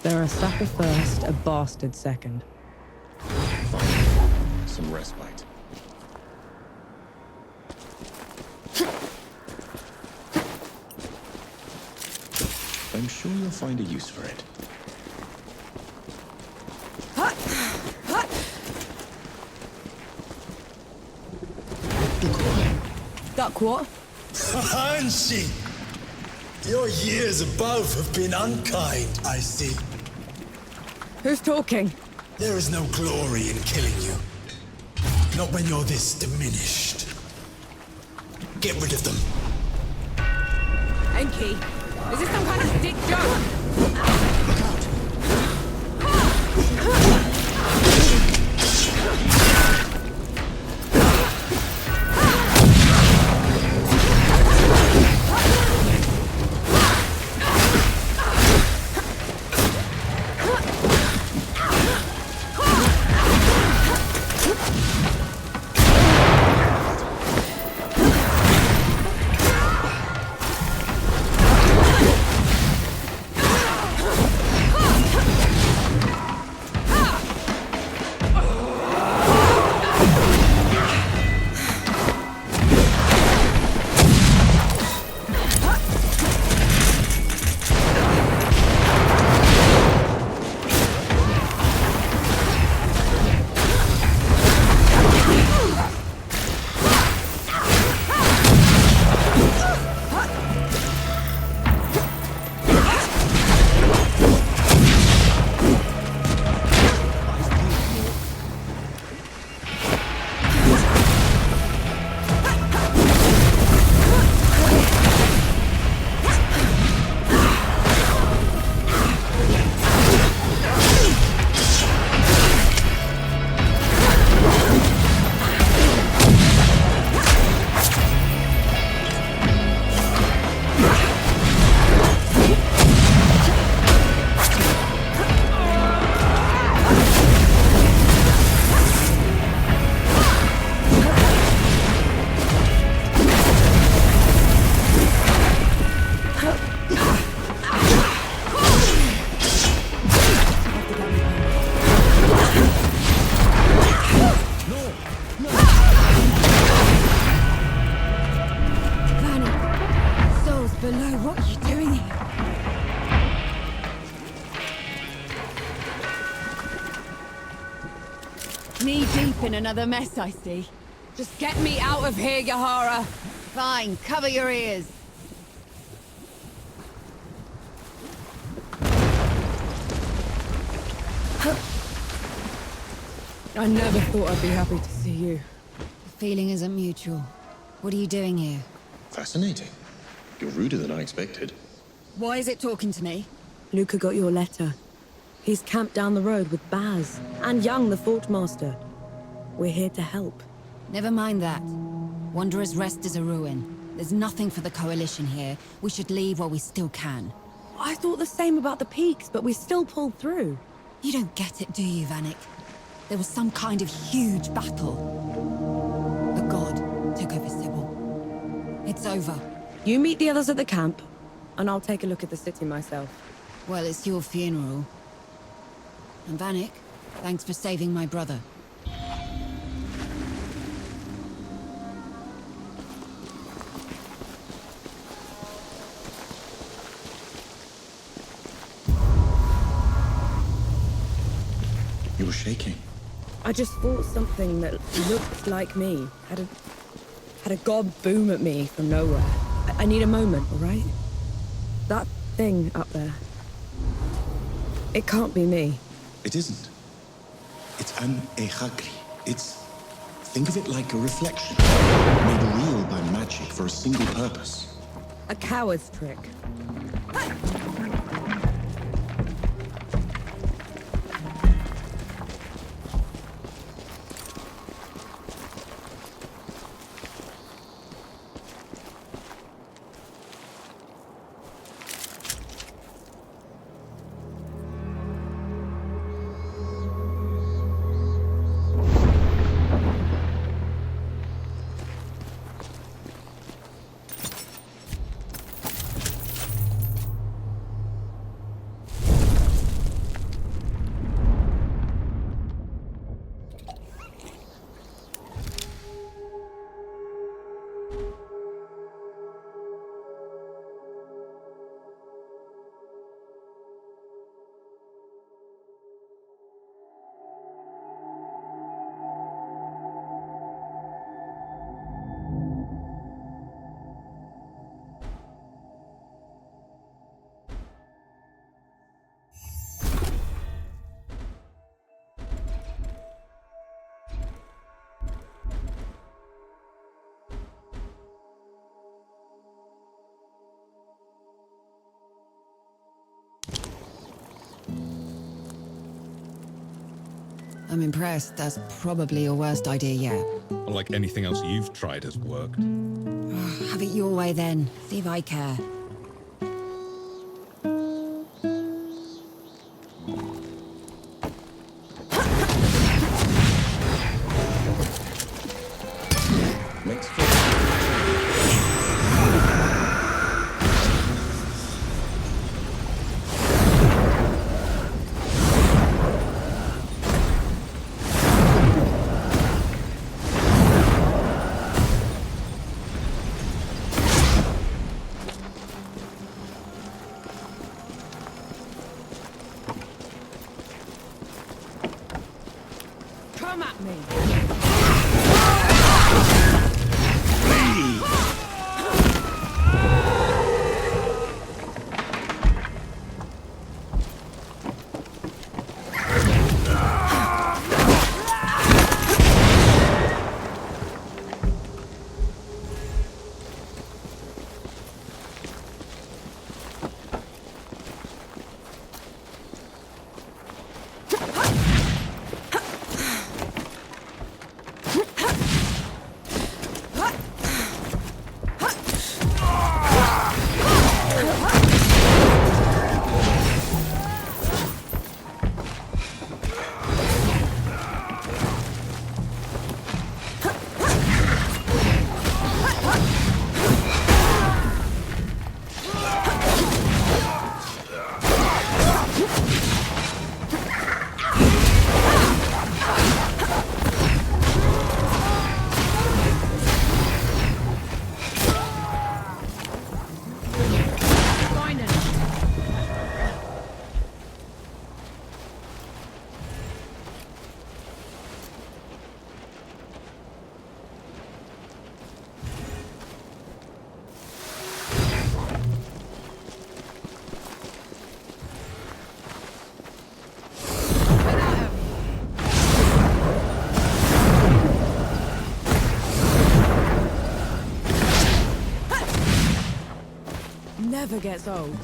They're a sucker first, a bastard second. Fine. Some respite. I'm sure you'll find a use for it. Duck what? Hanshi! Your years above have been unkind, I see. Who's talking? There is no glory in killing you. Not when you're this diminished. Get rid of them. Enki, is this some kind of sick joke? Look out! Knee-deep in another mess, I see. Just get me out of here, Yahara. Fine, cover your ears. I never thought I'd be happy to see you. The feeling isn't mutual. What are you doing here? Fascinating. You're ruder than I expected. Why is it talking to me? Luca got your letter. He's camped down the road with Baz and Young, the Fort Master. We're here to help. Never mind that. Wanderer's Rest is a ruin. There's nothing for the Coalition here. We should leave while we still can. I thought the same about the peaks, but we still pulled through. You don't get it, do you, Vanek? There was some kind of huge battle. The god took over Sybil. It's over. You meet the others at the camp, and I'll take a look at the city myself. Well, it's your funeral. And Vanek, thanks for saving my brother. You're shaking. I just fought something that looked like me. Had a god boom at me from nowhere. I need a moment, all right? That thing up there. It can't be me. It isn't. It's an Echagri. Think of it like a reflection, made real by magic for a single purpose. A coward's trick. I'm impressed. That's probably your worst idea yet. Unlike anything else you've tried has worked. Have it your way then. See if I care. Come at me! never gets old.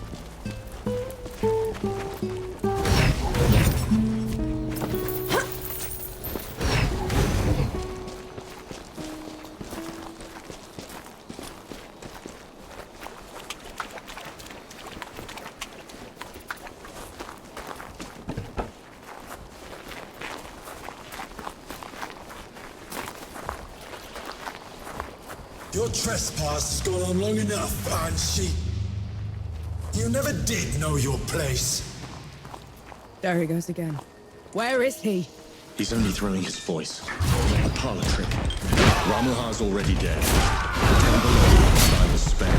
Your trespass has gone on long enough, Banshee. You never did know your place. There he goes again. Where is he? He's only throwing his voice. A parlor trick. Ramuha's already dead. Down below, I was spared.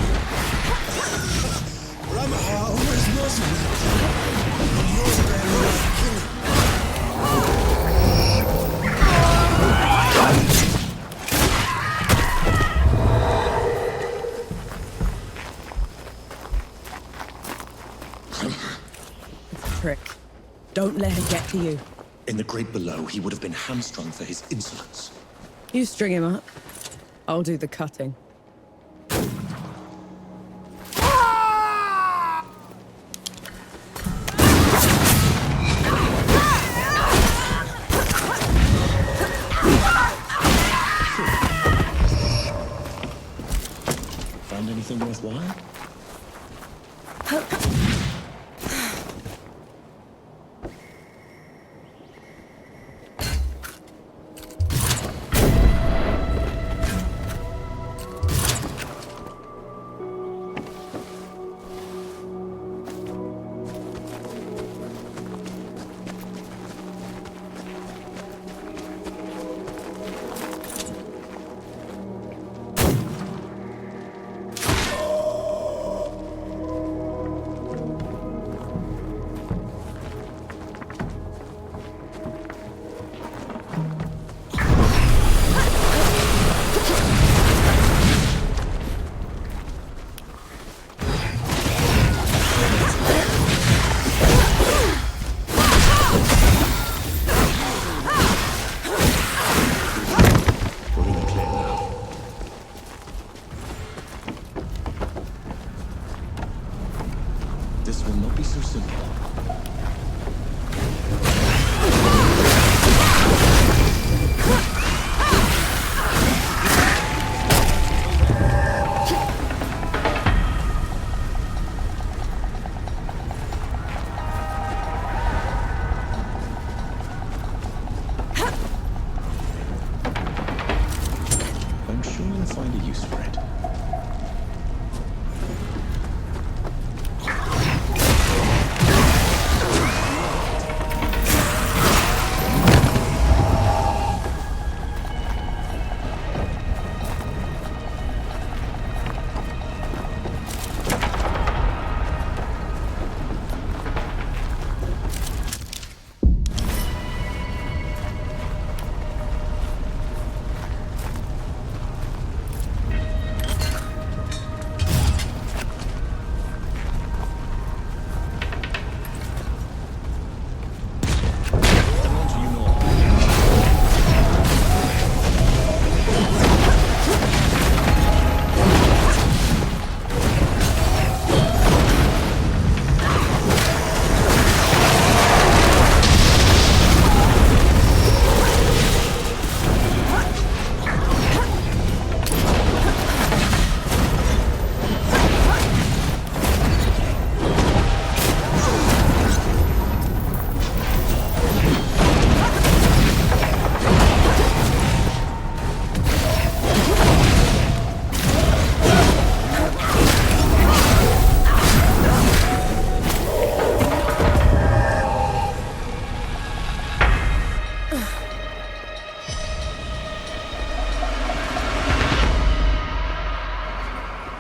Ramuha always was weak. And you're sparing worth killing. Trick. Don't let him get to you. In the Great Below, he would have been hamstrung for his insolence. You string him up. I'll do the cutting. Find anything worthwhile? This will not be so simple. I'm sure you'll find a use for it.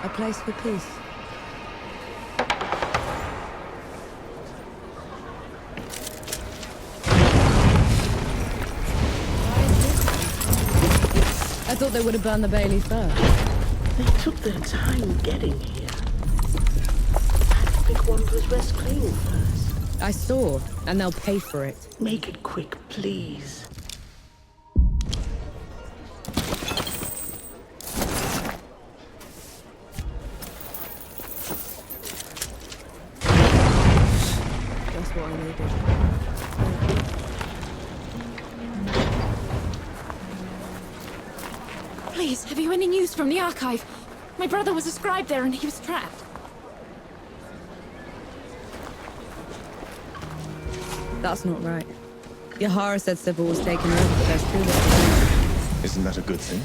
A place for peace. I thought they would have burned the Bailey first. They took their time getting here. I think Wanderers rest clean first. I saw, and they'll pay for it. Make it quick, please. avoided. Please, have you any news from the archive? My brother was a scribe there and he was trapped. That's not right. Yahara said Sybil was taken over, but there's 2 left. Isn't that a good thing?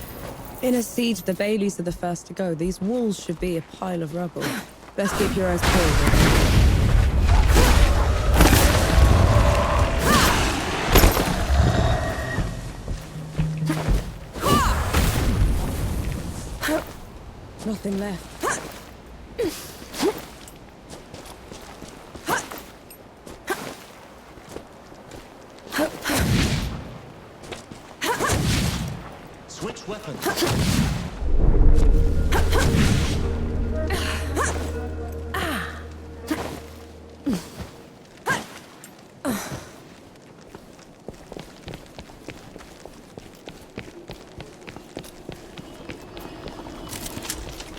In a siege, the Baileys are the first to go. These walls should be a pile of rubble. Best keep your eyes peeled. Nothing left. Switch weapons.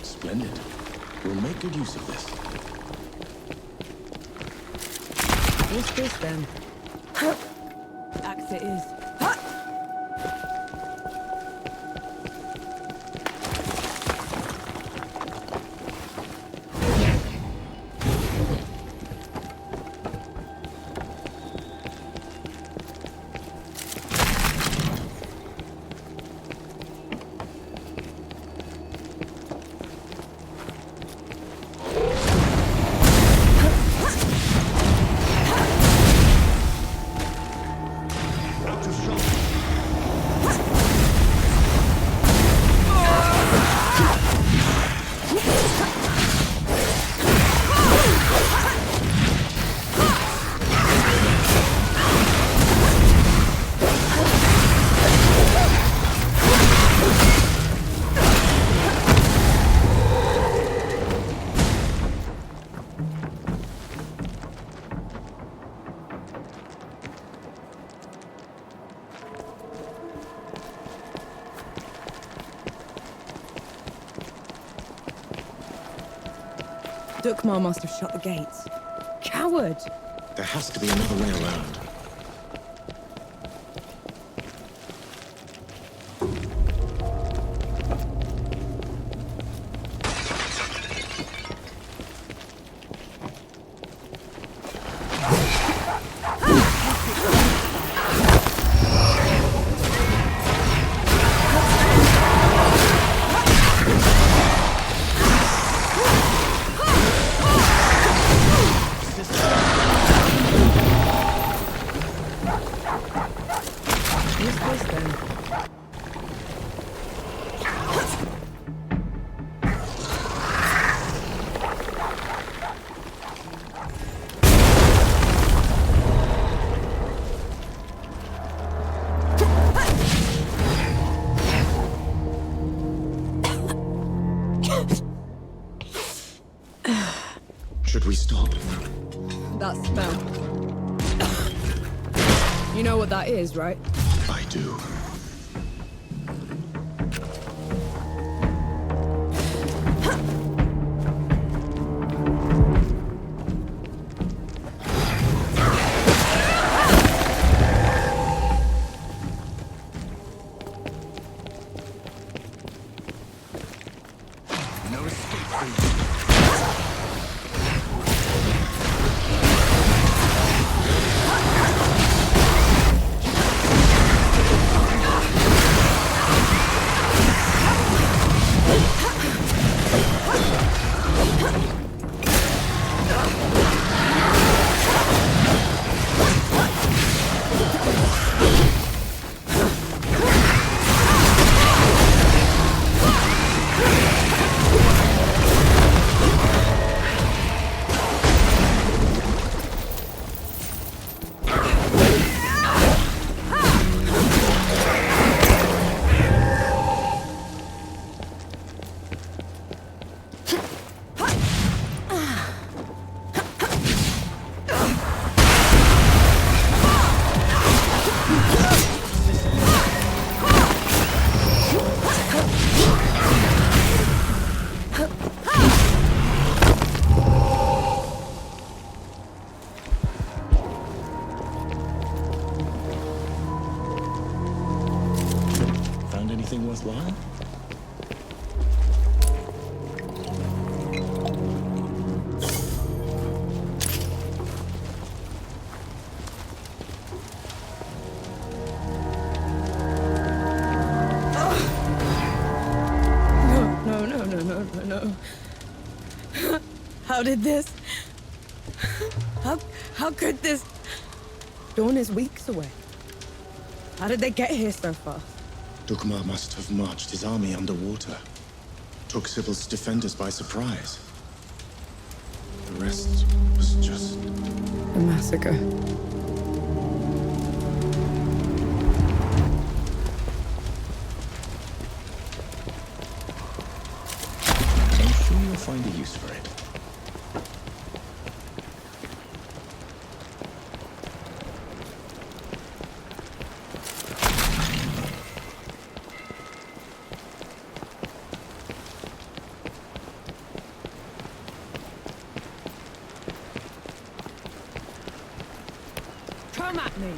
Splendid. We'll make good use of this. What's this then? Axe it is. Dukmar must have shut the gates. Coward! There has to be another way around. Should we stop? That smell. You know what that is, right? I do. No escape for you. worthwhile? No. How did this? How could this? Dawn is weeks away. How did they get here so fast? Dukmar must have marched his army underwater. Took Sybil's defenders by surprise. The rest was just... A massacre. I'm sure you'll find a use for it. Come at me!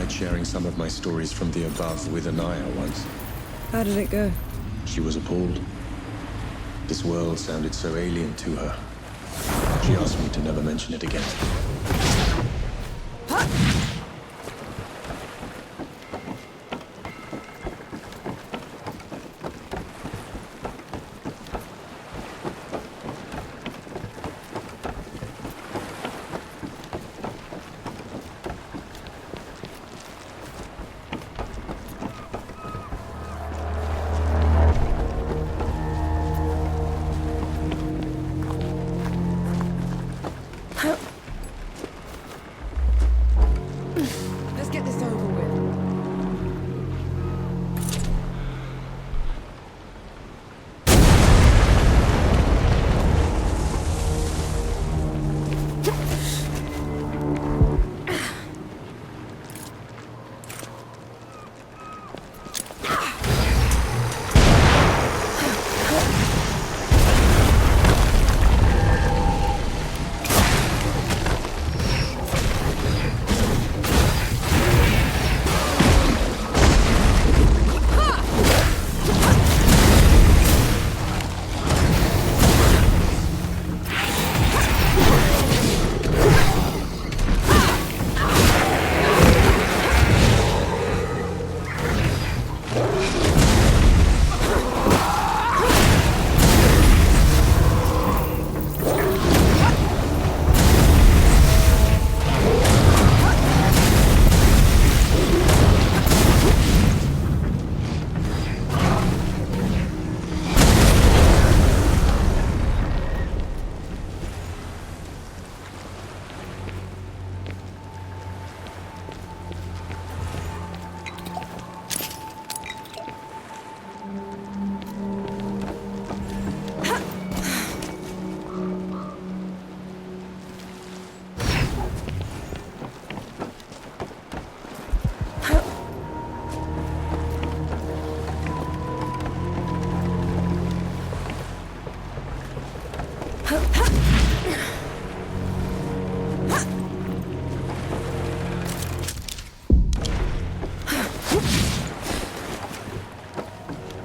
Sharing some of my stories from the above with Anaya once. How did it go? She was appalled. This world sounded so alien to her. She asked me to never mention it again.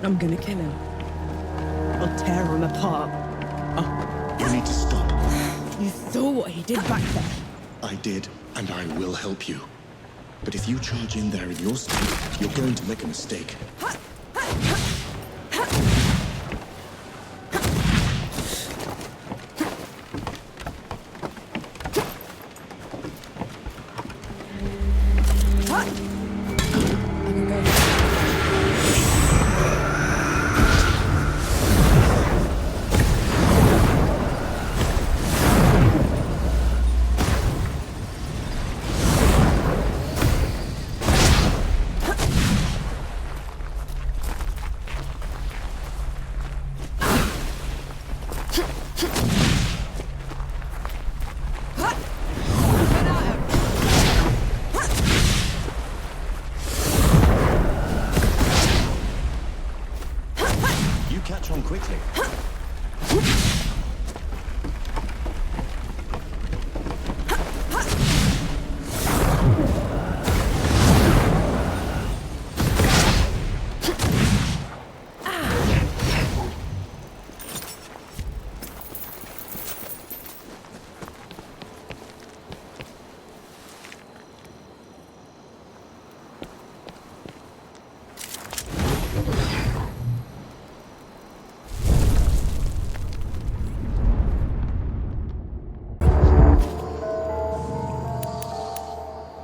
I'm gonna kill him. I'll tear him apart. You need to stop. You saw what he did back there. I did, and I will help you. But if you charge in there in your state, you're going to make a mistake. Catch on quickly.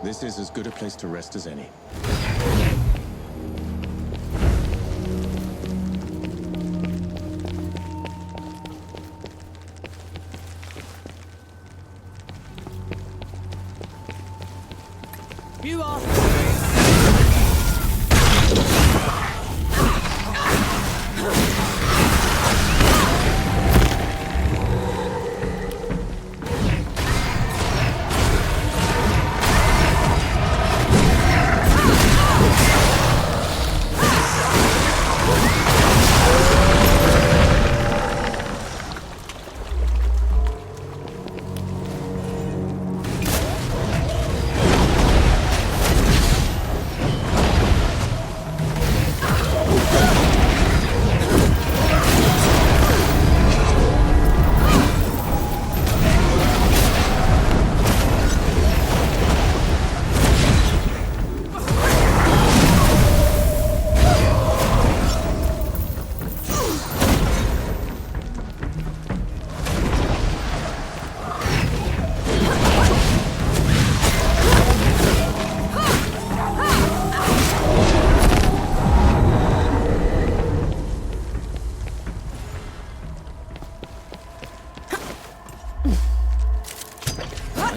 This is as good a place to rest as any. You are...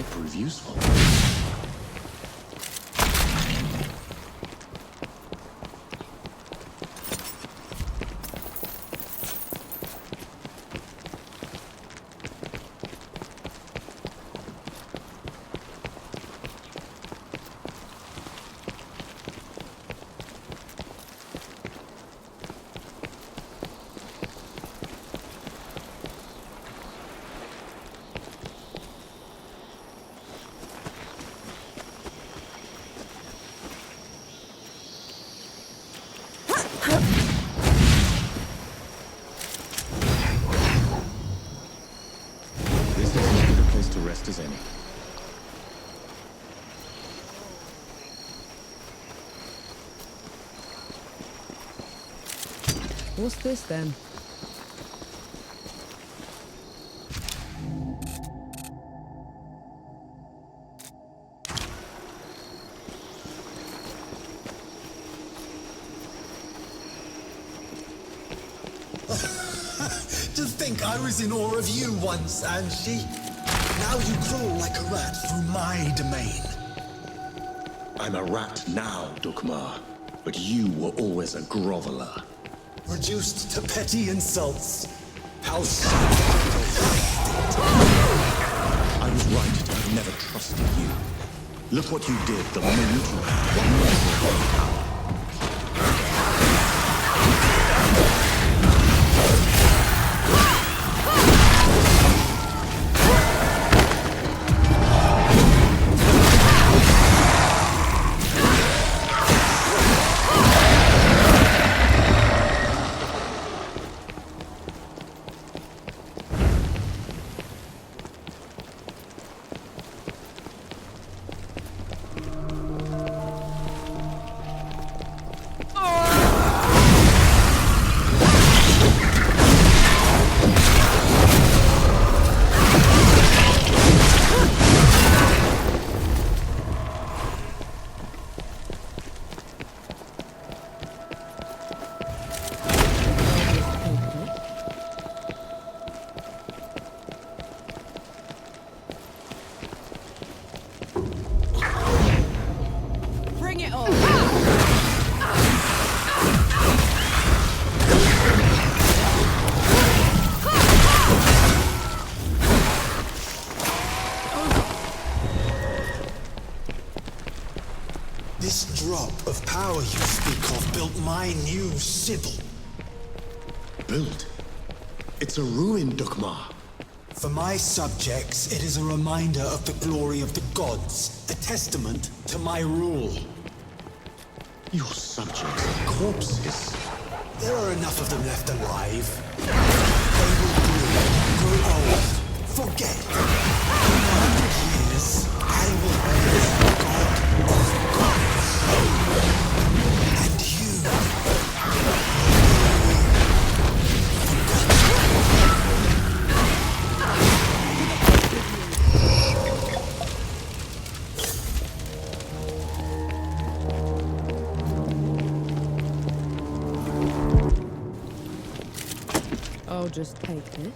Prove useful. This is as good a place to rest as any. What's this then? To think I was in awe of you once, Anshi. Now you crawl like a rat through my domain. I'm a rat now, Dukmar, but you were always a groveler. Reduced to petty insults. How I was right to have never trusted you. Look what you did the moment you had one more. This drop of power you speak of built my new Sybil. Built? It's a ruin, Dukmar. For my subjects, it is a reminder of the glory of the gods, a testament to my rule. Your subjects are corpses. There are enough of them left alive. They will grow old, forget. In 100 years, I will be the god of gods. And you... I'll just take this.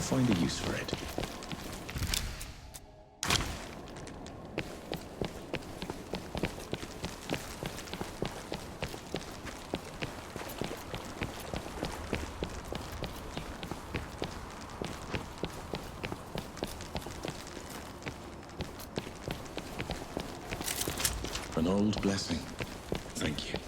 Find a use for it. An old blessing. Thank you.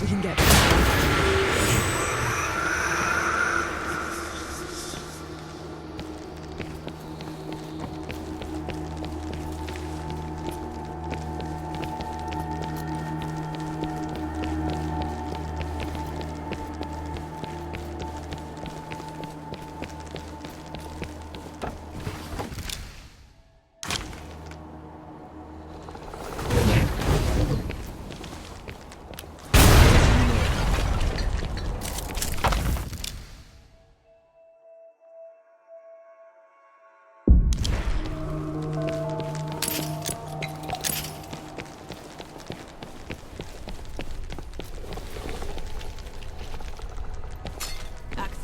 We can get...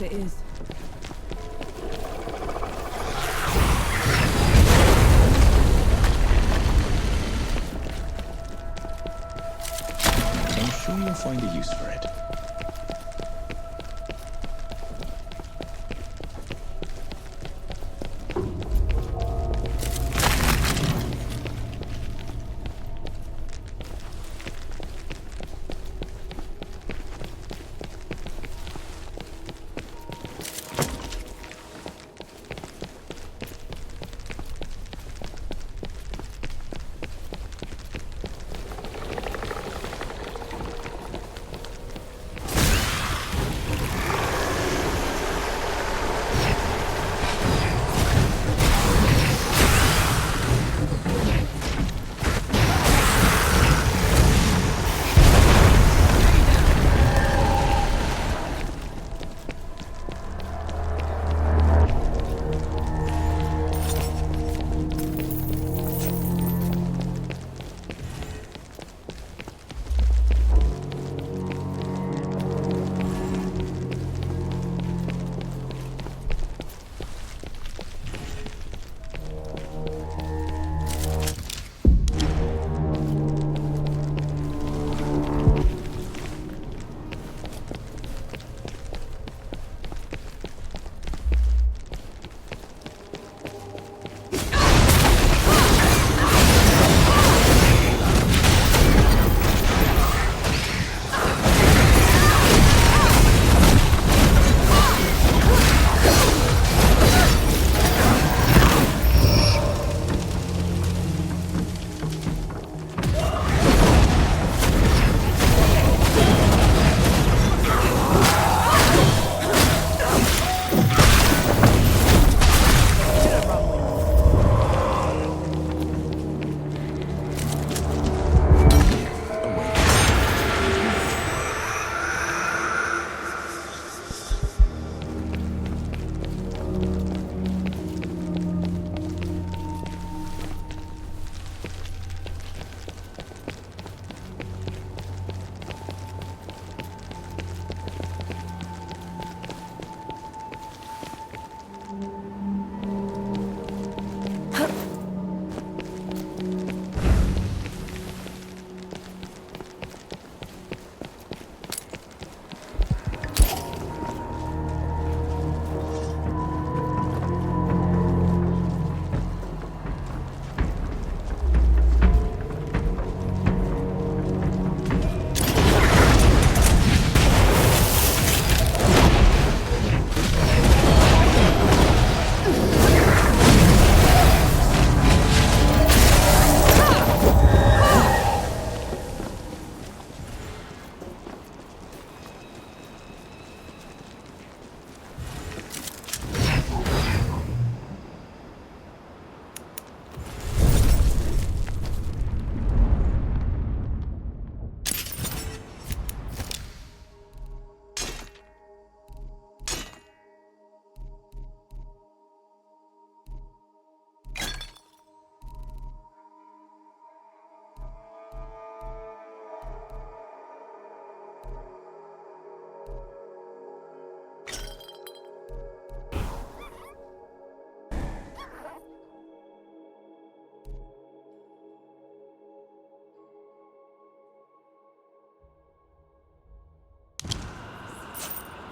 guess it is. I'm sure you'll find a use for it.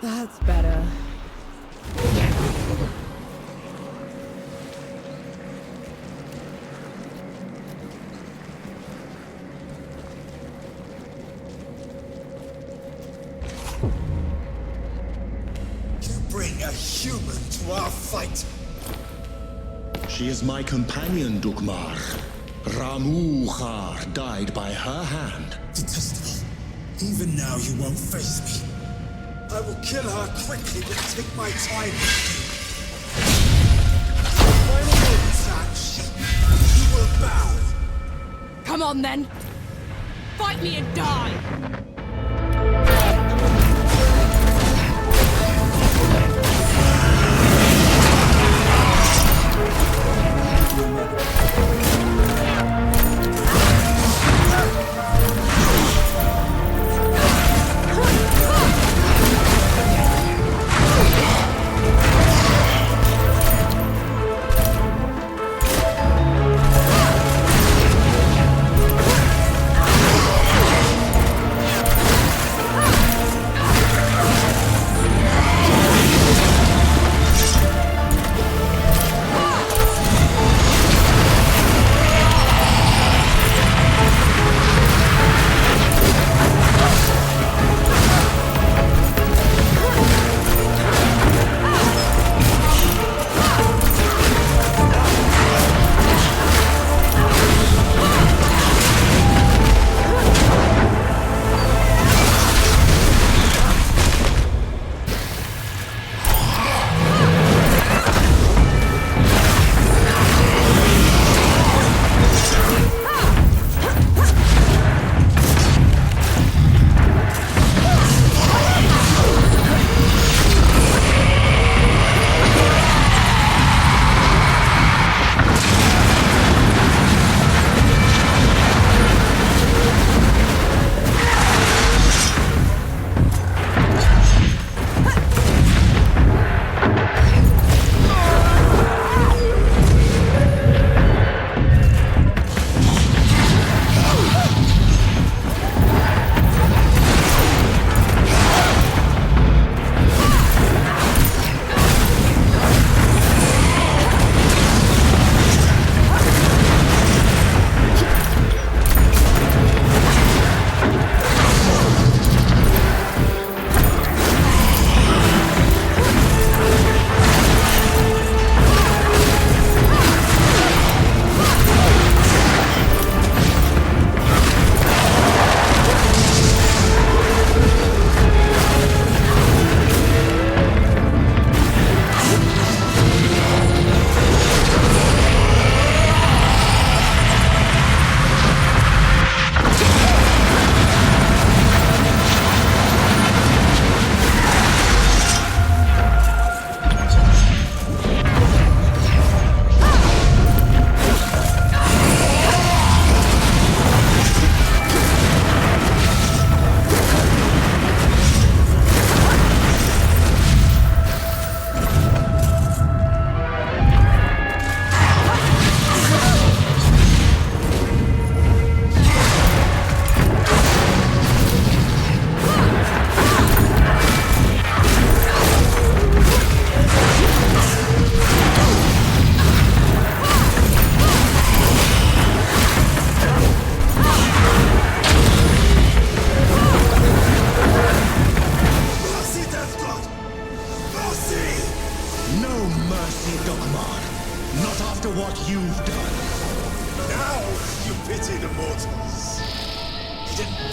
That's better. You bring a human to our fight. She is my companion, Dugmar. Ramuhar died by her hand. Detestable. Even now you won't face me. I will kill her quickly, but take my time. Final moments, Ash. You will bow. Come on then! Fight me and die!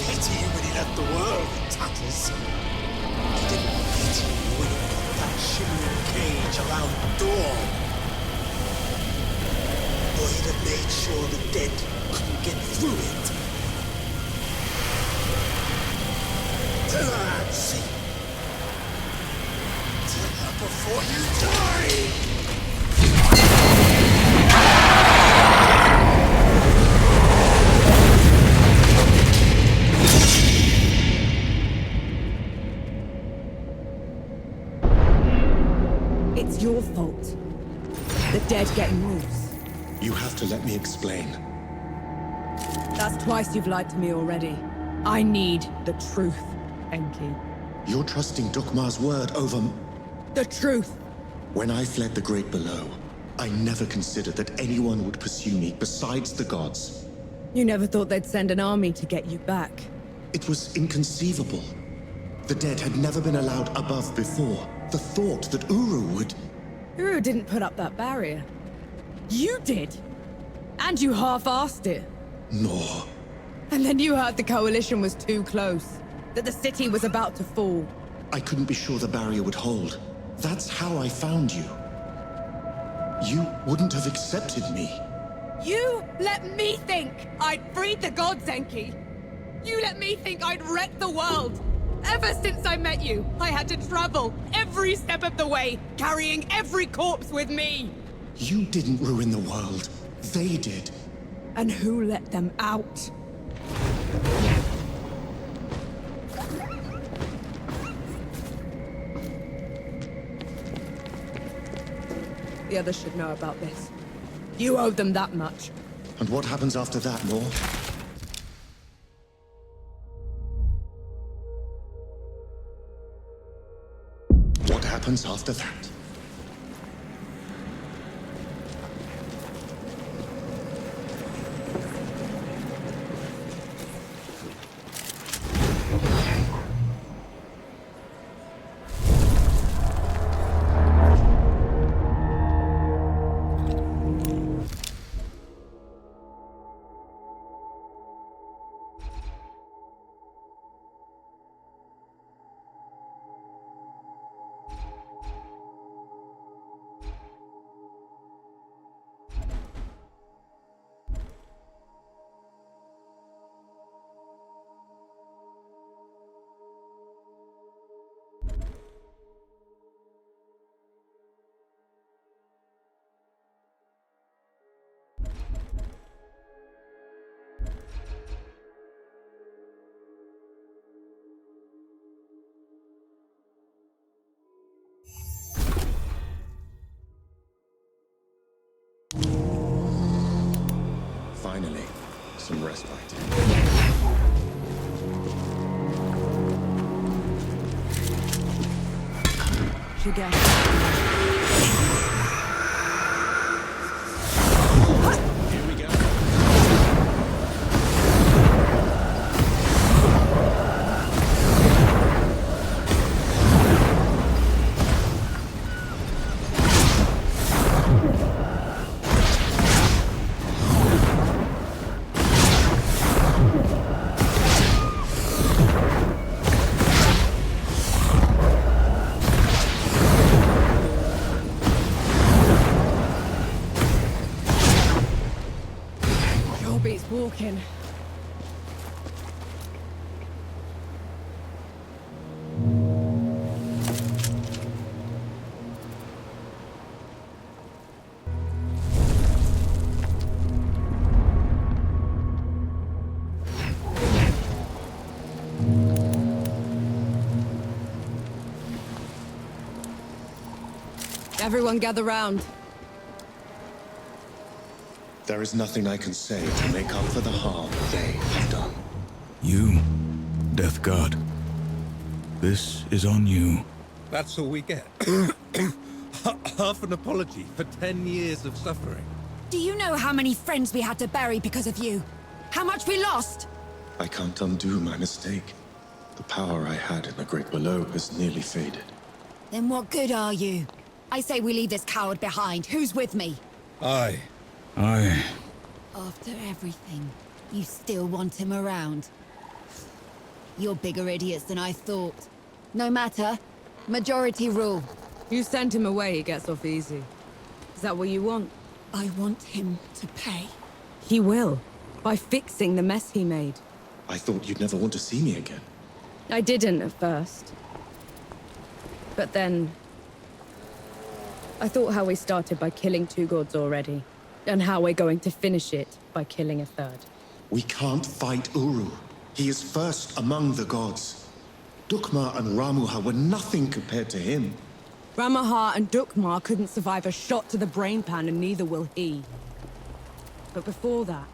pity when he left the world in tatters. He didn't pity when he put that shimmering cage around Dawn. Or he'd have made sure the dead couldn't get through it. Tell her, Nancy. Tell her before you die! It's your fault. The dead getting loose. You have to let me explain. That's twice you've lied to me already. I need the truth, Enki. You're trusting Dukmar's word over... The truth! When I fled the Great Below, I never considered that anyone would pursue me besides the gods. You never thought they'd send an army to get you back. It was inconceivable. The dead had never been allowed above before. The thought that Uru would... Uru didn't put up that barrier. You did! And you half-assed it. No. And then you heard the Coalition was too close. That the city was about to fall. I couldn't be sure the barrier would hold. That's how I found you. You wouldn't have accepted me. You let me think I'd freed the gods, Enki! You let me think I'd wrecked the world! Ever since I met you, I had to travel every step of the way, carrying every corpse with me! You didn't ruin the world. They did. And who let them out? The others should know about this. You owe them that much. And what happens after that, Nor? What happens after that? Finally, some respite. Again. Here we go. Walking. Everyone gather round. There is nothing I can say to make up for the harm they have done. You, Death God. This is on you. That's all we get. Half an apology for 10 years of suffering. Do you know how many friends we had to bury because of you? How much we lost? I can't undo my mistake. The power I had in the Great Below has nearly faded. Then what good are you? I say we leave this coward behind. Who's with me? Aye. Aye. After everything, you still want him around? You're bigger idiots than I thought. No matter. Majority rule. You send him away, he gets off easy. Is that what you want? I want him to pay. He will. By fixing the mess he made. I thought you'd never want to see me again. I didn't at first. But then... I thought how we started by killing 2 gods already. And how we're going to finish it by killing a 3rd. We can't fight Uru. He is first among the gods. Dukmar and Ramuha were nothing compared to him. Ramaha and Dukmar couldn't survive a shot to the brain pan, and neither will he. But before that,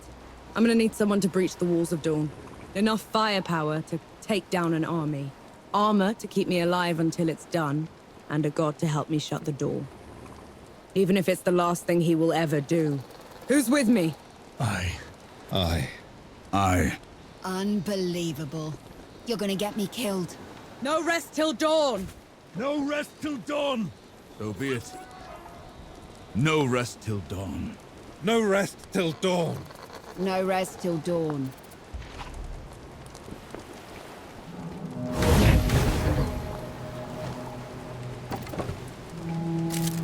I'm gonna need someone to breach the walls of Dawn. Enough firepower to take down an army. Armor to keep me alive until it's done. And a god to help me shut the door. Even if it's the last thing he will ever do. Who's with me? I. Unbelievable. You're gonna get me killed. No rest till dawn! No rest till dawn! So be it. No rest till dawn. No rest till dawn. No rest till dawn.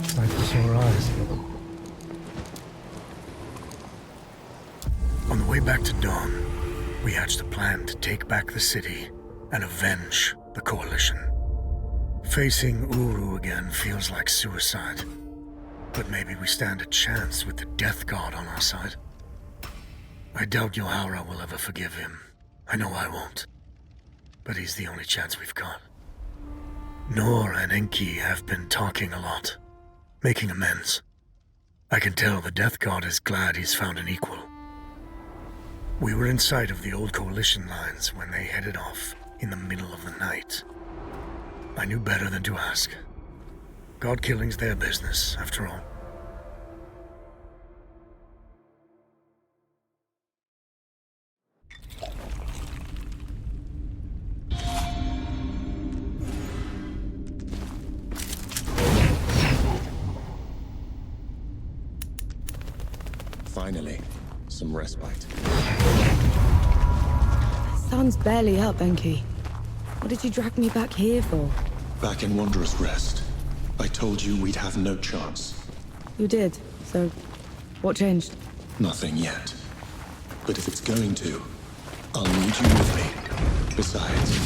Sight for sore eyes. On the way back to Dawn, we hatched a plan to take back the city and avenge the Coalition. Facing Uru again feels like suicide. But maybe we stand a chance with the Death God on our side. I doubt Yohara will ever forgive him. I know I won't. But he's the only chance we've got. Nor and Enki have been talking a lot, making amends. I can tell the Death God is glad he's found an equal. We were in sight of the old Coalition lines when they headed off in the middle of the night. I knew better than to ask. God killing's their business, after all. Finally, some respite. Sun's barely up, Enki. What did you drag me back here for? Back in Wanderer's Rest, I told you we'd have no chance. You did, so what changed? Nothing yet. But if it's going to, I'll need you with me. Besides,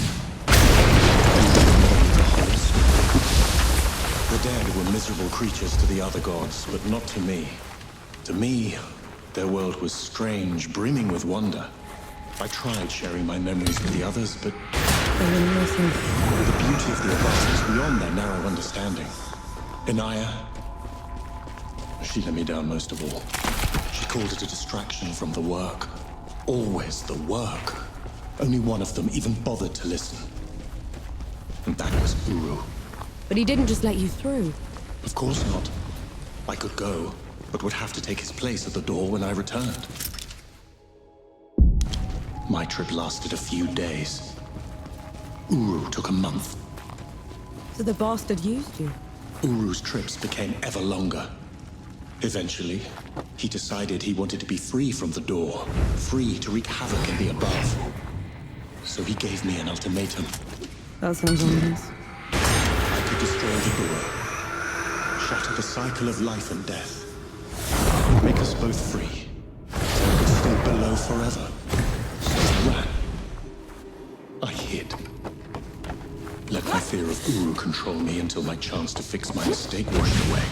the dead were miserable creatures to the other gods, but not to me. To me, their world was strange, brimming with wonder. I tried sharing my memories with the others, but the beauty of the above is beyond their narrow understanding. Inaya, she let me down most of all. She called it a distraction from the work. Always the work. Only one of them even bothered to listen. And that was Uru. But he didn't just let you through. Of course not. I could go, but would have to take his place at the door when I returned. My trip lasted a few days. Uru took a month. So the bastard used you? Uru's trips became ever longer. Eventually, he decided he wanted to be free from the door, free to wreak havoc in the above. So he gave me an ultimatum. That sounds ominous. I could destroy the door, shatter the cycle of life and death, make us both free, so I could stay below forever. So I ran. I hid. Let my fear of Uru control me until my chance to fix my mistake washed away.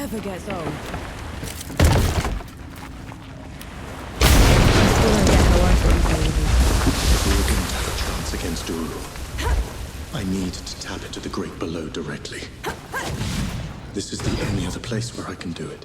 never gets old. I still don't get how I got available. If we were going to have a chance against Uru, I need to tap into the Great Below directly. This is the only other place where I can do it.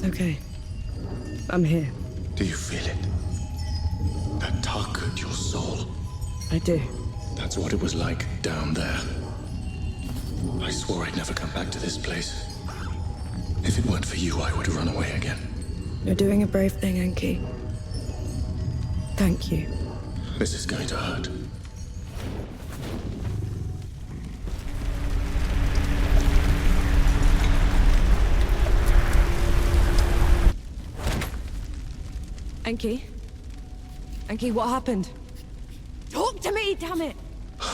Okay. I'm here. Do you feel it? That tug at your soul? I do. That's what it was like down there. I swore I'd never come back to this place. If it weren't for you, I would run away again. You're doing a brave thing, Enki. Thank you. This is going to hurt. Enki? Enki, what happened? Talk to me, damn it! I'm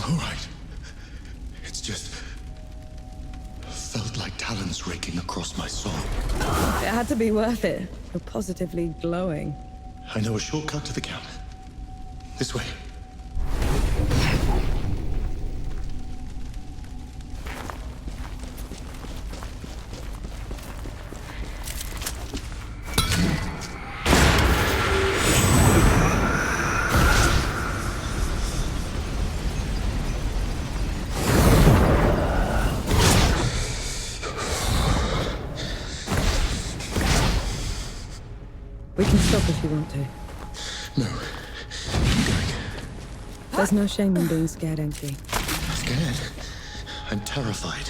all right. It's just... felt like talons raking across my soul. It had to be worth it. You're positively glowing. I know a shortcut to the camp. This way. We can stop if you want to. No. I'm going. There's no shame in being scared, Enki. Scared? I'm terrified.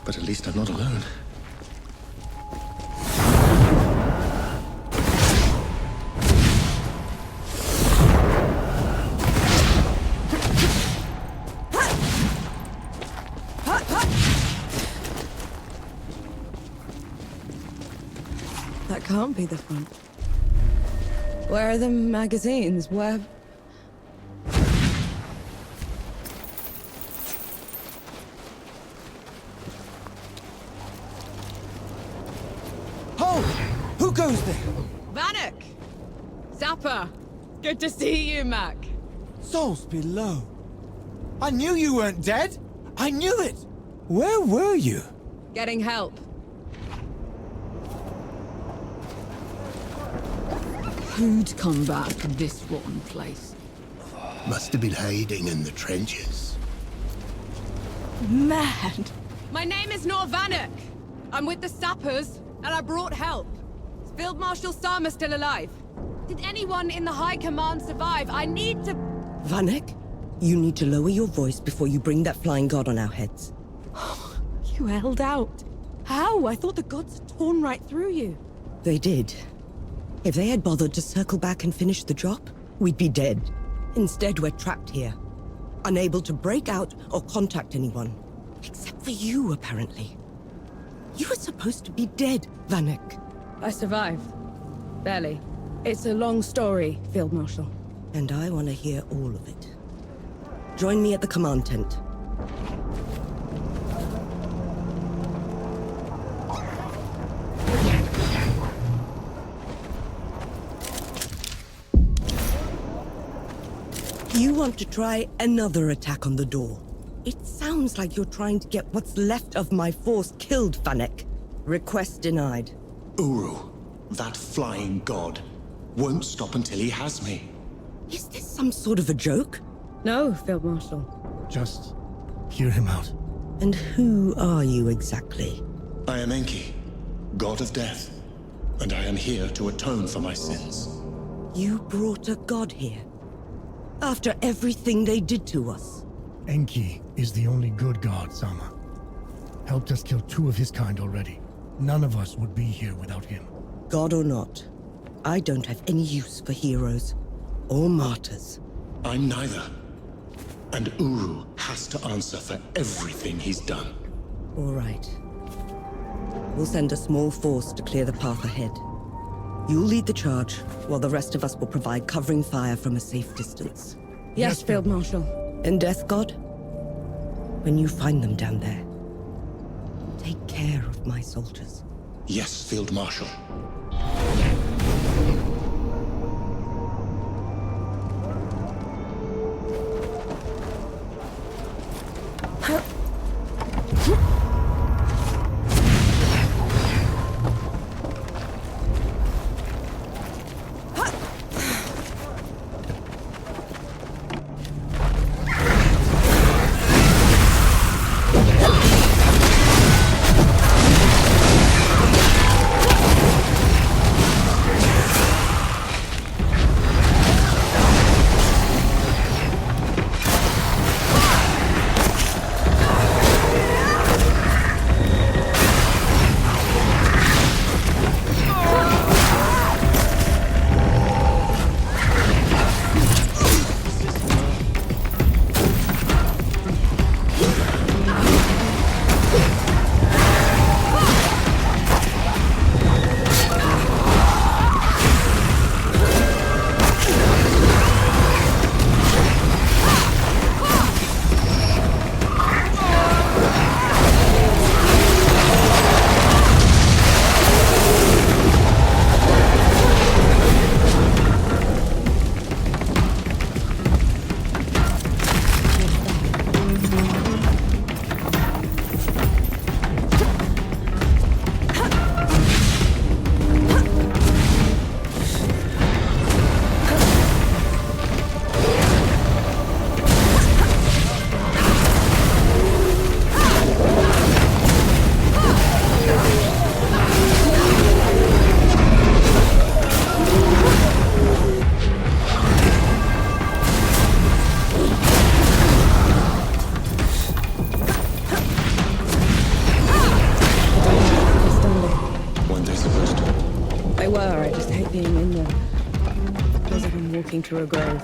But at least I'm not alone. That can't be the front. Where are the magazines? Where... Ho! Who goes there? Vanek! Zappa! Good to see you, Mac. Souls below. I knew you weren't dead. I knew it. Where were you? Getting help. Who'd come back to this rotten place? Must have been hiding in the trenches. Mad! My name is Nor Vanek. I'm with the sappers, and I brought help. Is Field Marshal Sama still alive? Did anyone in the High Command survive? I need to... Vanek, you need to lower your voice before you bring that flying god on our heads. You held out. How? I thought the gods had torn right through you. They did. If they had bothered to circle back and finish the job, we'd be dead. Instead, we're trapped here. Unable to break out or contact anyone. Except for you, apparently. You were supposed to be dead, Vanek. I survived. Barely. It's a long story, Field Marshal. And I want to hear all of it. Join me at the command tent. You want to try another attack on the door. It sounds like you're trying to get what's left of my force killed, Vanek. Request denied. Uru, that flying god, won't stop until he has me. Is this some sort of a joke? No, Field Marshal. Just hear him out. And who are you exactly? I am Enki, god of death, and I am here to atone for my sins. You brought a god here? After everything they did to us? Enki is the only good god, Sama. Helped us kill 2 of his kind already. None of us would be here without him. God or not, I don't have any use for heroes or martyrs. I'm neither. And Uru has to answer for everything he's done. All right. We'll send a small force to clear the path ahead. You'll lead the charge, while the rest of us will provide covering fire from a safe distance. Yes, Field Marshal. And Death God? When you find them down there, take care of my soldiers. Yes, Field Marshal. To a grave.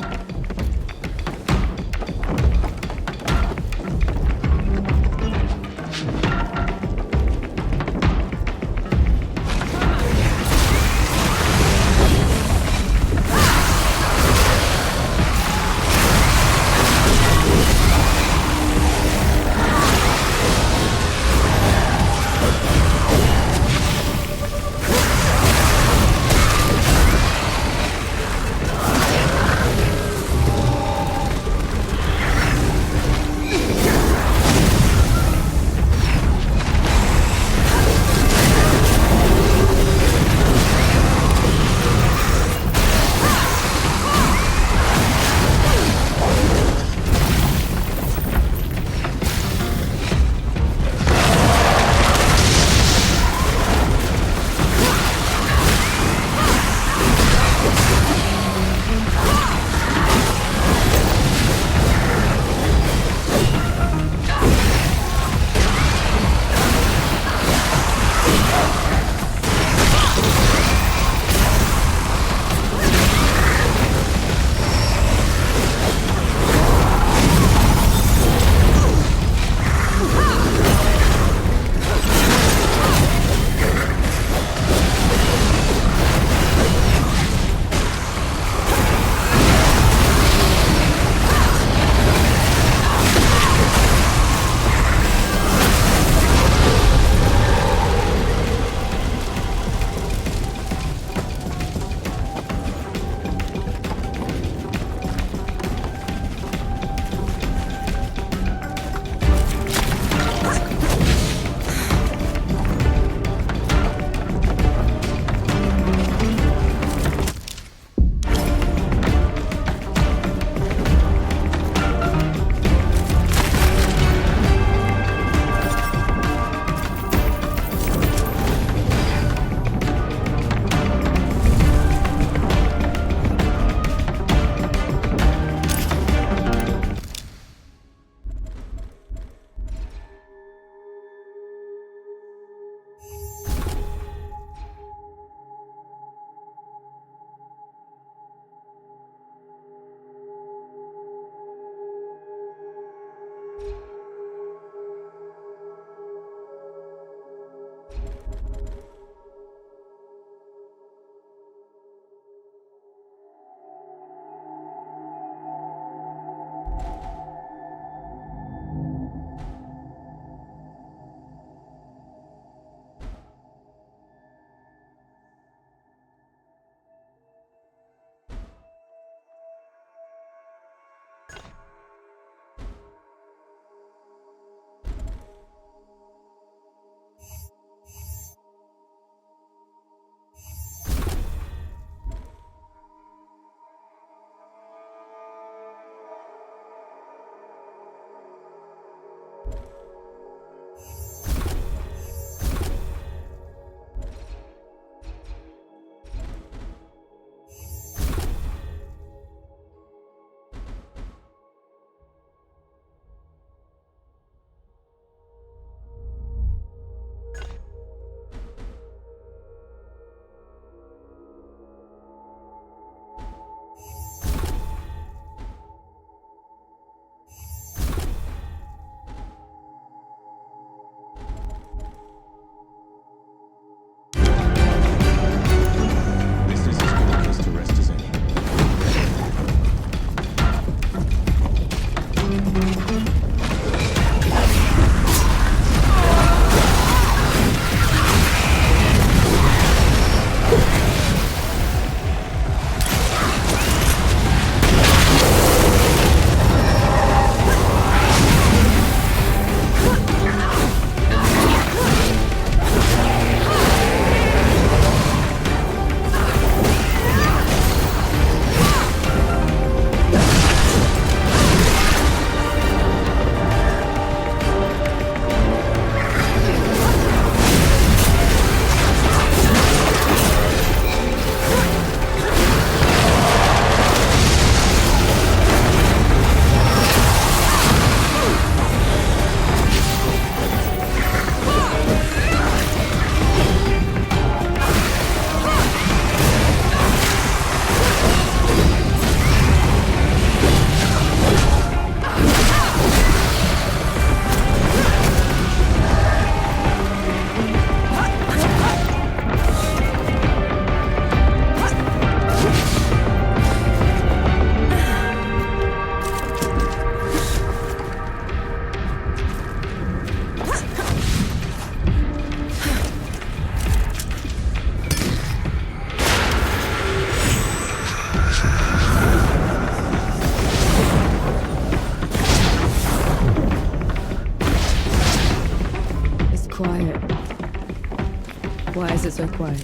Why is it so quiet?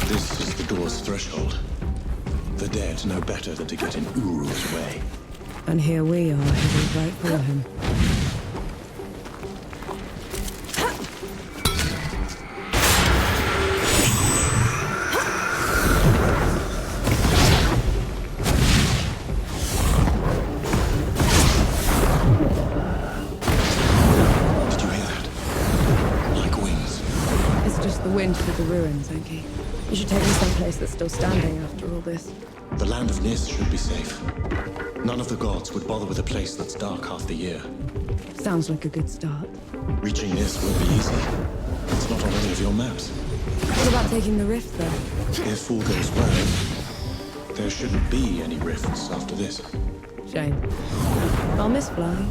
This is the door's threshold. The dead know better than to get in Uru's way. And here we are, heading right for him. Wind through the ruins, Enki. You should take me someplace that's still standing after all this. The land of Nis should be safe. None of the gods would bother with a place that's dark half the year. Sounds like a good start. Reaching Nis won't be easy. It's not on any of your maps. What about taking the rift, though? If all goes well, there shouldn't be any rifts after this. Shame. I'll miss flying.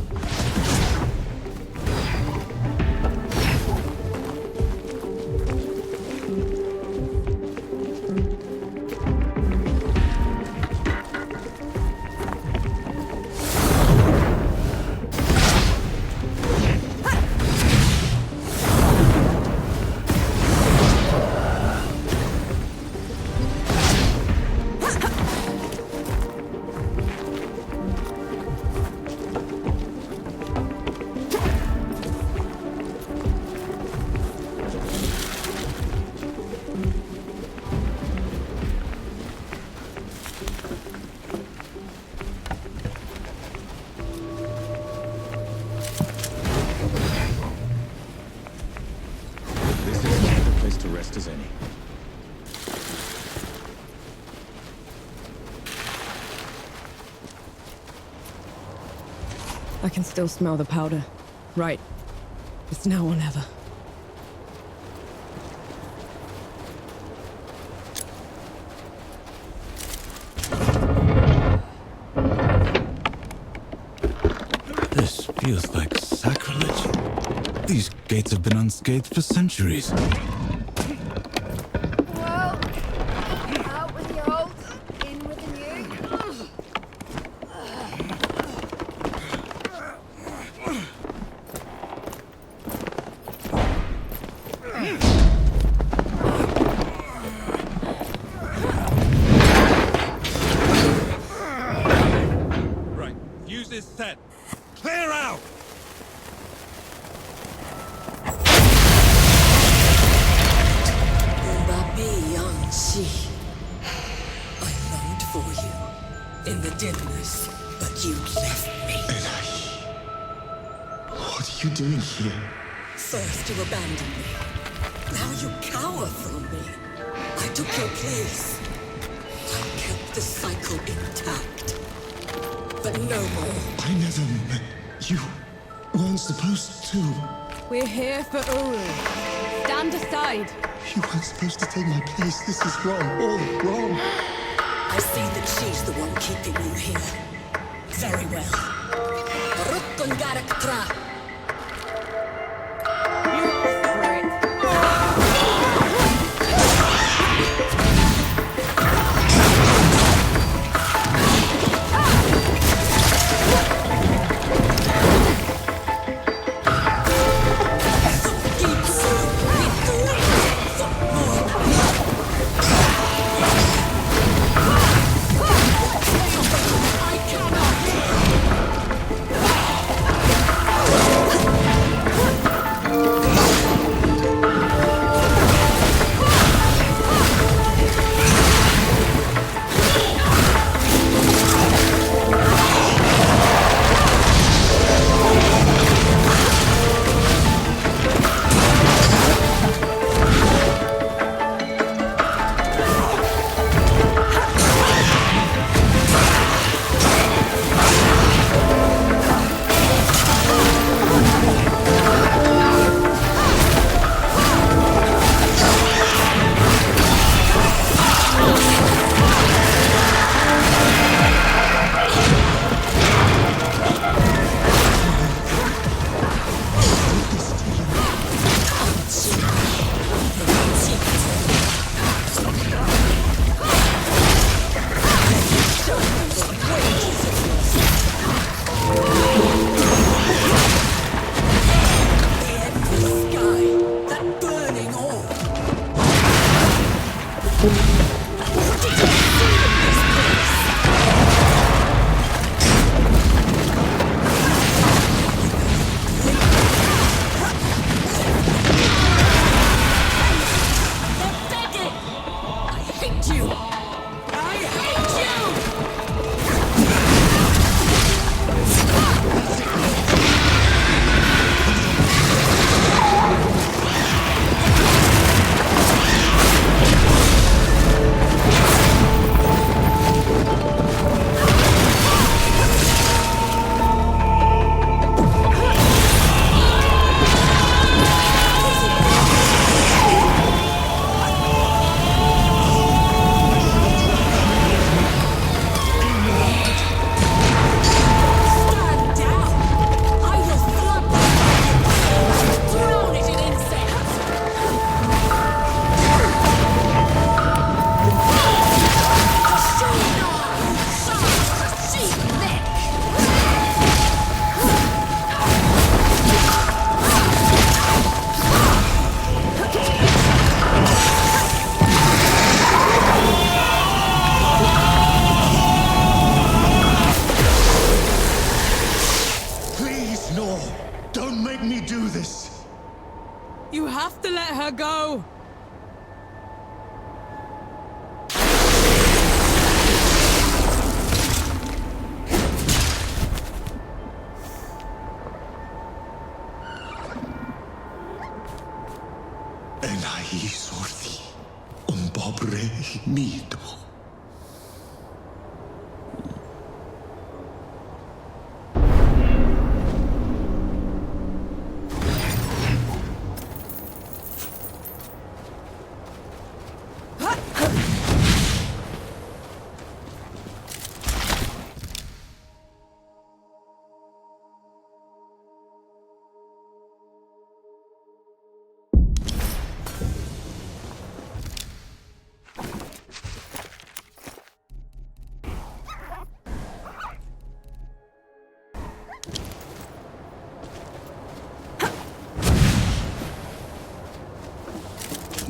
As any. I can still smell the powder. Right. It's now or never. This feels like sacrilege. These gates have been unscathed for centuries. Set. Clear out! I longed for you in the dimness, but you left me. What are you doing here? First you abandoned me. Now you cower from me. I took your place. I kept the cycle intact. But no more. I never met you. Weren't supposed to. We're here for Uru. Stand aside. You weren't supposed to take my place. This is wrong. All wrong. I see that she's the one keeping you here. Very well. Rukkungarak. I You have to let her go! Enaí sorthi, pobre nido.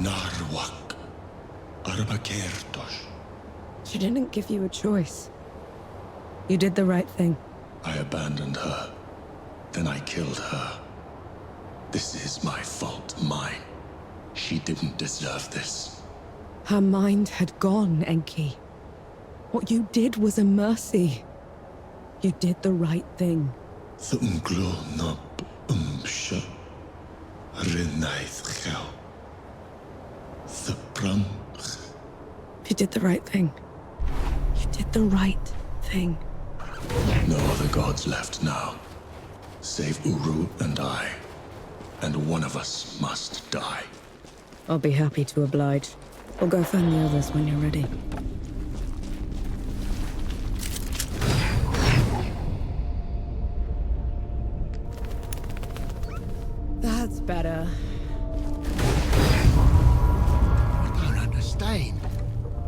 Narwak, Arbakertos. She didn't give you a choice. You did the right thing. I abandoned her. Then I killed her. This is my fault, mine. She didn't deserve this. Her mind had gone, Enki. What you did was a mercy. You did the right thing. You did the right thing. You did the right thing. No other gods left now. Save Uru and I. And one of us must die. I'll be happy to oblige. We'll go find the others when you're ready. That's better. I don't understand.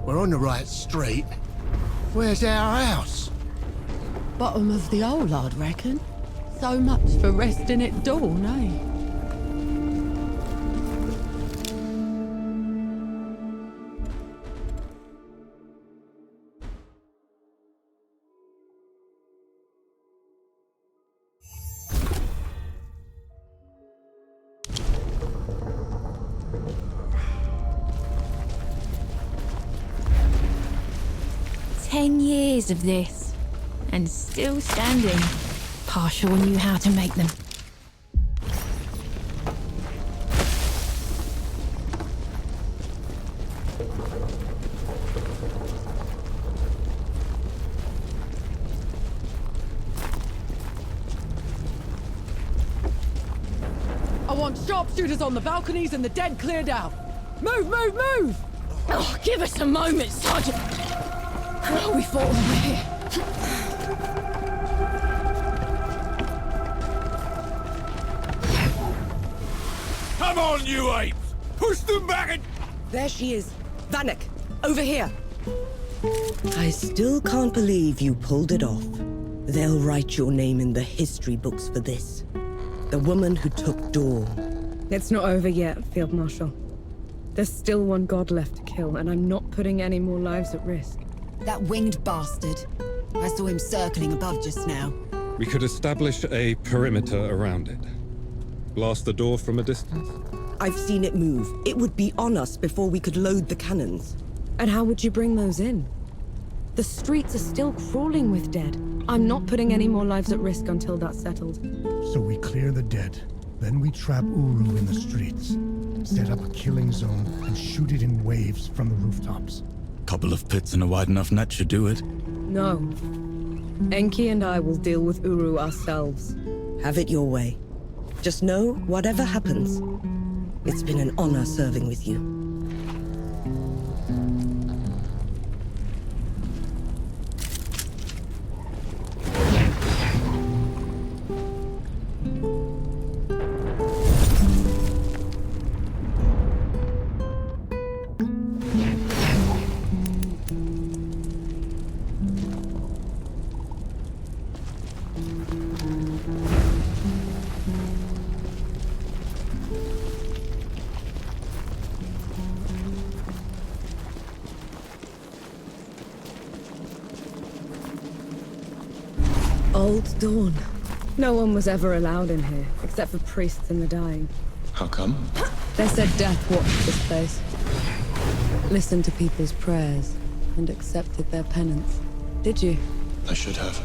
We're on the right street. Where's our house? Bottom of the hole, I'd reckon. So much for resting at dawn, eh? Years of this, and still standing. Partial knew how to make them. I want sharpshooters on the balconies and the dead cleared out. Move, move, move! Oh, give us a moment, Sergeant. We fought all the way here. Come on, you apes! Push them back and... There she is. Vanek, over here. I still can't believe you pulled it off. They'll write your name in the history books for this. The woman who took Dawn. It's not over yet, Field Marshal. There's still one god left to kill, and I'm not putting any more lives at risk. That winged bastard. I saw him circling above just now. We could establish a perimeter around it. Blast the door from a distance? I've seen it move. It would be on us before we could load the cannons. And how would you bring those in? The streets are still crawling with dead. I'm not putting any more lives at risk until that's settled. So we clear the dead. Then we trap Uru in the streets. Set up a killing zone and shoot it in waves from the rooftops. Couple of pits and a wide enough net should do it. No. Enki and I will deal with Uru ourselves. Have it your way. Just know, whatever happens, it's been an honor serving with you. Old Dawn. No one was ever allowed in here, except for priests and the dying. How come? They said death watched this place. Listened to people's prayers, and accepted their penance. Did you? I should have.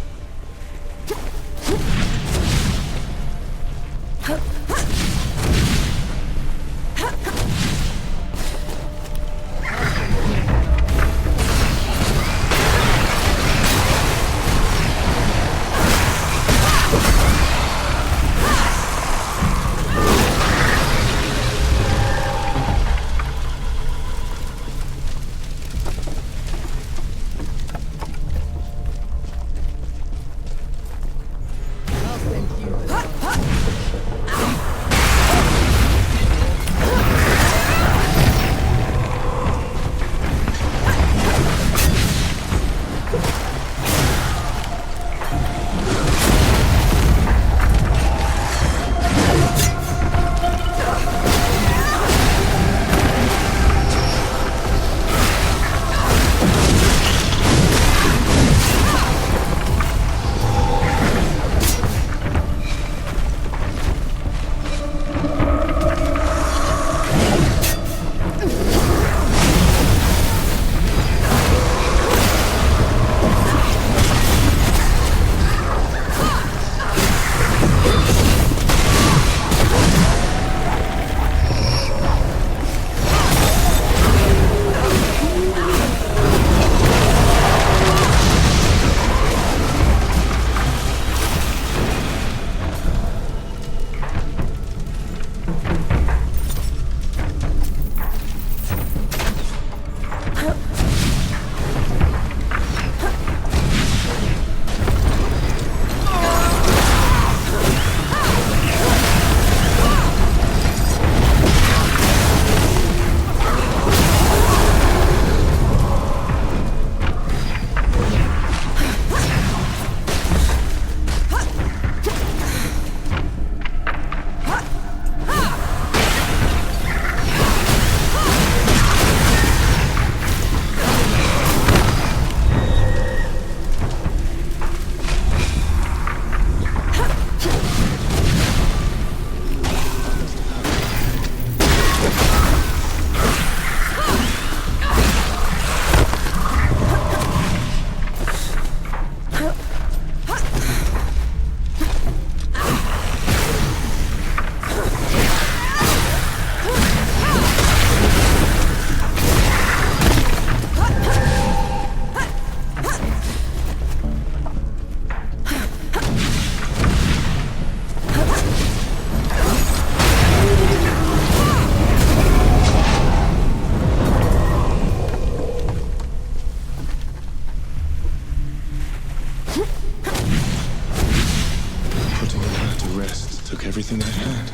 everything I had.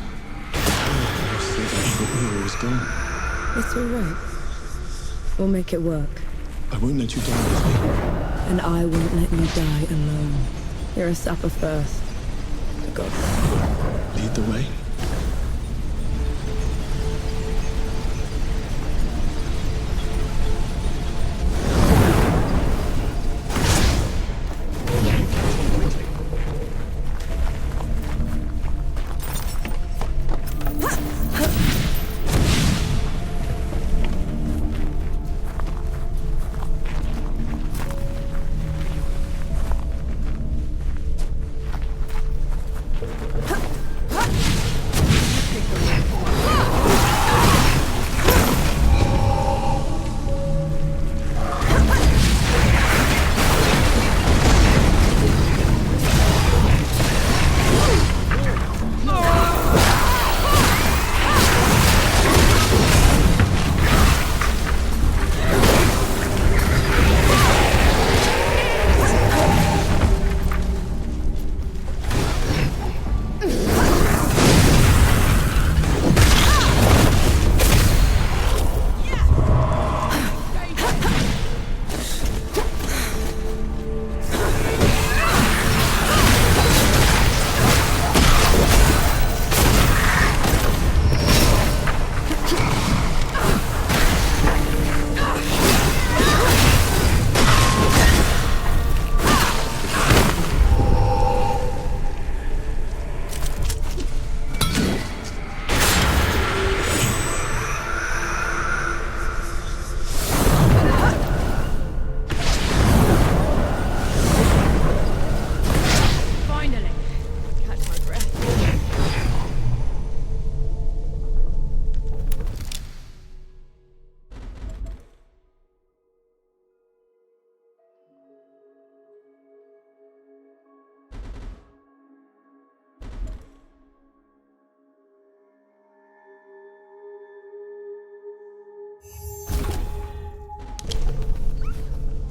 I said I thought Uru was gone. It's all right. We'll make it work. I won't let you die with me. And I won't let you die alone. You're a sapper first. For God's sake. Lead the way.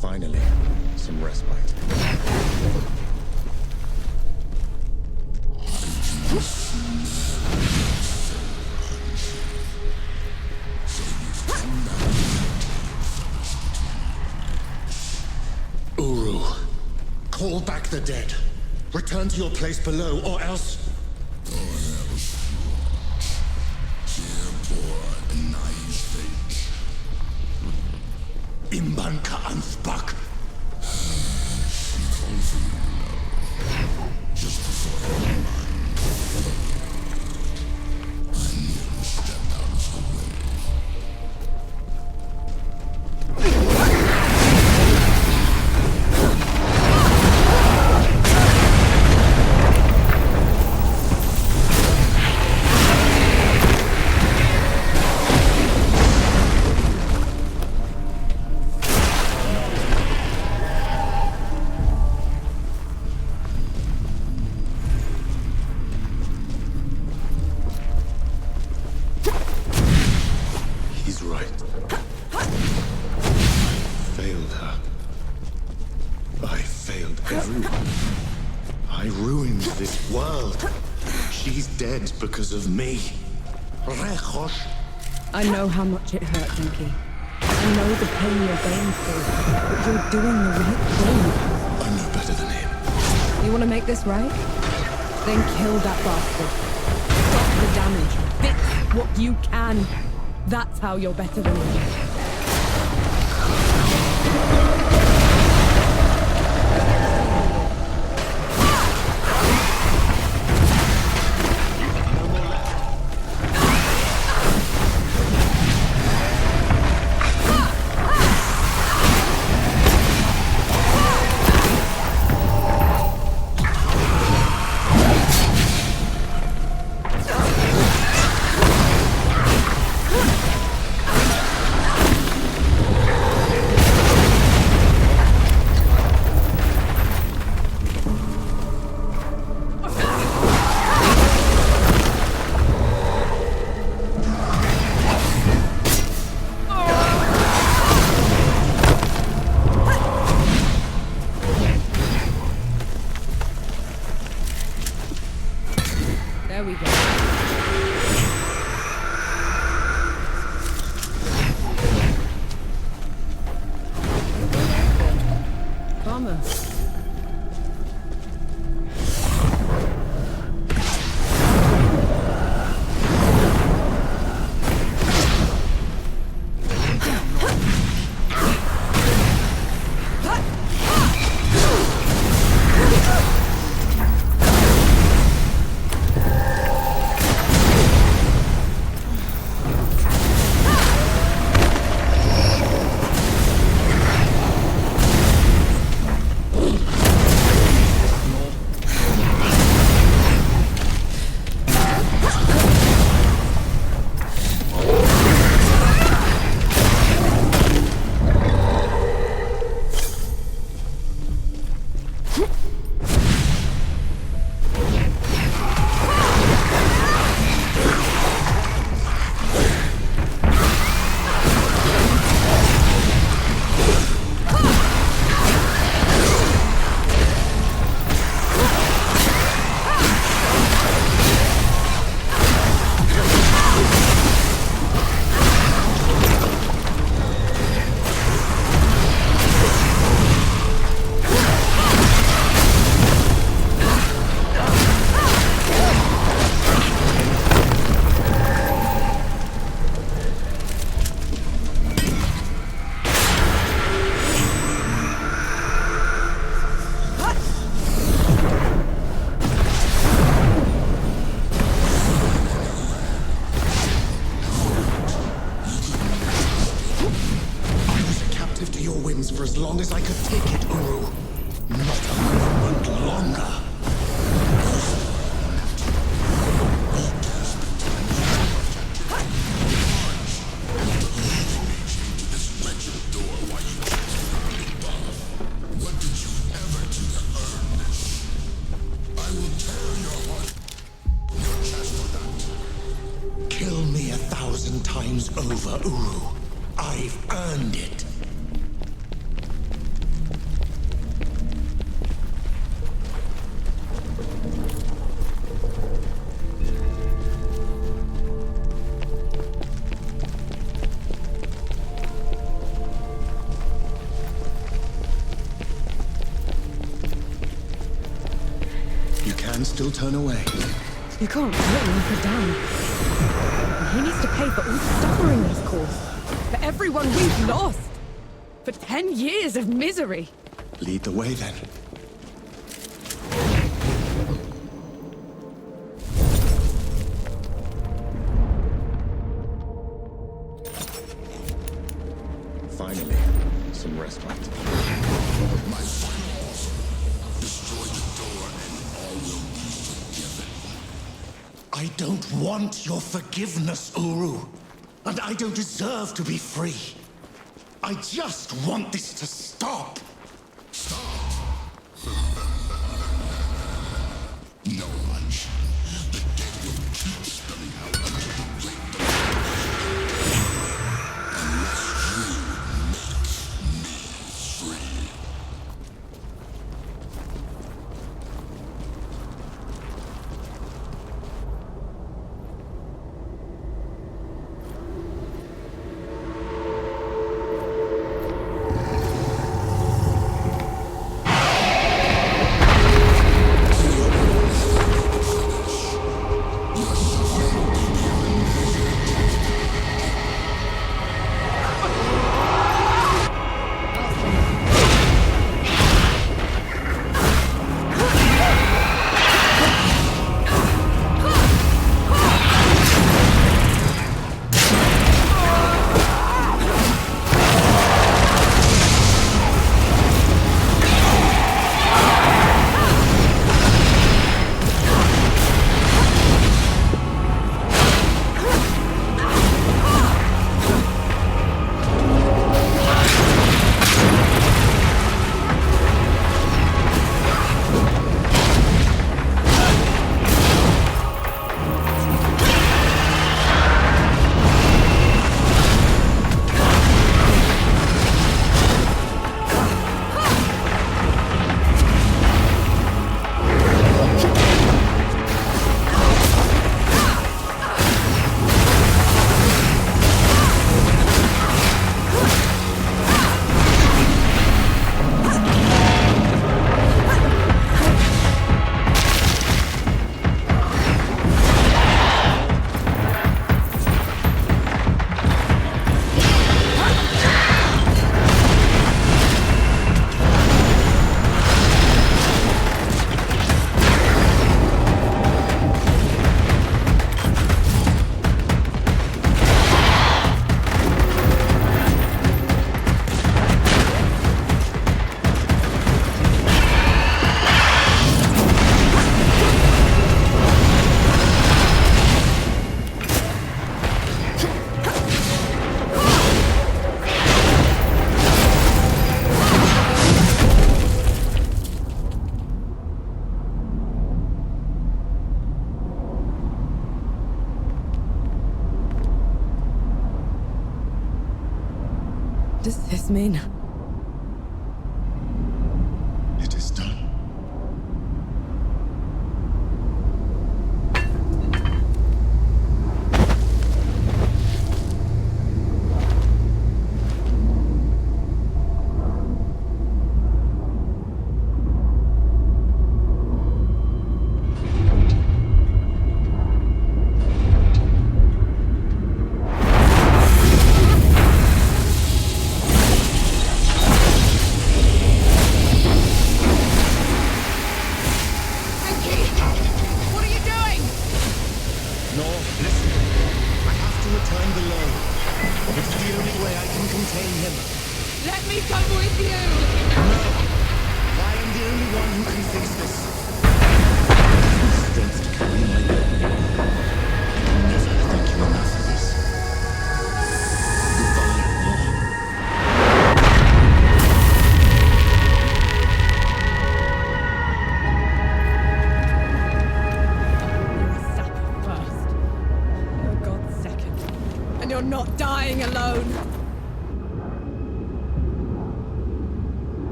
Finally, some respite. Uru, call back the dead. Return to your place below, or else... Imban ka anspak. He's right. I failed her. I failed everyone. I ruined this world. She's dead because of me. Rechosh. I know how much it hurt, Dinky. I know the pain you're going through, but you're doing the right thing. I'm no better than him. You want to make this right? Then kill that bastard. Stop the damage. Fix what you can. That's how you're better than him. There we go. Karma. For as long as I could take it, Uru. Not a moment longer. Kill me 1,000 times over, Uru. I've earned it. still turn away. You can't let him go down. He needs to pay for all the suffering he's caused. For everyone we've lost. For 10 years of misery. Lead the way, then. Finally, some respite. My final offer. Destroy the door and all will be forgiven. I don't want your forgiveness, Uru. And I don't deserve to be free. I just want this to stop. No much. The dead will keep spelling out until the great unless you make me free. Does this mean? It is done.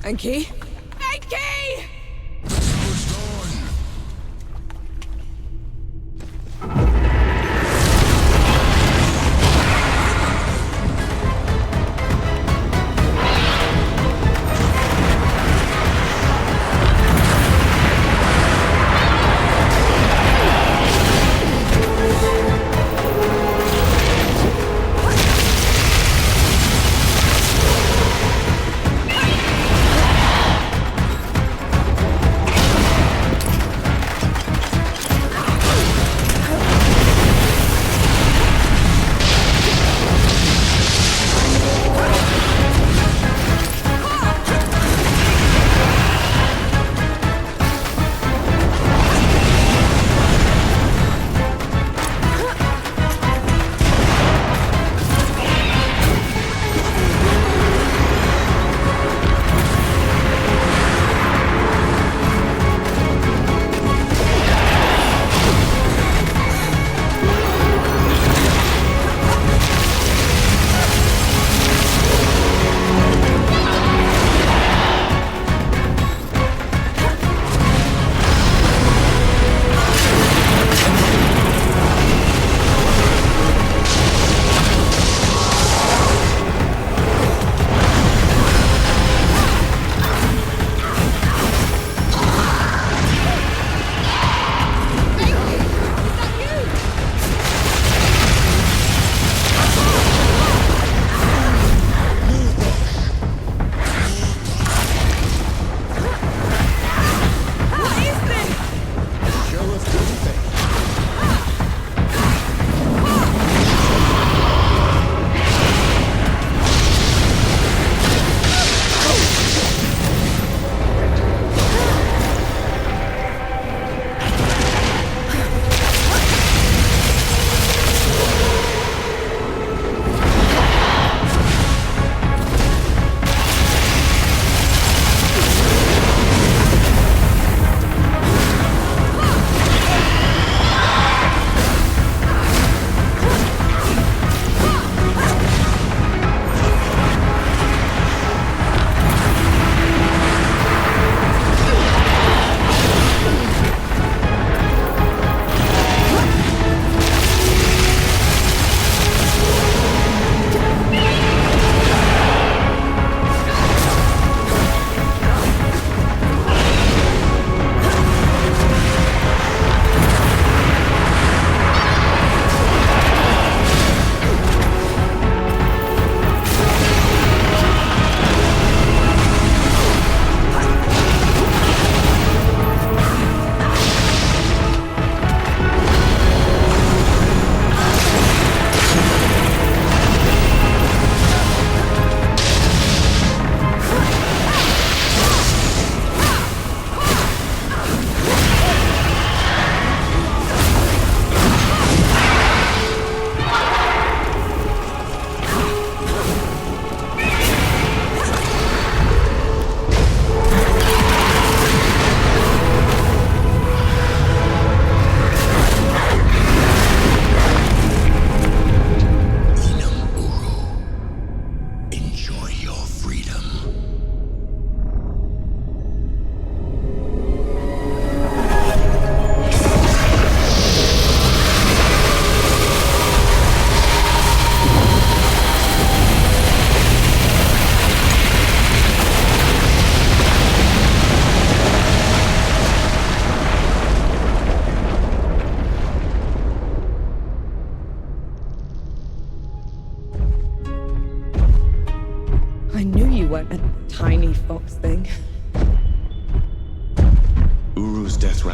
Enki? Enki!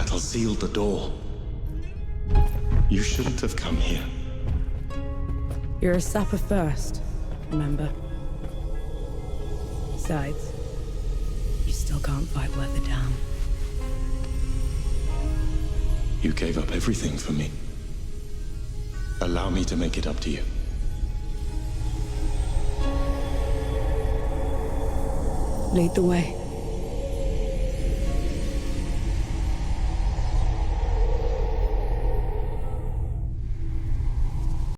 battle sealed the door. You shouldn't have come here. You're a sapper first, remember? Besides, you still can't fight weather down. You gave up everything for me. Allow me to make it up to you. Lead the way.